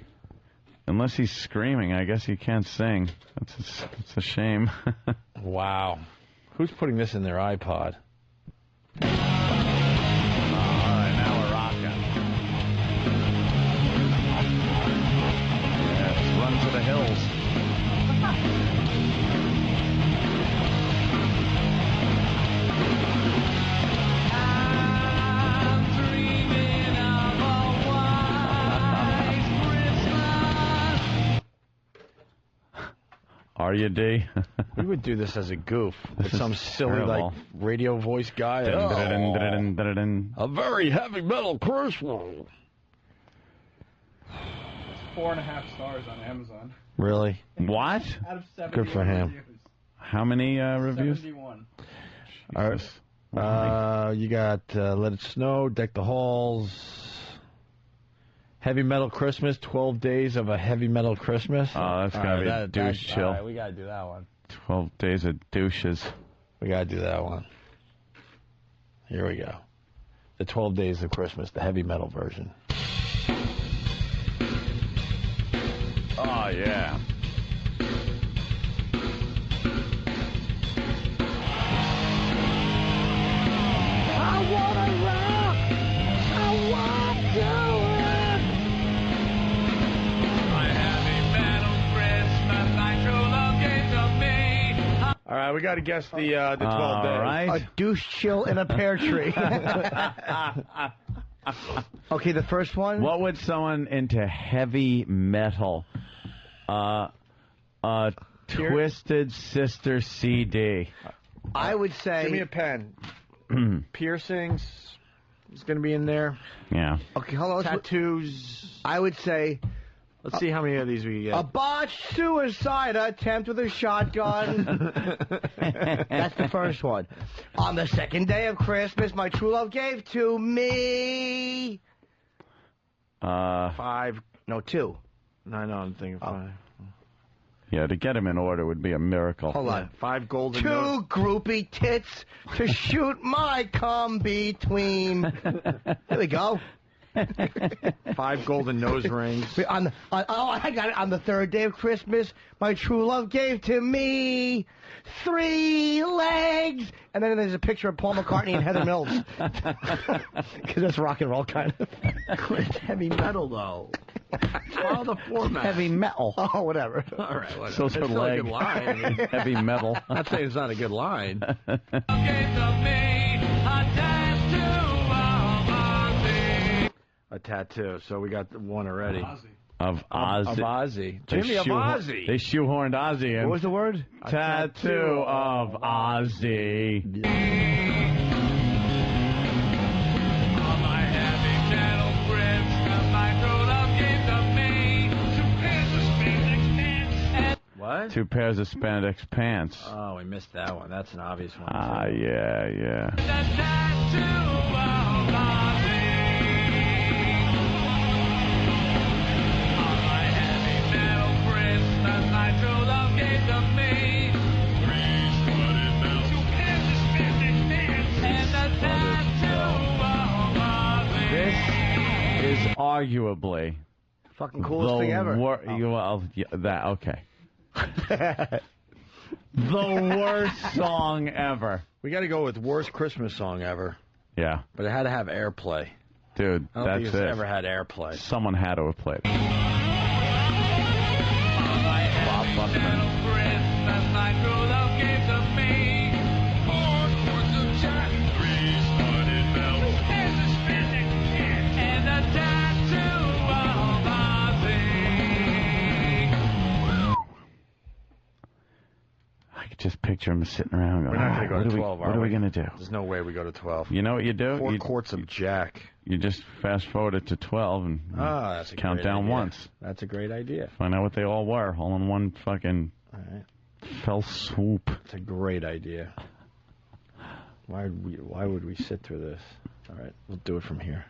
unless he's screaming, I guess he can't sing. It's a shame. Wow. Who's putting this in their iPod? All right, now we're rocking. Yeah, let's run to the hills. Are you, D? We would do this as a goof with is some silly terrible. like radio voice guy. A very heavy metal Christmas. 4.5 stars on Amazon. Really? What? Out of 71 Good for him. reviews. How many reviews? 71. All right. You got Let It Snow, Deck the Halls, Heavy Metal Christmas, 12 Days of a Heavy Metal Christmas. Oh, that's got to be a douche chill. All right, we got to do that one. 12 Days of Douches. We got to do that one. Here we go. The 12 Days of Christmas, the heavy metal version. Oh, yeah. I wanna rock. I want to rock. My heavy metal Christmas, my true love gave to me. All right, we got to guess the 12 days. right. A douche chill in a pear tree. Okay, the first one. What would someone into heavy metal? Twisted Sister CD. I would say. Give me a pen. Piercings is going to be in there. Yeah. Okay, hold on. Tattoos. I would say. Let's see how many of these we can get. A botched suicide attempt with a shotgun. That's the first one. On the second day of Christmas, my true love gave to me. 5. No, 2. No, I'm thinking 5. Yeah, to get them in order would be a miracle. Hold on. 5 golden. 2 groupie tits to shoot my cum between. There we go. 5 golden nose rings. I got it. On the third day of Christmas, my true love gave to me 3 legs. And then there's a picture of Paul McCartney and Heather Mills. Because that's rock and roll kind of. It's heavy metal, though. Follow the format. Heavy metal. Oh, whatever. All right, whatever. So it's a leg. a good line. I mean, Heavy metal. I'm not saying it's not a good line. A tattoo. So we got one already. Of Ozzy. Of Ozzy. They Jimmy of Ozzy. They shoehorned Ozzy in. What was the word? Tattoo of Ozzy. What? 2 pairs of spandex pants. Oh, we missed that one. That's an obvious one. Ah, yeah. This is arguably fucking coolest thing ever. Okay. The worst song ever. We got to go with worst Christmas song ever. Yeah. But it had to have airplay. Dude, I don't that's think it's it. ever had airplay. Someone had to have played. Bob Buckman. I could just picture him sitting around going, We're not going to go to 12, what are we going to do? There's no way we go to 12. You know what you do? 4 quarts of Jack. You just fast forward it to 12 and That's a count great down idea. once. That's a great idea. Find out what they all were, all in one fucking fell swoop. It's a great idea. Why would we sit through this? All right, we'll do it from here.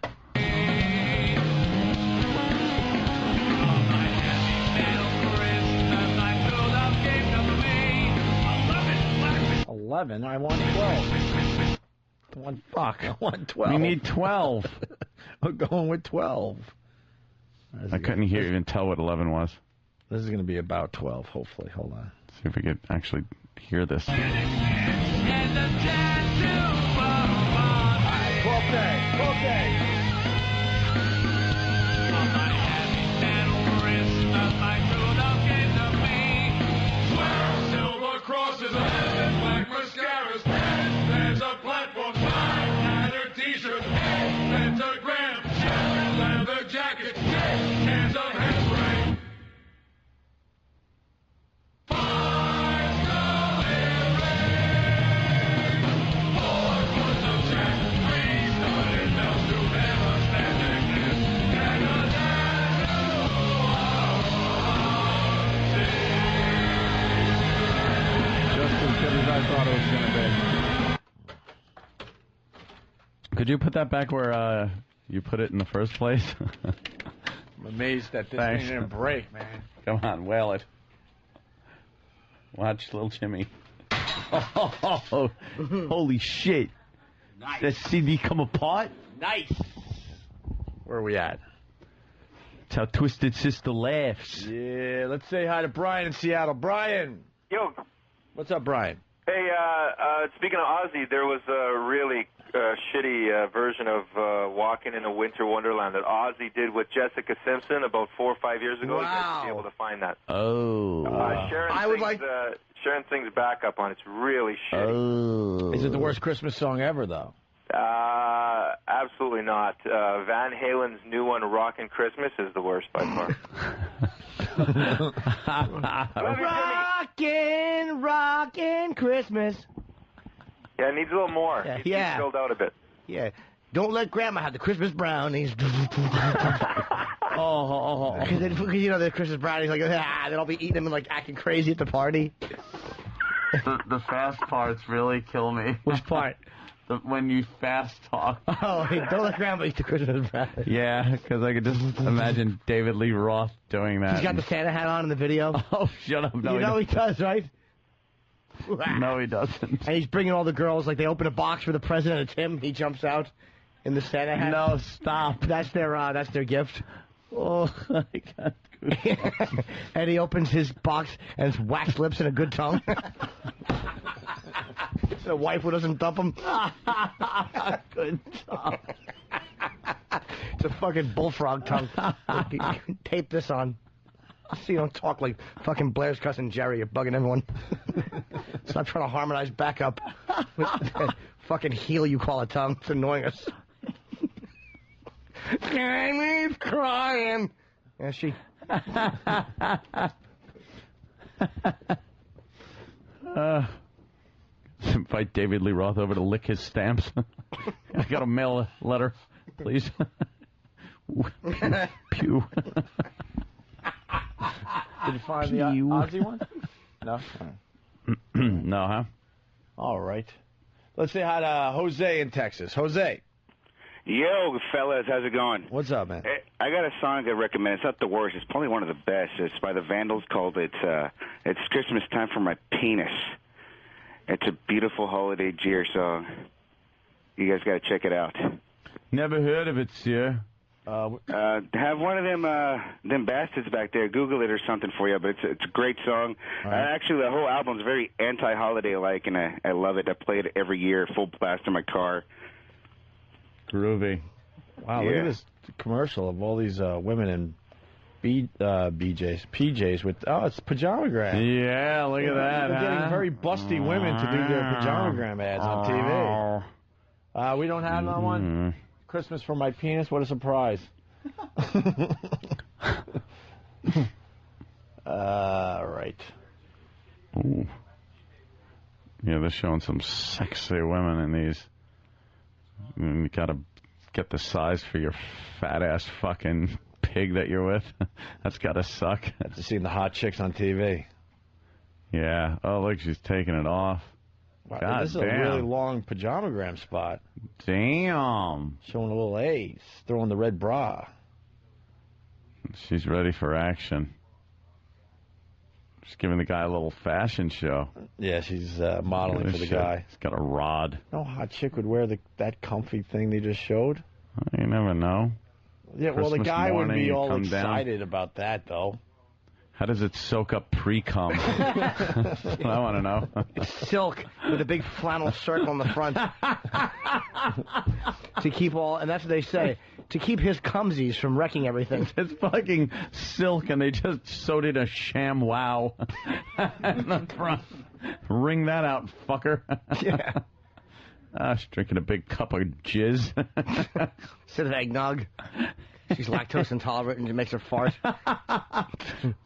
11. I want 12. One fuck. I want 12. We need 12. I'm going with 12. I couldn't even tell what 11 was. This is going to be about 12, hopefully. Hold on. See if we could actually hear this. 12 day. Silver crosses and black mascaras. There's a platform, tattered t-shirt, pentagram, leather jacket, cans of hairspray. thought it was going to be. Could you put that back where you put it in the first place? I'm amazed that this thing didn't break, man. Come on, whale it. Watch little Jimmy. Oh, holy shit. Nice. That CD come apart? Nice. Where are we at? That's how Twisted Sister laughs. Yeah, let's say hi to Brian in Seattle. Brian. Yo. What's up, Brian? Hey, speaking of Ozzy, there was a really shitty version of Walking in a Winter Wonderland that Ozzy did with Jessica Simpson about 4 or 5 years ago. Wow. You guys should be able to find that. Oh. Sharon sings backup on it. It's really shitty. Oh. Is it the worst Christmas song ever, though? Absolutely not. Van Halen's new one, Rockin' Christmas, is the worst by far. Rockin' Christmas. Yeah, it needs a little more. Yeah. Needs to be filled out a bit. Yeah. Don't let Grandma have the Christmas brownies. Because you know the Christmas brownies, like, they'll all be eating them and, like, acting crazy at the party. The fast parts really kill me. Which part? When you fast talk. Oh, hey, don't let Grandma eat the Christmas brownies. Yeah, because I could just imagine David Lee Roth doing that. He's got the Santa hat on in the video. Oh, shut up. No, you know he does, right? No, he doesn't. And he's bringing all the girls, like, they open a box for the president, it's him, he jumps out in the Santa hat. No, stop. That's their gift. Oh, my God. And he opens his box, and it's wax lips and a good tongue. The wife who doesn't dump him. Good tongue. It's a fucking bullfrog tongue. Tape this on. So you don't talk like fucking Blair's cousin Jerry. You're bugging everyone. Stop trying to harmonize back up with that fucking heel you call a tongue. It's annoying us. Amy's crying. Yeah, she. Invite David Lee Roth over to lick his stamps. I got to mail a letter, please. Pew. Did you find the Ozzy one? No? No, huh? All right. Let's say hi to Jose in Texas. Jose. Yo, fellas, how's it going? What's up, man? I got a song I recommend. It's not the worst. It's probably one of the best. It's by the Vandals called It's Christmas Time for My Penis. It's a beautiful holiday cheer song. You guys got to check it out. Never heard of it, sir. Have one of them bastards back there Google it or something for you, but it's a great song. Right. Actually, the whole album's very anti-holiday-like, and I love it. I play it every year, full blast in my car. Groovy. Wow, look at this commercial of all these women in PJs with, it's pajamagram. Yeah, look at that. They're getting very busty women to do their pajamagram ads on TV. We don't have that one? Christmas for my penis? What a surprise. Right. Ooh. Yeah, they're showing some sexy women in these. You got to get the size for your fat-ass fucking pig that you're with. That's got to suck. After seeing the hot chicks on TV. Yeah. Oh, look, she's taking it off. Wow, God this is damn. a really long pajamagram spot. Damn. Showing a little A's. Throwing the red bra. She's ready for action. She's giving the guy a little fashion show. Yeah, she's modeling for the guy. He's got a rod. No hot chick would wear that comfy thing they just showed. You never know. Yeah, well, the Christmas guy would morning, be you all come excited down. about that, though. How does it soak up pre-cum? That's what I want to know. It's silk with a big flannel circle in the front. To keep and that's what they say, to keep his cumsies from wrecking everything. It's fucking silk, and they just sewed in a sham wow in the front. Ring that out, fucker. Yeah. She's drinking a big cup of jizz. Instead of eggnog. She's lactose intolerant and it makes her fart.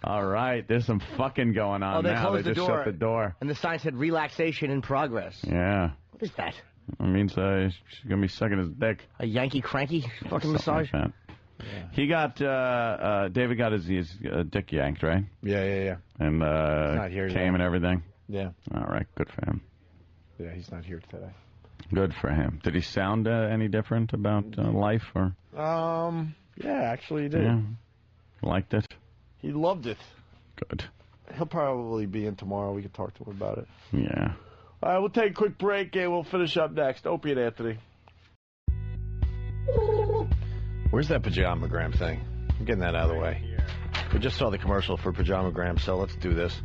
All right, there's some fucking going on they now. closed They the just door. shut the door. And the sign said relaxation in progress. Yeah. What is that? It means she's going to be sucking his dick. A Yankee cranky fucking Something massage? like that. Yeah. He got, David got his dick yanked, right? Yeah. And not here came yet. and everything? Yeah. All right, good for him. Yeah, he's not here today. Good for him. Did he sound any different about life? Or? Yeah, actually he did. Yeah. Liked it? He loved it. Good. He'll probably be in tomorrow. We can talk to him about it. Yeah. All right, we'll take a quick break and we'll finish up next. Opie and Anthony. Where's that pajamagram thing? I'm getting that out of the way. We just saw the commercial for pajamagram, so let's do this.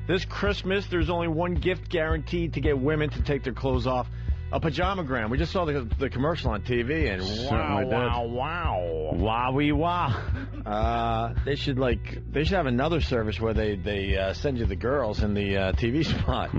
This Christmas, there's only one gift guaranteed to get women to take their clothes off. A pajamagram. We just saw the commercial on TV, and wow. Wowie wah. They should have another service where they send you the girls in the TV spot.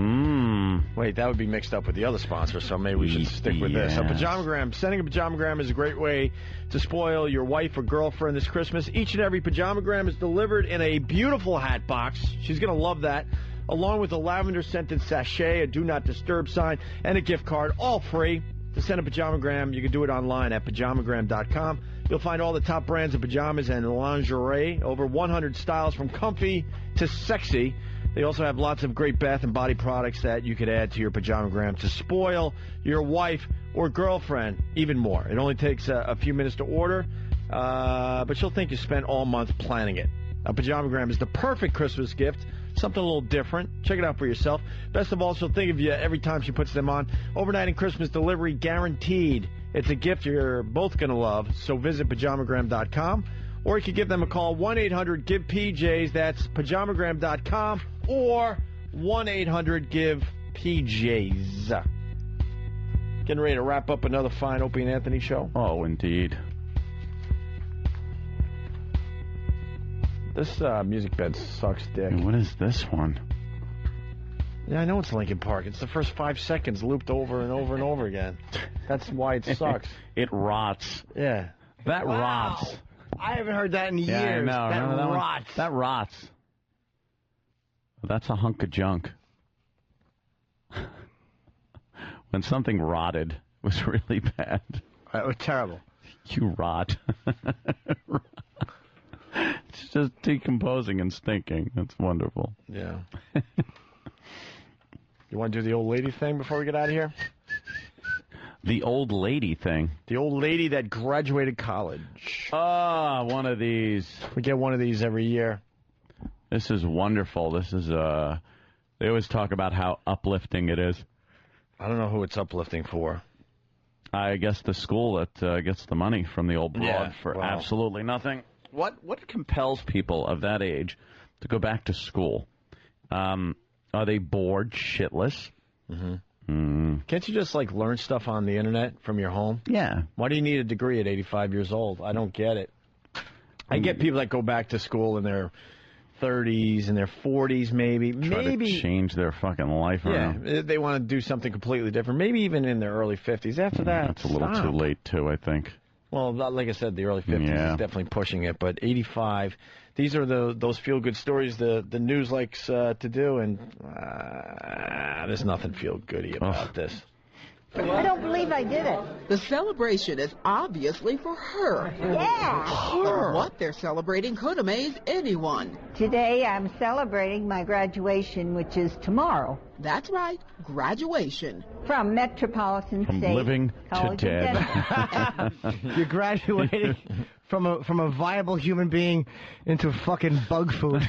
Wait, that would be mixed up with the other sponsor, so maybe we should stick with this. A pajamagram. Sending a pajamagram is a great way to spoil your wife or girlfriend this Christmas. Each and every pajamagram is delivered in a beautiful hat box. She's going to love that. Along with a lavender-scented sachet, a Do Not Disturb sign, and a gift card, all free. To send a pajamagram, you can do it online at pajamagram.com. You'll find all the top brands of pajamas and lingerie, over 100 styles from comfy to sexy. They also have lots of great bath and body products that you could add to your pajamagram to spoil your wife or girlfriend even more. It only takes a few minutes to order, but she'll think you spent all month planning it. A pajamagram is the perfect Christmas gift. Something a little different. Check it out for yourself. Best of all, she'll think of you every time she puts them on. Overnight and Christmas delivery guaranteed. It's a gift you're both going to love, so visit pajamagram.com. Or you can give them a call, 1-800-GIVE-PJs. That's pajamagram.com or 1-800-GIVE-PJs. Getting ready to wrap up another fine Opie and Anthony show. Oh, indeed. This music bed sucks dick. What is this one? Yeah, I know it's Linkin Park. It's the first 5 seconds looped over and over and over again. That's why it sucks. It rots. Yeah. That rots. I haven't heard that in years. I know. That Remember rots. That rots. That's a hunk of junk. When something rotted, it was really bad. It was terrible. You rot. It's just decomposing and stinking. That's wonderful. Yeah. You want to do the old lady thing before we get out of here? The old lady thing? The old lady that graduated college. One of these. We get one of these every year. This is wonderful. This is, they always talk about how uplifting it is. I don't know who it's uplifting for. I guess the school that gets the money from the old broad for absolutely nothing. What compels people of that age to go back to school? Are they bored shitless? Mm-hmm. Can't you just, learn stuff on the internet from your home? Yeah. Why do you need a degree at 85 years old? I don't get it. I get people that go back to school in their 30s and their 40s, maybe. Try to change their fucking life around. Yeah, they want to do something completely different. Maybe even in their early 50s. After that, that's a little too late, too, I think. Well, like I said, the early 50s is definitely pushing it, but 85, these are those feel-good stories the news likes to do, and there's nothing feel-goody about this. I don't believe I did it. The celebration is obviously for her. Yeah. But what they're celebrating could amaze anyone. Today I'm celebrating my graduation, which is tomorrow. That's right, graduation. From Metropolitan From State living College to dead. You're graduating from a viable human being into fucking bug food.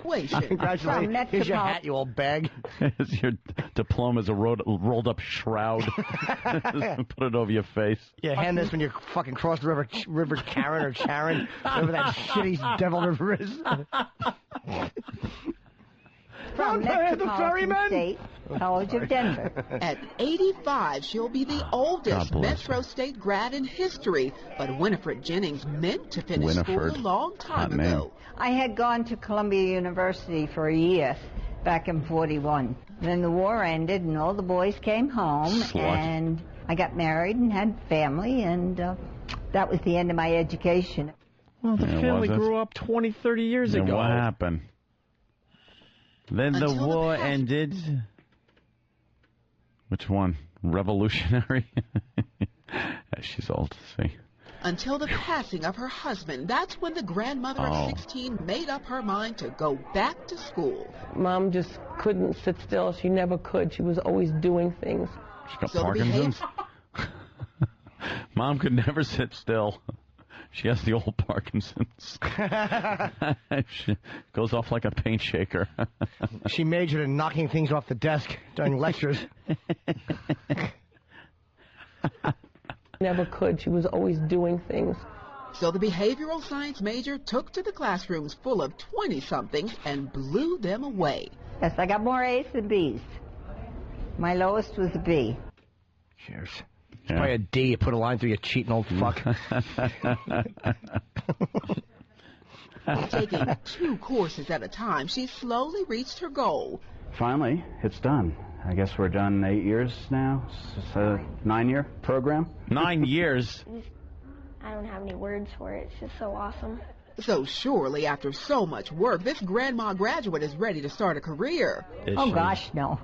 Congratulations. Here's your hat, you old bag. Your diploma's a rolled up shroud. Put it over your face. Yeah, hand this when you fucking cross the river Karen or Charon, whatever that shitty devil river is. From Metropolitan State College of Denver. At 85, she'll be the oldest Metro State grad in history. But Winifred Jennings meant to finish school a long time ago. I had gone to Columbia University for a year back in 41. Then the war ended and all the boys came home. And I got married and had family, and that was the end of my education. Well, the family grew up 20, 30 years ago. What happened? Then the war ended. Which one? Revolutionary? She's old. See. until the passing of her husband. That's when the grandmother of 16 made up her mind to go back to school. Mom just couldn't sit still. She never could. She was always doing things. She got Parkinson's? Mom could never sit still. She has the old Parkinson's. She goes off like a paint shaker. She majored in knocking things off the desk during lectures. Never could. She was always doing things. So the behavioral science major took to the classrooms full of 20-somethings and blew them away. Yes, I got more A's than B's. My lowest was a B. Cheers. It's probably a D. You put a line through, you cheating old fuck. Taking 2 courses at a time, she slowly reached her goal. Finally, it's done. I guess we're done 8 years now. It's a 9-year program. 9 years? I don't have any words for it. It's just so awesome. So surely, after so much work, this grandma graduate is ready to start a career. Gosh, no.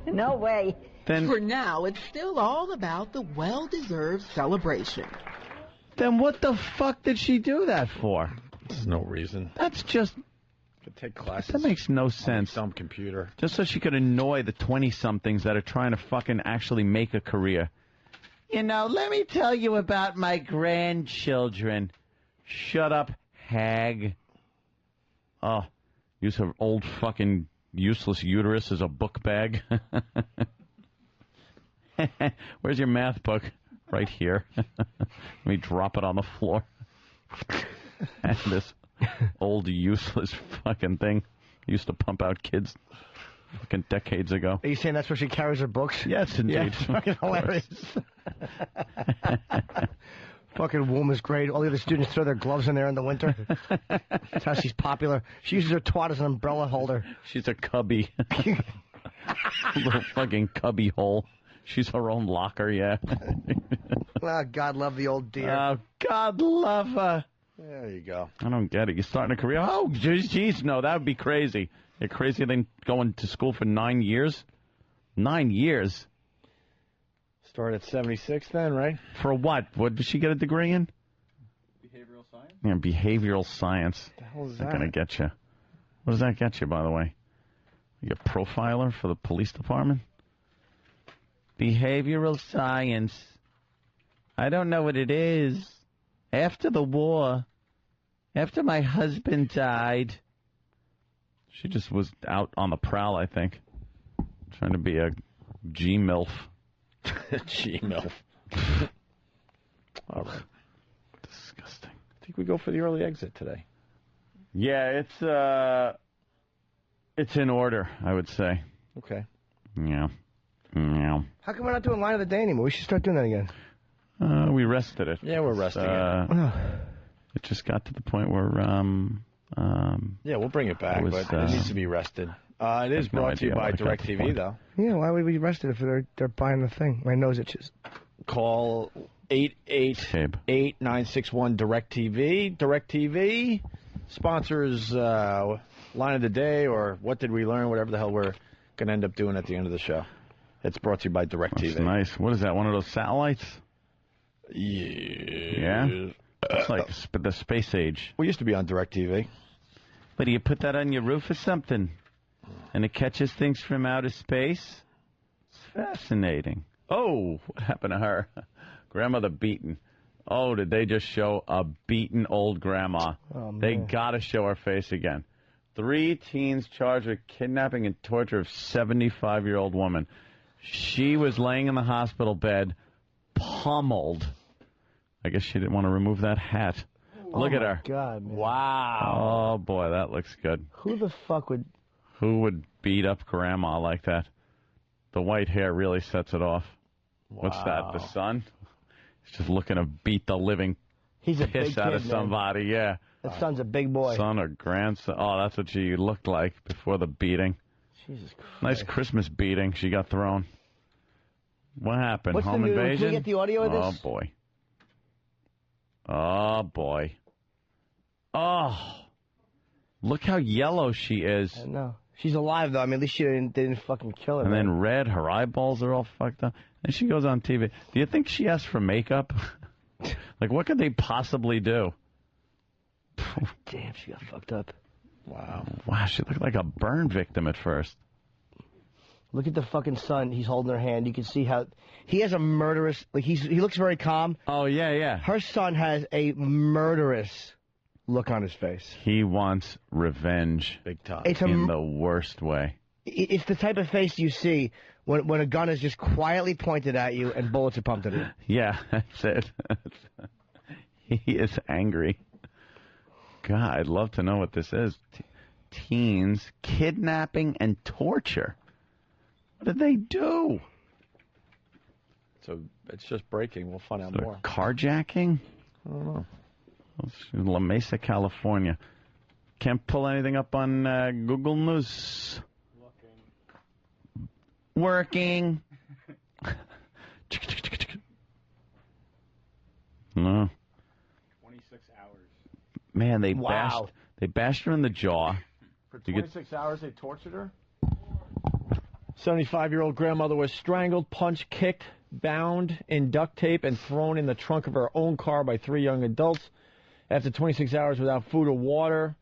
No way. For now, it's still all about the well-deserved celebration. Then what the fuck did she do that for? There's no reason. That's just... Could take classes. That makes no sense. Dumb computer. Just so she could annoy the 20-somethings that are trying to fucking actually make a career. You know, let me tell you about my grandchildren. Shut up, hag. Oh, use her old fucking useless uterus as a book bag. Where's your math book? Right here. Let me drop it on the floor. And this old useless fucking thing used to pump out kids fucking decades ago. Are you saying that's where she carries her books? Yes, indeed. Yeah, it's fucking hilarious. Fucking womb is great. All the other students throw their gloves in there in the winter. That's how she's popular. She uses her twat as an umbrella holder. She's a cubby. Little fucking cubby hole. She's her own locker, yeah. Oh, God love the old dear. Oh, God love her. There you go. I don't get it. You're starting a career. Oh, jeez, no, that would be crazy. You're crazier than going to school for 9 years? 9 years? Start at 76 then, right? For what? What did she get a degree in? Behavioral science? Yeah, behavioral science. What the hell is That's that? going to get you. What does that get you, by the way? You a profiler for the police department? Behavioral science. I don't know what it is. After the war, after my husband died, she just was out on the prowl, I think, trying to be a G-MILF. G-MILF. All right. Disgusting. I think we go for the early exit today. Yeah, it's in order, I would say. Okay. Yeah. Yeah. How come we're not doing line of the day anymore? We should start doing that again. We rested it. Yeah, we're resting it. It just got to the point where... yeah, we'll bring it back, but it needs to be rested. It is brought to you by DirecTV, though. Yeah, why would we rest it if they're buying the thing? My nose itches. Call 888-961-DirecTV. DirecTV sponsors Line of the Day or What Did We Learn, whatever the hell we're going to end up doing at the end of the show. It's brought to you by DirecTV. That's nice. What is that, one of those satellites? Yeah. It's like the space age. We used to be on DirecTV. But do you put that on your roof or something? And it catches things from outer space? It's fascinating. Oh, what happened to her? Grandmother beaten. Oh, did they just show a beaten old grandma? Oh, they got to show her face again. 3 teens charged with kidnapping and torture of 75-year-old woman. She was laying in the hospital bed, pummeled. I guess she didn't want to remove that hat. Look at her. God, man. Wow. Oh, boy, that looks good. Who the fuck would... Who would beat up Grandma like that? The white hair really sets it off. Wow. What's that, the son? He's just looking to beat the living He's a piss big out kid, of somebody, yeah. That son's a big boy. Son or grandson. Oh, that's what she looked like before the beating. Jesus Christ. Nice Christmas beating she got thrown. What happened? What's Home the new, invasion? Can we get the audio of this? Oh, boy. Oh, boy. Oh. Look how yellow she is. I know. She's alive, though. I mean, at least they didn't fucking kill her. And man. then red, her eyeballs are all fucked up. And she goes on TV. Do you think she asked for makeup? Like, what could they possibly do? Damn, she got fucked up. Wow. Wow, she looked like a burn victim at first. Look at the fucking son. He's holding her hand. You can see how he has a murderous. Like he looks very calm. Oh yeah, yeah. Her son has a murderous look on his face. He wants revenge, big time, in the worst way. It's the type of face you see when a gun is just quietly pointed at you and bullets are pumped at you. Yeah, that's it. He is angry. God, I'd love to know what this is. Teens kidnapping and torture. What did they do? So it's just breaking. We'll find out more. Carjacking? I don't know. La Mesa, California. Can't pull anything up on Google News. Working. No. 26 hours. Man, they Wow. bashed her in the jaw. For 26 hours, they tortured her? 75-year-old grandmother was strangled, punched, kicked, bound in duct tape, and thrown in the trunk of her own car by 3 young adults. After 26 hours without food or water,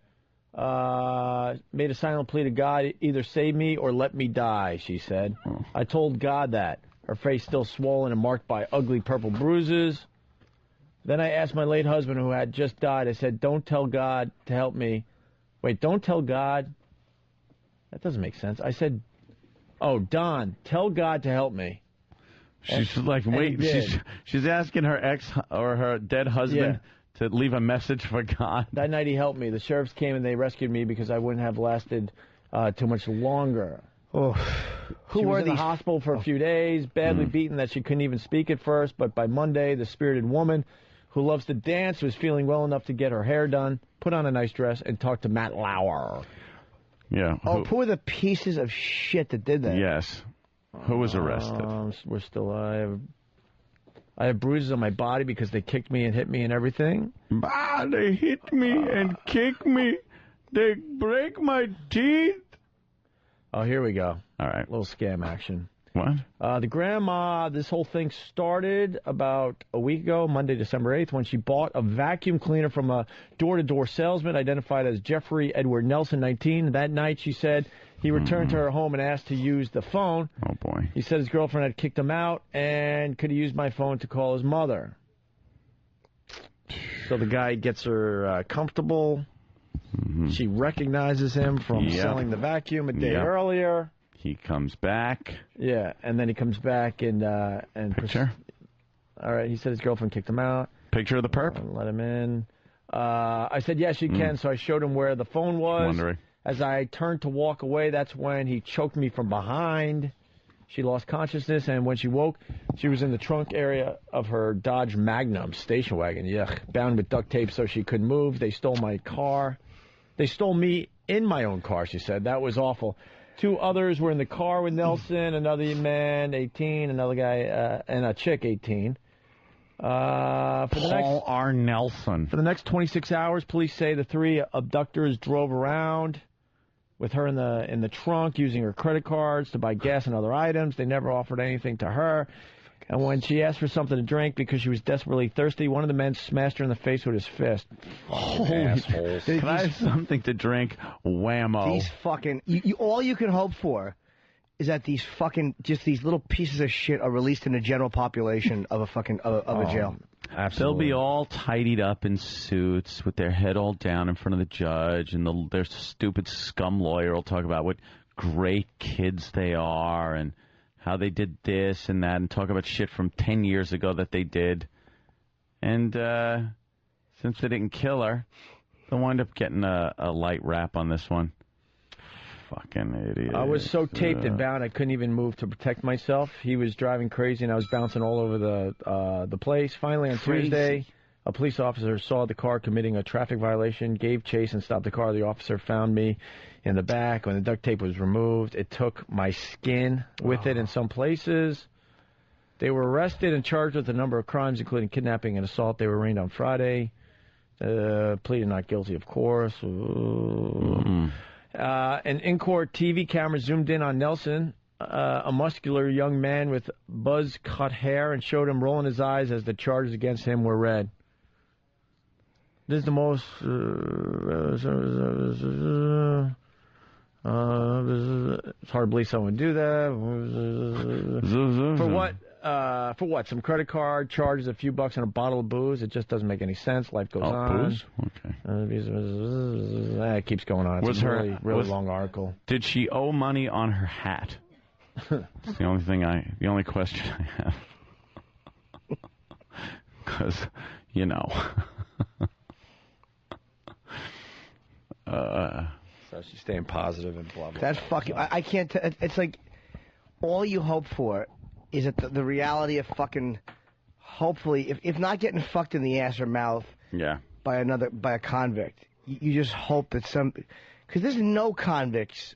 made a silent plea to God, either save me or let me die, she said. I told God that. Her face still swollen and marked by ugly purple bruises. Then I asked my late husband, who had just died, I said, don't tell God to help me. Wait, don't tell God? That doesn't make sense. I said, oh, Don, tell God to help me. She's like, wait, she's asking her ex or her dead husband to leave a message for God. That night he helped me. The sheriffs came and they rescued me because I wouldn't have lasted too much longer. Oh. She was in the hospital for a few days, badly beaten that she couldn't even speak at first, but by Monday, the spirited woman who loves to dance was feeling well enough to get her hair done, put on a nice dress, and talk to Matt Lauer. Yeah. Oh, who are the pieces of shit that did that? Yes. Who was arrested? We're still I have bruises on my body because they kicked me and hit me and everything. They hit me and kick me. They break my teeth. Oh, here we go. All right. Little scam action. What? The grandma, this whole thing started about a week ago, Monday, December 8th, when she bought a vacuum cleaner from a door-to-door salesman identified as Jeffrey Edward Nelson, 19. That night, she said, he returned to her home and asked to use the phone. Oh, boy. He said his girlfriend had kicked him out and could he use my phone to call his mother. So the guy gets her comfortable. She recognizes him from selling the vacuum a day earlier. He comes back. Yeah, and then he comes back and Picture? All right, he said his girlfriend kicked him out. Picture of the perp? Let him in. I said, yes, you can, so I showed him where the phone was. Wondering. As I turned to walk away, that's when he choked me from behind. She lost consciousness, and when she woke, she was in the trunk area of her Dodge Magnum station wagon, bound with duct tape so she couldn't move. They stole my car. They stole me in my own car, she said. That was awful. 2 others were in the car with Nelson, another man, 18, another guy, and a chick, 18. Paul R. Nelson. For the next 26 hours, police say the 3 abductors drove around with her in the trunk, using her credit cards to buy gas and other items. They never offered anything to her. And when she asked for something to drink because she was desperately thirsty, one of the men smashed her in the face with his fist. Assholes. Can I have something to drink? Whammo. These fucking... all you can hope for is that these fucking... just these little pieces of shit are released in the general population of a fucking... of a jail. Absolutely. They'll be all tidied up in suits with their head all down in front of the judge, and their stupid scum lawyer will talk about what great kids they are and how they did this and that, and talk about shit from 10 years ago that they did. And since they didn't kill her, they'll wind up getting a light rap on this one. Fucking idiot. I was so taped and bound I couldn't even move to protect myself. He was driving crazy and I was bouncing all over the place. Finally, on Tuesday, a police officer saw the car committing a traffic violation, gave chase and stopped the car. The officer found me in the back. When the duct tape was removed, it took my skin with it in some places. They were arrested and charged with a number of crimes, including kidnapping and assault. They were arraigned on Friday. Pleaded not guilty, of course. An in-court TV camera zoomed in on Nelson a muscular young man with buzz-cut hair and showed him rolling his eyes as the charges against him were read. This is the most... it's hard to believe someone would do that. For what? Some credit card charges, a few bucks, and a bottle of booze? It just doesn't make any sense. Life goes on. Booze? Okay. It keeps going on. It's a really long article. Did she owe money on her hat? It's the only question I have. Because, you know. So she's staying positive and blah, blah, That's blah, fucking... blah. I can't... It's like, all you hope for is that the reality of fucking... Hopefully, if not getting fucked in the ass or mouth by a convict, you just hope that some... Because there's no convicts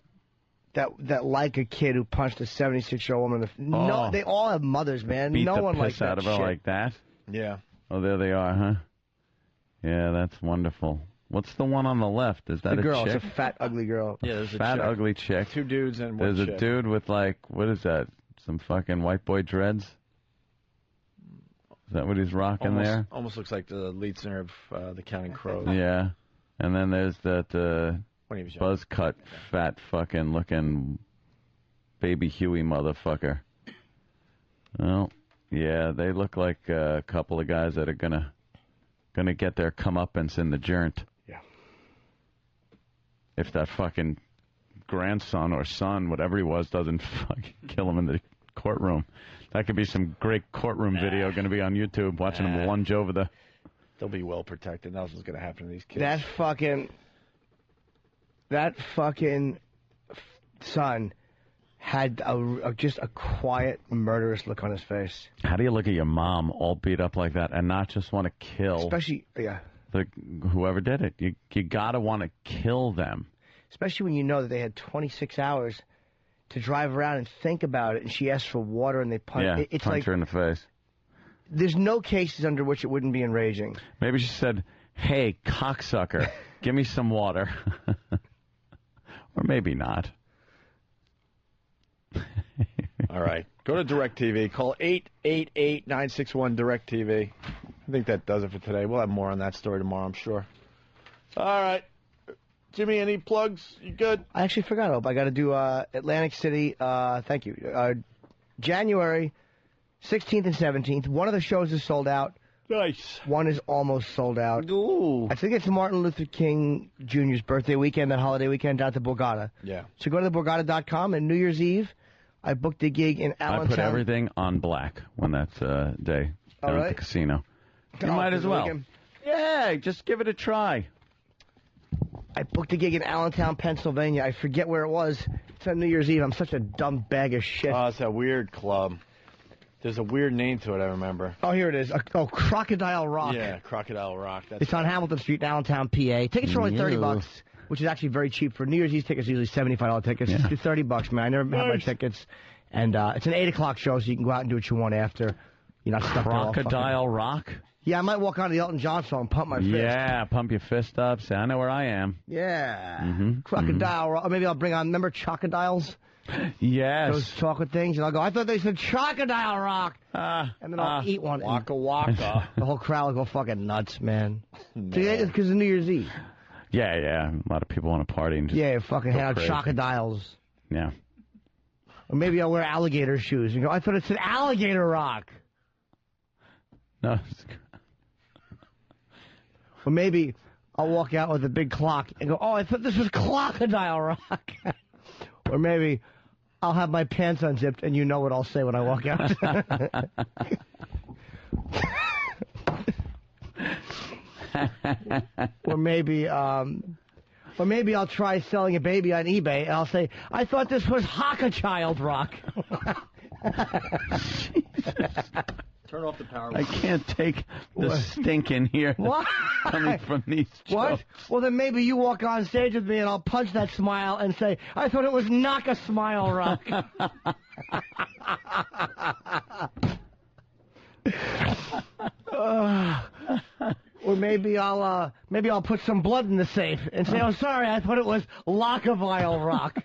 that like a kid who punched a 76-year-old woman. No, they all have mothers, man. Beat no the one piss likes that out of her shit. like that? Yeah. Oh, there they are, huh? Yeah, that's wonderful. What's the one on the left? Is that the girl, a chick? it's a fat, ugly girl. Yeah, there's a fat, chick. ugly chick. 2 dudes and one There's chick. a dude with, like, what is that? Some fucking white boy dreads? Is that what he's rocking there? Almost looks like the lead singer of the Counting Crows. Yeah. And then there's that When he was young. buzz cut, fat fucking looking baby Huey motherfucker. Well, yeah, they look like a couple of guys that are gonna get their comeuppance in the joint. Yeah. If that fucking grandson or son, whatever he was, doesn't fucking kill him in the courtroom. That could be some great courtroom video going to be on YouTube, watching him lunge over the... They'll be well protected. Nothing's going to happen to these kids. That fucking son had just a quiet, murderous look on his face. How do you look at your mom all beat up like that and not just want to kill... Especially, yeah. Whoever did it. You got to want to kill them. Especially when you know that they had 26 hours to drive around and think about it, and she asked for water, and they punch. Yeah, It's punch like her in the face. There's no cases under which it wouldn't be enraging. Maybe she said, "Hey, cocksucker, give me some water," or maybe not. All right, go to DirecTV. Call 888-961-DirecTV. I think that does it for today. We'll have more on that story tomorrow, I'm sure. All right. Jimmy, any plugs? You good? I actually forgot. I got to do Atlantic City. Thank you. January 16th and 17th. One of the shows is sold out. Nice. One is almost sold out. Ooh. I think it's Martin Luther King Jr.'s birthday weekend, that holiday weekend down at the Borgata. Yeah. So go to theborgata.com, and New Year's Eve, I booked a gig in Allentown. I put everything on black when that's day down at the casino. You might as well. Yeah, just give it a try. I booked a gig in Allentown, Pennsylvania. I forget where it was. It's on New Year's Eve. I'm such a dumb bag of shit. Oh, it's a weird club. There's a weird name to it, I remember. Oh, here it is. Crocodile Rock. Yeah, Crocodile Rock. It's on Hamilton Street in Allentown, PA. Tickets are only $30, which is actually very cheap. For New Year's Eve tickets, usually $75 tickets. Yeah. It's $30, man. I never have my tickets. And it's an 8 o'clock show, so you can go out and do what you want after. You're not stuck there all Crocodile Rock? Yeah, I might walk on to the Elton John song and pump my fist. Yeah, pump your fist up. Say, I know where I am. Yeah. Crocodile Rock. Or maybe I'll bring on, remember Chocodiles? Yes. Those chocolate things. And I'll go, I thought they said Crocodile Rock. And then I'll eat one. Waka waka. The whole crowd will go fucking nuts, man. It's because of New Year's Eve. Yeah. A lot of people want to party and just fucking go hand out crazy. Chocodiles. Yeah. Or maybe I'll wear alligator shoes and go, I thought it said Alligator Rock. No. Or maybe I'll walk out with a big clock and go, oh, I thought this was Crocodile Rock. Or maybe I'll have my pants unzipped and you know what I'll say when I walk out. Or maybe I'll try selling a baby on eBay and I'll say, I thought this was Hockachild Rock. Turn off the power. I can't take the stink in here coming from these jokes. What? Well, then maybe you walk on stage with me and I'll punch that smile and say, I thought it was Knock a Smile Rock. Or maybe I'll put some blood in the safe and say, oh, sorry, I thought it was Lockavile Rock.